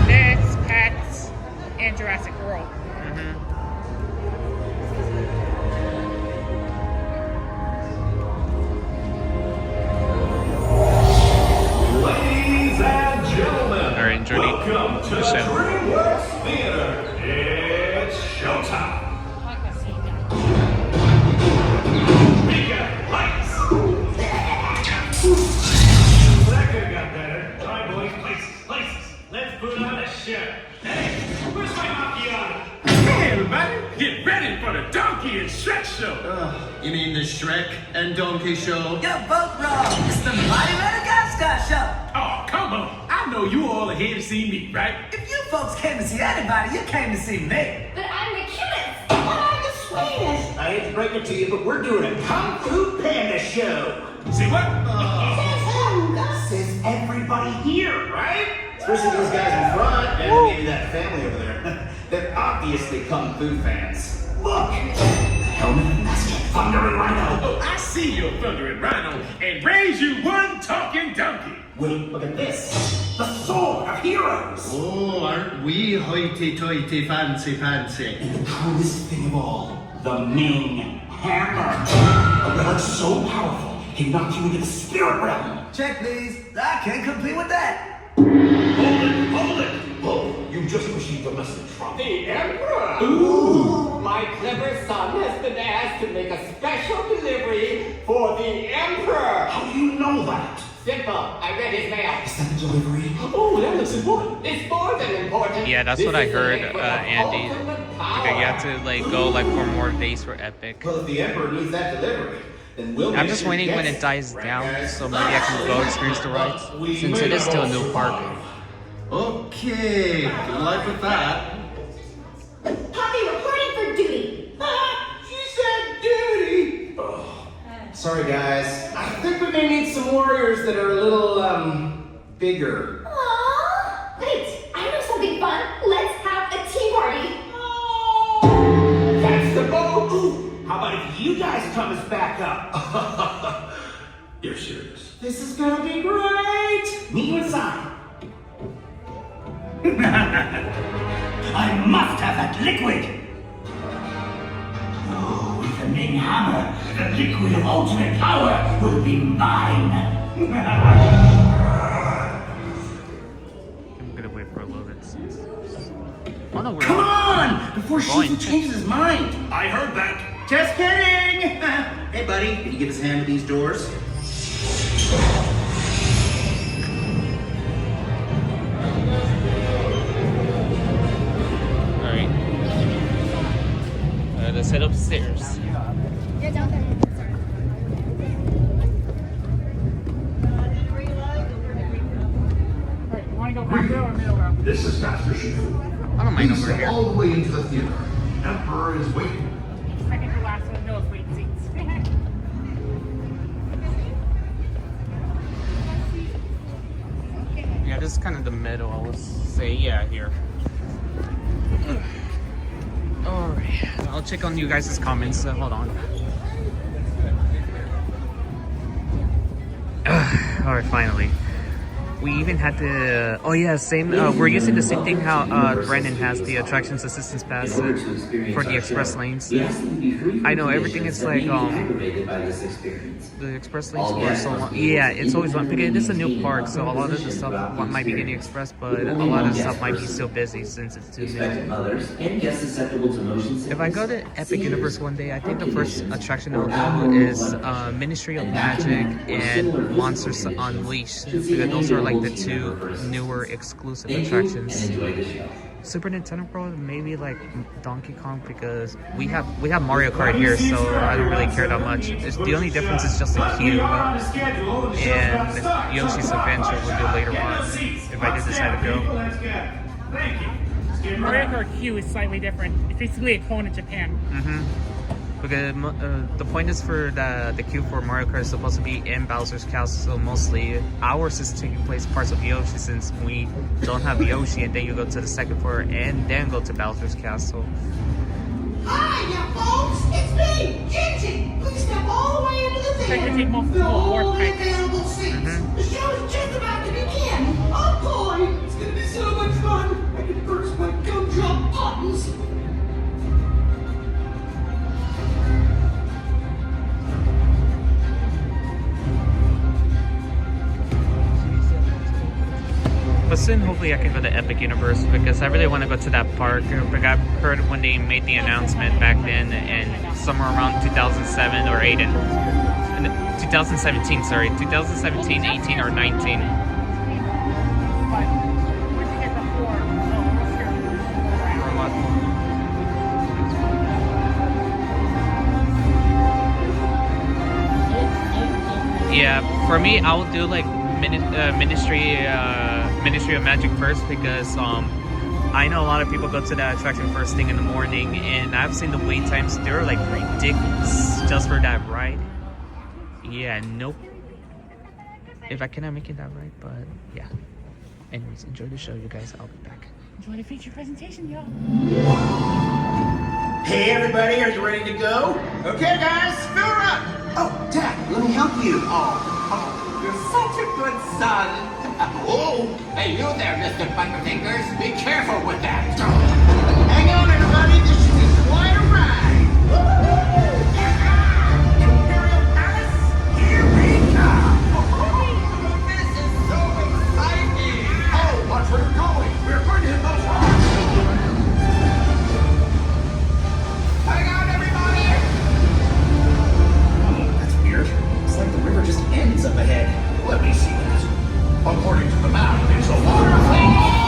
This, Pets, and Jurassic World. Ladies and gentlemen, All right, Jordy. welcome to the DreamWorks Theater. It's showtime. We got lights. That could have got better. All right, boys, places. Let's put on a show. Hey, where's my macchiato? Hey, everybody, get ready for the Donkey and Shrek show. You mean the Shrek and Donkey show? You're both wrong. It's the Mighty Madagascar show. Oh, come on. I know you all are here to see me, right? If you folks came to see anybody, you came to see me. But I'm the cutest. But I'm the sweetest. I hate to break it to you, but we're doing a Kung Fu Panda show. See what? This is everybody here, right? Especially those guys in front and maybe that family over there. They're obviously Kung Fu fans. Look! Helmet and Master Thundering Rhino. Oh, I see your Thundering Rhino and raise you one talking donkey. Wait, look at this. The Sword of Heroes. Oh, aren't we hoity-toity fancy? And the coolest thing of all, the Ming Hammer. A relic so powerful, he knocks you into the spirit realm. Check these. I can't compete with that. Hold it! Oh, you just received a message from the Emperor! Ooh! My clever son has been asked to make a special delivery for the Emperor. How do you know that? Simple. I read his mail. Is that the delivery? Oh, that looks important. It's more than important. Yeah, that's what I heard, Andy. Okay, you have to like go like 4 more days for Epic. Well, if the Emperor needs that delivery, then we'll I'm just waiting when it dies down, so maybe I can go experience the rides, since it is still a new park. Okay, good luck with that. Poppy reporting for duty. She said duty! Oh, sorry guys. I think we may need some warriors that are a little, bigger. Aww. Wait, I know something fun. Let's have a tea party. That's the boat! Ooh, how about if you guys come as backup? You're serious. This is gonna be great! Meet you inside. I must have that liquid! Oh, even big hammer, the liquid of ultimate power will be mine. I'm gonna wait for a little bit. Oh no, we're Come on! Before going. Shifu changes his mind. I heard that. Just kidding! Hey buddy, can you give us a hand with these doors? Alright. Let's head upstairs. Yeah, down there. This is Master Shifu. I don't mind Please over step here. all the way into the theater. Emperor is waiting. Second to last one, no waiting seats. Yeah, this is kind of the middle, I would say. Yeah, here. Alright, I'll check on you guys' comments. Hold on. Alright, finally. We even had the... Oh yeah, same... we're using the same thing how Brandon has the attractions assistance pass for the express lanes. I know everything is like... the express lanes are so long. Yeah, it's always long because it is a new park, so a lot of the stuff might be getting expressed, but a lot of the stuff might be still busy since it's too new. If I go to Epic Universe one day, I think the first attraction I'll do is Ministry of Magic and Monsters Unleashed, because those are like the two newer exclusive attractions. Super Nintendo World, maybe like Donkey Kong, because we have Mario Kart here, so I don't really care that much. The only difference is just the queue, and Yoshi's Adventure we'll do later on if I did decide to go. Mario Kart Q is slightly different. It's basically a clone of Japan. Because the point is for the queue for Mario Kart is supposed to be in Bowser's Castle, so mostly ours is taking place parts of Yoshi, since we don't have Yoshi, and then you go to the second floor and then go to Bowser's Castle. Hi, now folks, it's me, Gingy. Please step all the way into the theater. Take multiple warp pipes. Available seats. The show is just about to begin. Oh boy, it's gonna be so much fun. I can burst my gumdrop buttons. But soon, hopefully, I can go to Epic Universe, because I really want to go to that park. Like I heard when they made the announcement back then, and somewhere around 2007 or 8, and 2017, sorry, 2017, 18, or 19. Yeah, for me, I'll do like Ministry of Magic first, because I know a lot of people go to that attraction first thing in the morning, and I've seen the wait times. They're like ridiculous just for that ride. Yeah, nope. If I cannot make it that ride, but yeah. Anyways, enjoy the show, you guys. I'll be back. Enjoy the feature presentation, y'all. Hey everybody, are you ready to go? Okay guys, fill her up! Oh, Dad, let me help you. Oh, You're such a good son. Oh, hey, you there, Mr. Butterfingers. Be careful with that. Hang on, everybody. This should be quite a ride. Imperial Palace, here we come. This is so exciting. Oh, watch where you're going. We're going to hit those rocks. Hang on, everybody. That's weird. It's like the river just ends up ahead. Let me see that. According to the map, it's a waterfall.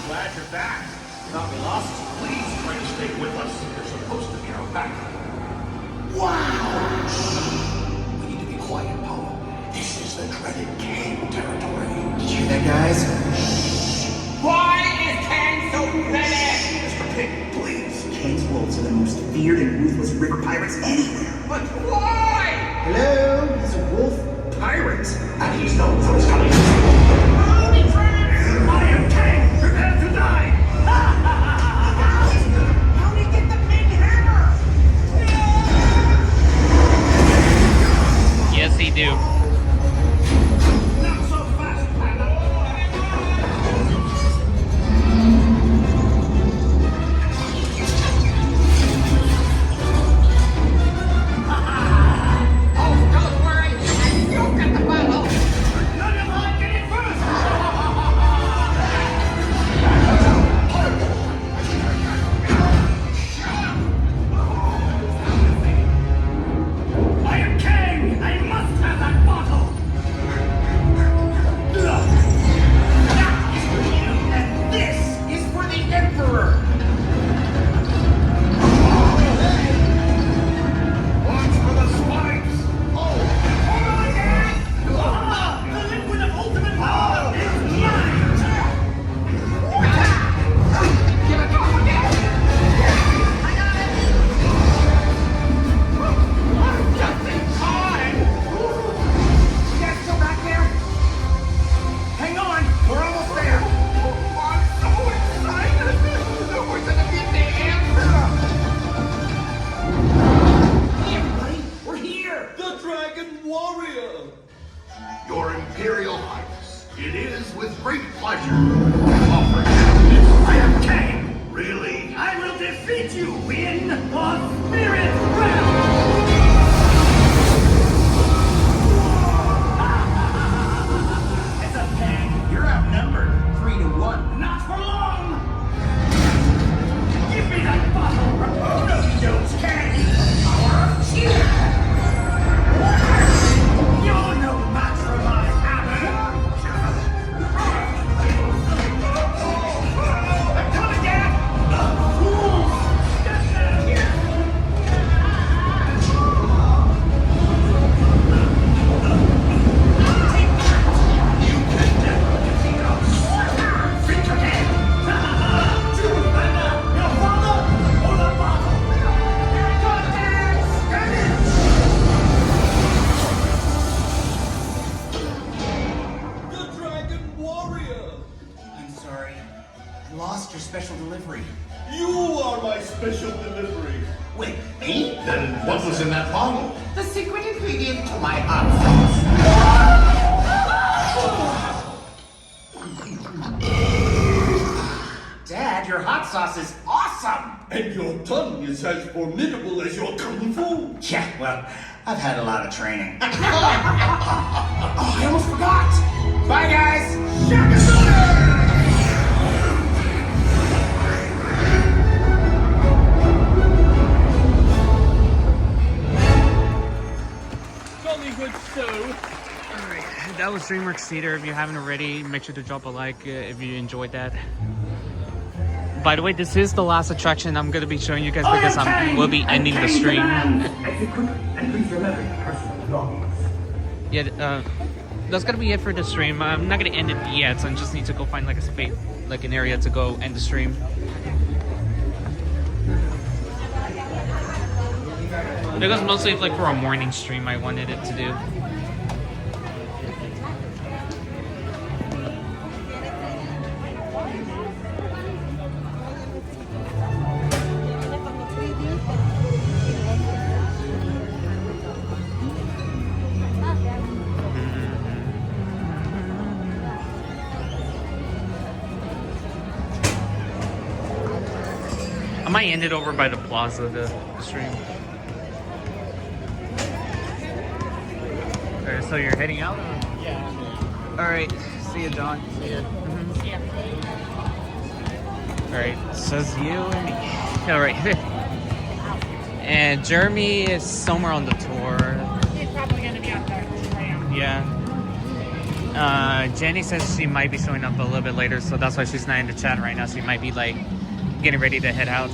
Glad you're back. Thought we lost you. Please try to stay with us. You're supposed to be our backup. Wow! We need to be quiet, Paul. This is the dreaded Kang territory. Did you hear that, guys? Why is Kang so dreaded? Mr. Pig, please. Kang's wolves are the most feared and ruthless river pirates anywhere. But why? Hello? These are wolf pirates. spirits, and he's known for his cunning. I am Kang, prepare to die! How did he get the big hammer? Yes, he do. Not so fast, Panda! Oh, don't worry. You'll get the bottle. Let him all get it first! I am Kang! I must have that bottle! That is for you, and this is for the Emperor! Watch for the spikes! Oh my God! The liquid of ultimate power is mine! Give it to him again. I got it. Just in time. You guys still back there? Hang on, we're almost there! I'm so excited. We're gonna get the Emperor. Hey everybody, we're here! The Dragon Warrior! Your Imperial Highness, it is with great pleasure I offer you this. I am Kang! Really? I will defeat you in the Spirit Realm! It's a Kang. You're outnumbered 3-1. Not for long! Give me that bottle! Oh no you don't, Kang! Power of cheer! You're no match for my hammer! I'm coming, Dad! Fools! Get down here! Take that! You can never defeat us! Think again! Choose, Panda! Your father or the bottle! The Dragon Warrior! I'm sorry. I lost your special delivery. You are my special delivery. Wait, me? Then what was in that bottle? The secret ingredient to my hot sauce. Dad, your hot sauce is awesome! And your tongue is as formidable as your kung fu. Yeah, well, I've had a lot of training. Oh, I almost forgot! Bye, guys! Shaka Jolly good show. Alright, that was DreamWorks Theater. If you haven't already, make sure to drop a like if you enjoyed that. By the way, this is the last attraction I'm going to be showing you guys because we'll be ending the stream. Exit quickly, and please remember your personal belongings. Yeah, that's going to be it for the stream. I'm not going to end it yet, so I just need to go find like a space, like an area to go end the stream. Because mostly like for a morning stream I wanted it to do. I might end it over by the plaza, the stream. Alright, so you're heading out? Yeah. Alright, see you, John. See ya. Yeah. Alright, says you and me. Alright. And Jeremy is somewhere on the tour. He's probably gonna be out there. Yeah. Jenny says she might be showing up a little bit later, so that's why she's not in the chat right now. She might be like getting ready to head out.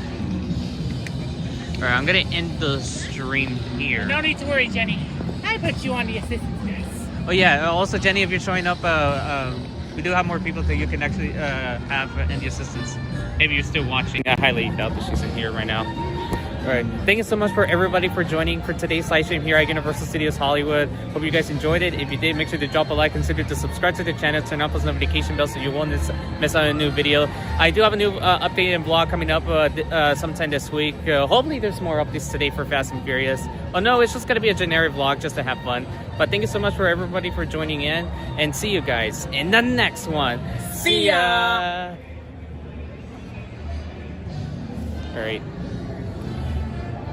Alright, I'm gonna end the stream here. No need to worry, Jenny. I put you on the assistance desk. Oh yeah, also Jenny, if you're showing up, we do have more people that you can actually have in the assistance. Maybe you're still watching. I highly doubt that she's in here right now. All right. Thank you so much for everybody for joining for today's live stream here at Universal Studios Hollywood. Hope you guys enjoyed it. If you did, make sure to drop a like, consider to subscribe to the channel, turn on post notification bell so you won't miss out on a new video. I do have a new updated vlog coming up sometime this week. Hopefully there's more updates today for Fast and Furious. Oh no, it's just going to be a generic vlog just to have fun. But thank you so much for everybody for joining in, and see you guys in the next one. See ya! All right.